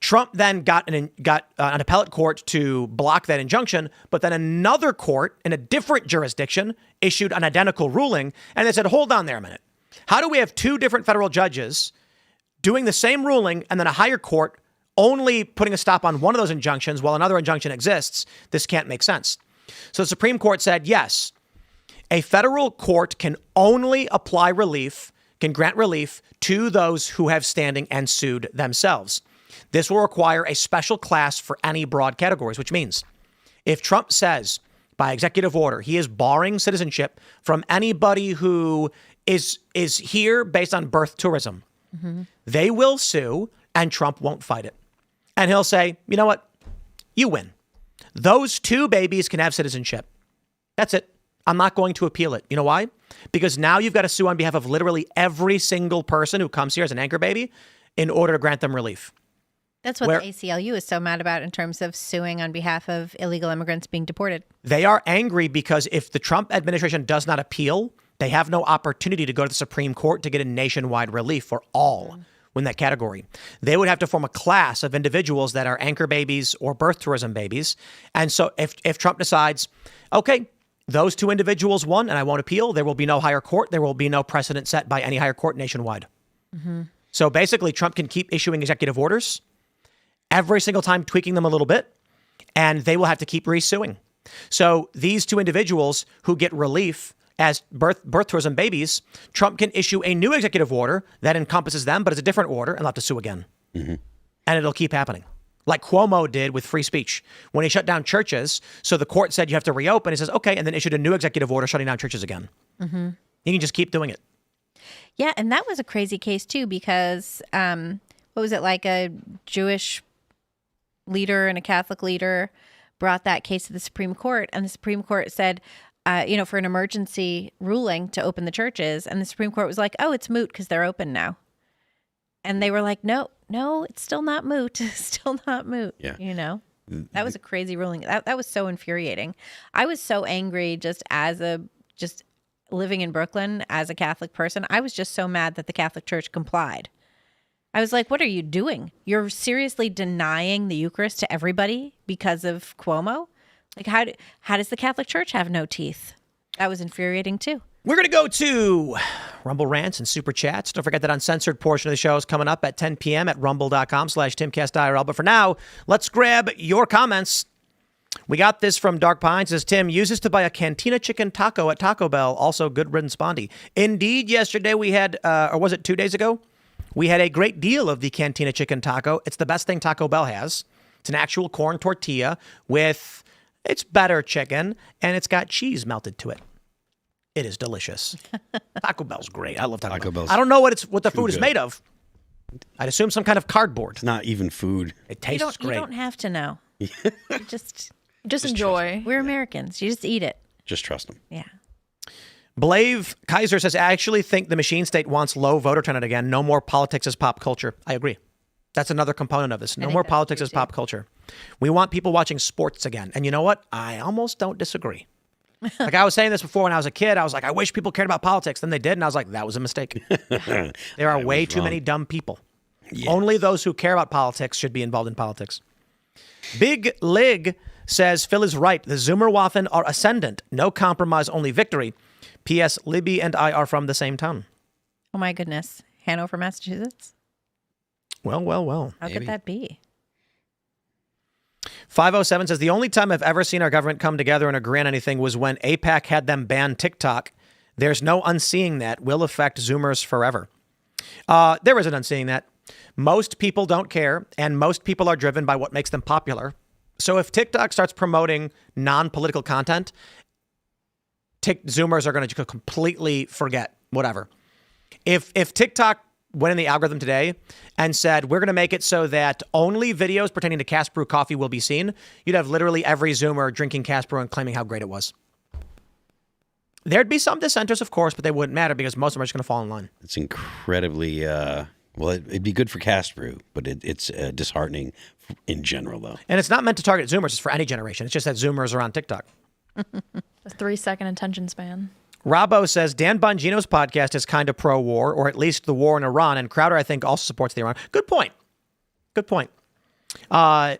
Trump then got an appellate court to block that injunction, but then another court in a different jurisdiction issued an identical ruling. And they said, hold on there a minute. How do we have two different federal judges doing the same ruling and then a higher court only putting a stop on one of those injunctions while another injunction exists? This can't make sense. So the Supreme Court said, yes, a federal court can only apply relief, can grant relief to those who have standing and sued themselves. This will require a special class for any broad categories, which means if Trump says by executive order he is barring citizenship from anybody who is here based on birth tourism, they will sue and Trump won't fight it. And he'll say, you know what? You win. Those two babies can have citizenship. That's it. I'm not going to appeal it. You know why? Because now you've got to sue on behalf of literally every single person who comes here as an anchor baby in order to grant them relief. That's what the ACLU is so mad about in terms of suing on behalf of illegal immigrants being deported. They are angry because if the Trump administration does not appeal, they have no opportunity to go to the Supreme Court to get a nationwide relief for all in that category. They would have to form a class of individuals that are anchor babies or birth tourism babies. And so if Trump decides, okay, those two individuals won and I won't appeal, there will be no higher court. There will be no precedent set by any higher court nationwide. So basically, Trump can keep issuing executive orders every single time, tweaking them a little bit, and they will have to keep resuing. So these two individuals who get relief as birth tourism babies, Trump can issue a new executive order that encompasses them, but it's a different order, and they'll have to sue again. And it'll keep happening. Like Cuomo did with free speech. When he shut down churches, so the court said you have to reopen, he says, okay, and then issued a new executive order shutting down churches again. He can just keep doing it. Yeah, and that was a crazy case too because what was it, like a Jewish leader and a Catholic leader brought that case to the Supreme Court, and the Supreme Court said, for an emergency ruling to open the churches, and the Supreme Court was like, oh, it's moot because they're open now. And they were like, no, it's still not moot. Still not moot. Yeah. That was a crazy ruling. That was so infuriating. I was so angry just living in Brooklyn as a Catholic person. I was just so mad that the Catholic Church complied. I was like, what are you doing? You're seriously denying the Eucharist to everybody because of Cuomo? Like, how does the Catholic Church have no teeth? That was infuriating too. We're going to go to Rumble Rants and Super Chats. Don't forget that uncensored portion of the show is coming up at 10 p.m. at rumble.com/Timcast IRL. But for now, let's grab your comments. We got this from Dark Pines. Says, Tim, uses to buy a Cantina chicken taco at Taco Bell. Also, good riddance, Bondi. Indeed, yesterday we had, or was it 2 days ago? We had a great deal of the Cantina chicken taco. It's the best thing Taco Bell has. It's an actual corn tortilla with, it's better chicken, and it's got cheese melted to it. It is delicious. Taco Bell's great. I love Taco Bell. I don't know what the food is made of. I'd assume some kind of cardboard. It's not even food. It tastes great. You don't have to know. Just enjoy. We're Americans. You just eat it. Just trust them. Yeah. Blave Kaiser says, I actually think the machine state wants low voter turnout again. No more politics as pop culture. I agree. That's another component of this. No more politics as pop culture. We want people watching sports again. And you know what? I almost don't disagree. Like I was saying this before when I was a kid. I was like, I wish people cared about politics. Then they did. And I was like, that was a mistake. There are way too many dumb people. Yeah. Only those who care about politics should be involved in politics. Big Lig says, Phil is right. The Zoomerwaffen are ascendant. No compromise, only victory. P.S. Libby and I are from the same town. Oh, my goodness. Hanover, Massachusetts? Well. How could that be? 507 says, the only time I've ever seen our government come together and agree on anything was when AIPAC had them ban TikTok. There's no unseeing that. Will affect Zoomers forever. There is an unseeing that. Most people don't care, and most people are driven by what makes them popular. So if TikTok starts promoting non-political content, Zoomers are going to completely forget whatever. If TikTok went in the algorithm today and said, we're going to make it so that only videos pertaining to Cass Brew coffee will be seen, you'd have literally every Zoomer drinking Cass Brew and claiming how great it was. There'd be some dissenters, of course, but they wouldn't matter because most of them are just going to fall in line. It's incredibly, well, it'd be good for Cass Brew, but it's disheartening in general, though. And it's not meant to target Zoomers. It's for any generation. It's just that Zoomers are on TikTok. A 3-second attention span. Robbo says, Dan Bongino's podcast is kind of pro-war, or at least the war in Iran, and Crowder, I think, also supports the Iran. Good point. Yeah.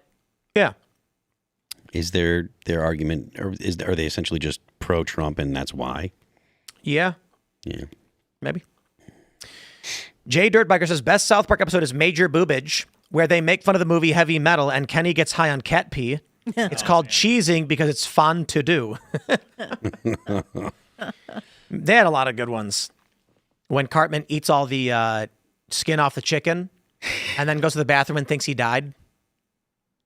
Is their argument, or are they essentially just pro-Trump and that's why? Yeah. Yeah. Maybe. Jay Dirtbiker says, best South Park episode is Major Boobage, where they make fun of the movie Heavy Metal and Kenny gets high on cat pee. It's called cheesing because it's fun to do. They had a lot of good ones. When Cartman eats all the skin off the chicken and then goes to the bathroom and thinks he died.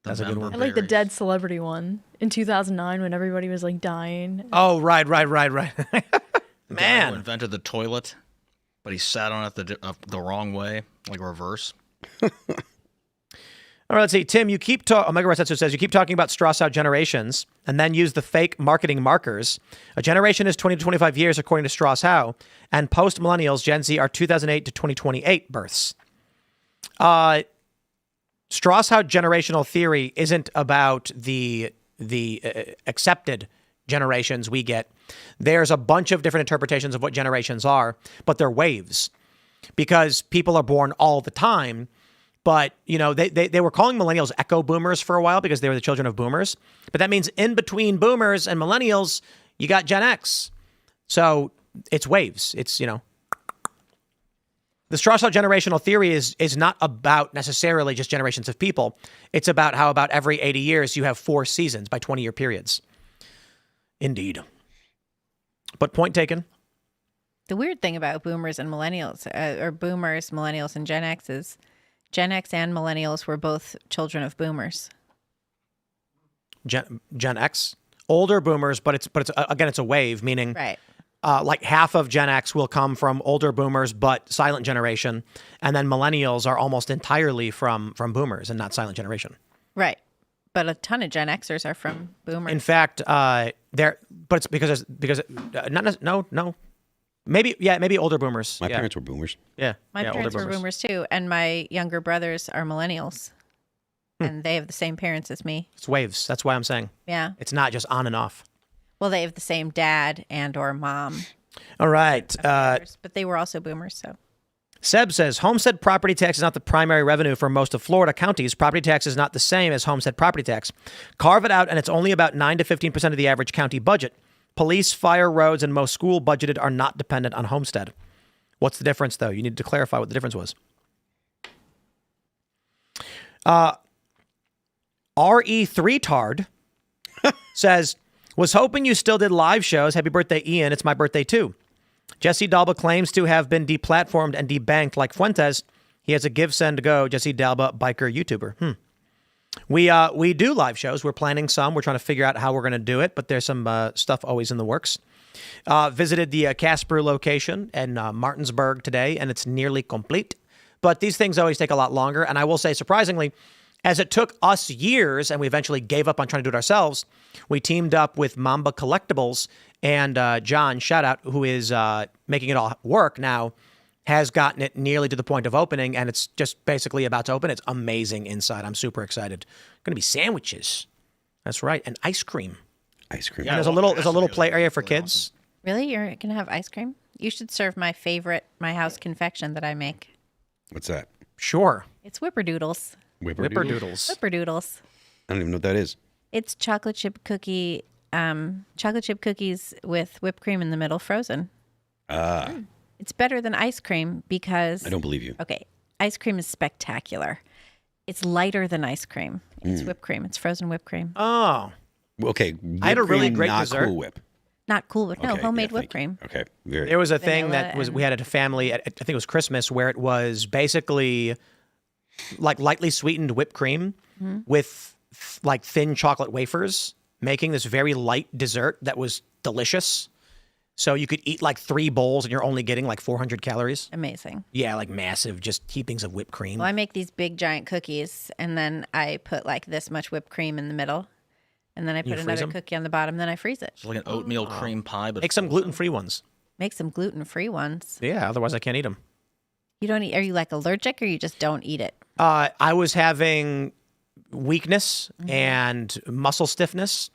That's a good one. I like the dead celebrity one in 2009 when everybody was like dying. Oh, right. Man. Who invented the toilet, but he sat on it the wrong way, like reverse. All right, let's see. Tim, you keep Omega Resetsu says you keep talking about Strauss-out generations and then use the fake marketing markers. A generation is 20 to 25 years according to Strauss-Howe, and post-millennials, Gen Z, are 2008 to 2028 births. Strauss-Howe generational theory isn't about the accepted generations we get. There's a bunch of different interpretations of what generations are, but they're waves because people are born all the time. But, you know, they were calling millennials echo boomers for a while because they were the children of boomers. But that means in between boomers and millennials, you got Gen X. So it's waves. It's, you know. The Strauss-Howe generational theory is not about necessarily just generations of people. It's about how about every 80 years you have 4 seasons by 20-year periods. Indeed. But point taken. The weird thing about boomers and millennials, or boomers, millennials, and Gen X is Gen X and millennials were both children of boomers. Gen X, older boomers, but it's again, it's a wave, meaning right. Like half of Gen X will come from older boomers, but silent generation, and then millennials are almost entirely from boomers and not silent generation. Right, but a ton of Gen Xers are from boomers. In fact, but it's because no. Maybe older boomers. My parents were boomers. Yeah. My parents were boomers too. And my younger brothers are millennials. And they have the same parents as me. It's waves. That's why I'm saying. Yeah. It's not just on and off. Well, they have the same dad and or mom. All right. But they were also boomers, so. Seb says, homestead property tax is not the primary revenue for most of Florida counties. Property tax is not the same as homestead property tax. Carve it out, and it's only about 9 to 15% of the average county budget. Police, fire, roads, and most school budgeted are not dependent on homestead. What's the difference, though? You need to clarify what the difference was. RE3Tard says, was hoping you still did live shows. Happy birthday, Ian. It's my birthday, too. Jesse Dalba claims to have been deplatformed and debanked like Fuentes. He has a give, send, go. Jesse Dalba, biker YouTuber. We do live shows. We're planning some. We're trying to figure out how we're going to do it, but there's some stuff always in the works. Visited the Casper location in Martinsburg today, and it's nearly complete. But these things always take a lot longer. And I will say, surprisingly, as it took us years and we eventually gave up on trying to do it ourselves, we teamed up with Mamba Collectibles, and John, shout out, who is making it all work now, has gotten it nearly to the point of opening, and it's just basically about to open. It's amazing inside. I'm super excited. Going to be sandwiches. That's right. And ice cream. Ice cream. And there's a little play area for kids. Really? You're going to have ice cream? You should serve my favorite, my house confection that I make. What's that? Sure. It's Whipperdoodles. Whipperdoodles. Whipperdoodles. I don't even know what that is. It's chocolate chip cookies with whipped cream in the middle, frozen. It's better than ice cream because... I don't believe you. Okay. Ice cream is spectacular. It's lighter than ice cream. It's whipped cream. It's frozen whipped cream. Oh. Okay. I had a really whipped cream, great not dessert. Cool Whip. Not Cool Whip. No, Okay, homemade yeah, whipped thank you. cream. Okay. Very. There was a thing Vanilla that was and- we had at a family, I think it was Christmas, where it was basically like lightly sweetened whipped cream with like thin chocolate wafers, making this very light dessert that was delicious. So you could eat like 3 bowls and you're only getting like 400 calories. Amazing. Yeah, like massive, just heapings of whipped cream. Well, I make these big giant cookies, and then I put like this much whipped cream in the middle, and then I put freeze another them? cookie on the bottom, then I freeze it. It's like an oatmeal cream pie, but Make some gluten-free ones. Make some gluten-free ones. Yeah, otherwise I can't eat them. You don't eat? Are you like allergic, or you just don't eat it? I was having weakness and muscle stiffness,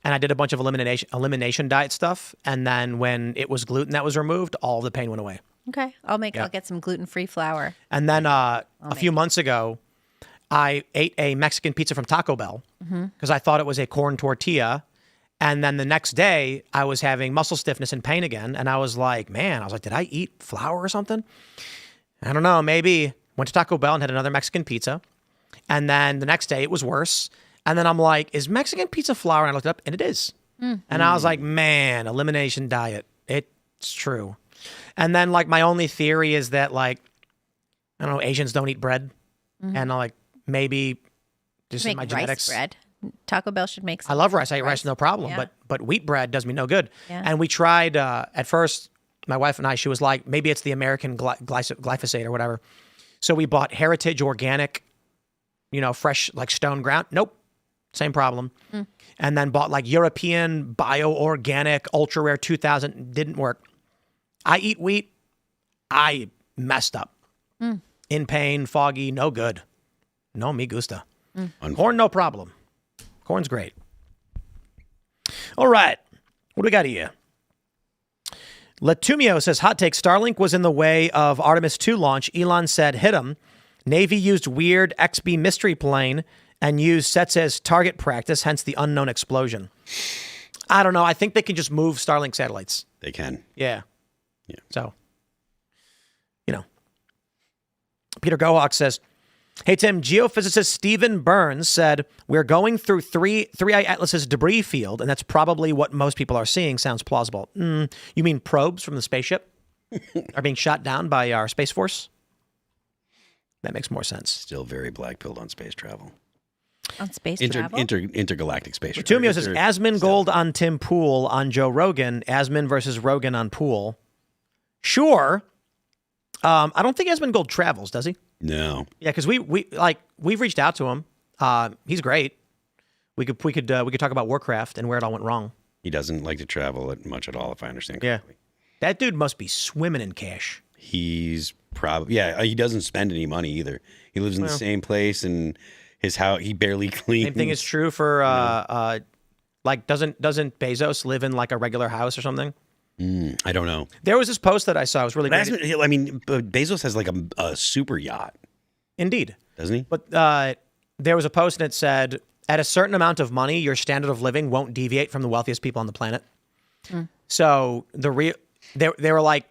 and I did a bunch of elimination diet stuff. And then when it was gluten that was removed, all the pain went away. Okay, I'll get some gluten-free flour. And then a few months ago, I ate a Mexican pizza from Taco Bell because I thought it was a corn tortilla. And then the next day, I was having muscle stiffness and pain again. And I was like, did I eat flour or something? I don't know, maybe. Went to Taco Bell and had another Mexican pizza. And then the next day it was worse. And then I'm like, is Mexican pizza flour? And I looked it up and it is. And I was like, man, elimination diet. It's true. And then like my only theory is that like, I don't know, Asians don't eat bread. And I'm like, maybe this is Make my rice genetics. bread. Taco Bell should make some. I love rice. I eat rice, no problem. Yeah. But wheat bread does me no good. Yeah. And we tried at first. My wife and I. She was like, maybe it's the American glyphosate or whatever. So we bought Heritage Organic, fresh like stone ground. Nope, same problem. And then bought like European Bio Organic Ultra Rare 2000. Didn't work. I eat wheat. I messed up. In pain, foggy, no good. No me gusta. Corn, no problem. Corn's great. All right. What do we got here? Latumio says, hot take, Starlink was in the way of Artemis 2 launch. Elon said, hit him. Navy used weird XB mystery plane and used sets as target practice, hence the unknown explosion. I don't know. I think they can just move Starlink satellites. They can. Yeah. So, Peter Gohawk says, hey, Tim, geophysicist Stephen Burns said, we're going through 3I Atlas's debris field, and that's probably what most people are seeing. Sounds plausible. You mean probes from the spaceship are being shot down by our Space Force? That makes more sense. Still very black-pilled on space travel. On space travel? Intergalactic space travel. Tumio says, Asmin Gold on Tim Pool on Joe Rogan. Asmin versus Rogan on Pool. Sure. I don't think Asmin Gold travels, does he? No. Yeah, because we've reached out to him. He's great. We could talk about Warcraft and where it all went wrong. He doesn't like to travel much at all, if I understand Yeah, correctly. that dude must be swimming in cash. He's probably he doesn't spend any money either. He lives in the same place, and his house he barely cleans. Same thing is true for doesn't Bezos live in like a regular house or something? I don't know. There was this post that I saw. It was really But great. Bezos has like a super yacht, Indeed. doesn't he? But there was a post and it said, at a certain amount of money, your standard of living won't deviate from the wealthiest people on the planet. So they were like,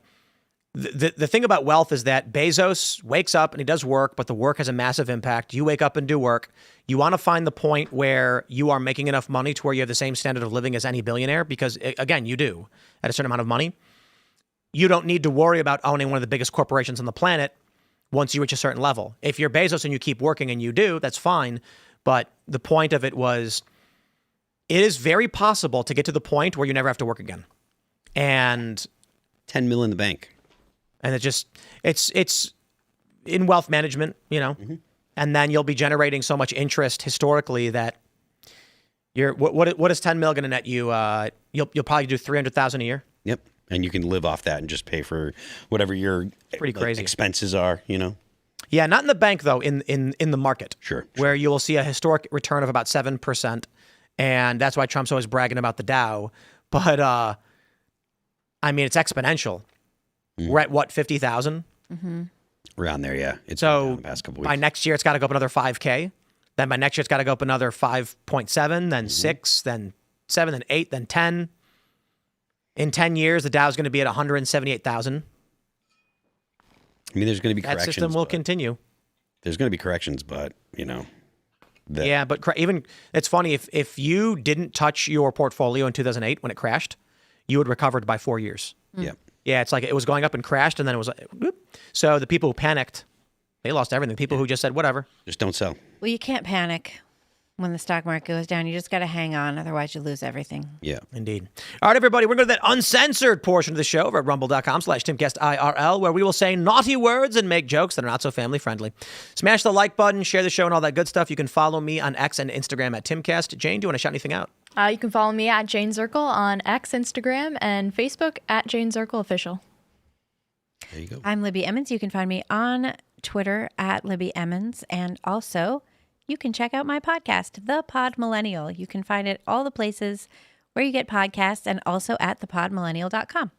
the thing about wealth is that Bezos wakes up and he does work, but the work has a massive impact. You wake up and do work. You want to find the point where you are making enough money to where you have the same standard of living as any billionaire, because again, you do at a certain amount of money. You don't need to worry about owning one of the biggest corporations on the planet once you reach a certain level. If you're Bezos and you keep working, and you do, that's fine. But the point of it was, it is very possible to get to the point where you never have to work again. And 10 mil in the bank. And it's in wealth management, and then you'll be generating so much interest historically that what is 10 mil going to net you? You'll probably do 300,000 a year. Yep. And you can live off that and just pay for whatever your pretty crazy expenses are, Yeah, not in the bank though, in the market. Sure. Where you will see a historic return of about 7%. And that's why Trump's always bragging about the Dow. But it's exponential. We're at what, 50,000? Around there, yeah. It's so down the past couple weeks. By next year, it's got to go up another 5K. Then by next year, it's got to go up another 5.7, then 6, then 7, then 8, then 10. In 10 years, the Dow's going to be at 178,000. There's going to be corrections. That system will continue. There's going to be corrections, but, Yeah, but even it's funny, if you didn't touch your portfolio in 2008 when it crashed, you had recovered by 4 years. Yeah. Yeah, it's like it was going up and crashed, and then it was like, whoop. So the people who panicked, they lost everything. People who just said, whatever. Just don't sell. Well, you can't panic when the stock market goes down. You just got to hang on. Otherwise, you lose everything. Yeah. Indeed. All right, everybody, we're going to that uncensored portion of the show over at rumble.com/Timcast IRL, where we will say naughty words and make jokes that are not so family friendly. Smash the like button, share the show, and all that good stuff. You can follow me on X and Instagram at Timcast. Jayne, do you want to shout anything out? You can follow me at Jayne Zirkle on X, Instagram, and Facebook at Jayne Zirkle Official. There you go. I'm Libby Emmons. You can find me on Twitter at Libby Emmons. And also, you can check out my podcast, The Pod Millennial. You can find it all the places where you get podcasts and also at thepodmillennial.com.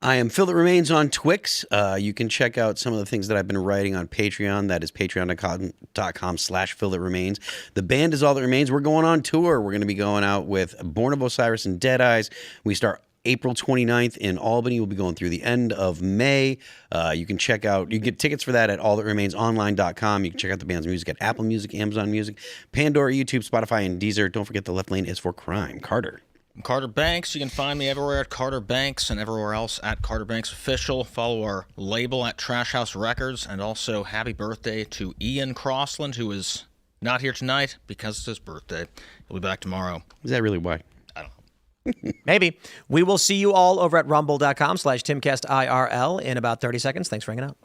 I am Phil That Remains on Twix. You can check out some of the things that I've been writing on Patreon. That is patreon.com/Phil That Remains. The band is All That Remains. We're going on tour. We're going to be going out with Born of Osiris and Dead Eyes. We start April 29th in Albany. We'll be going through the end of May. You can get tickets for that at allthatremainsonline.com. You can check out the band's music at Apple Music, Amazon Music, Pandora, YouTube, Spotify, and Deezer. Don't forget the left lane is for crime. Carter. I'm Carter Banks. You can find me everywhere at Carter Banks and everywhere else at Carter Banks Official. Follow our label at Trash House Records. And also, happy birthday to Ian Crossland, who is not here tonight because it's his birthday. He'll be back tomorrow. Is that really why? I don't know. Maybe. We will see you all over at rumble.com/Timcast IRL in about 30 seconds. Thanks for hanging out.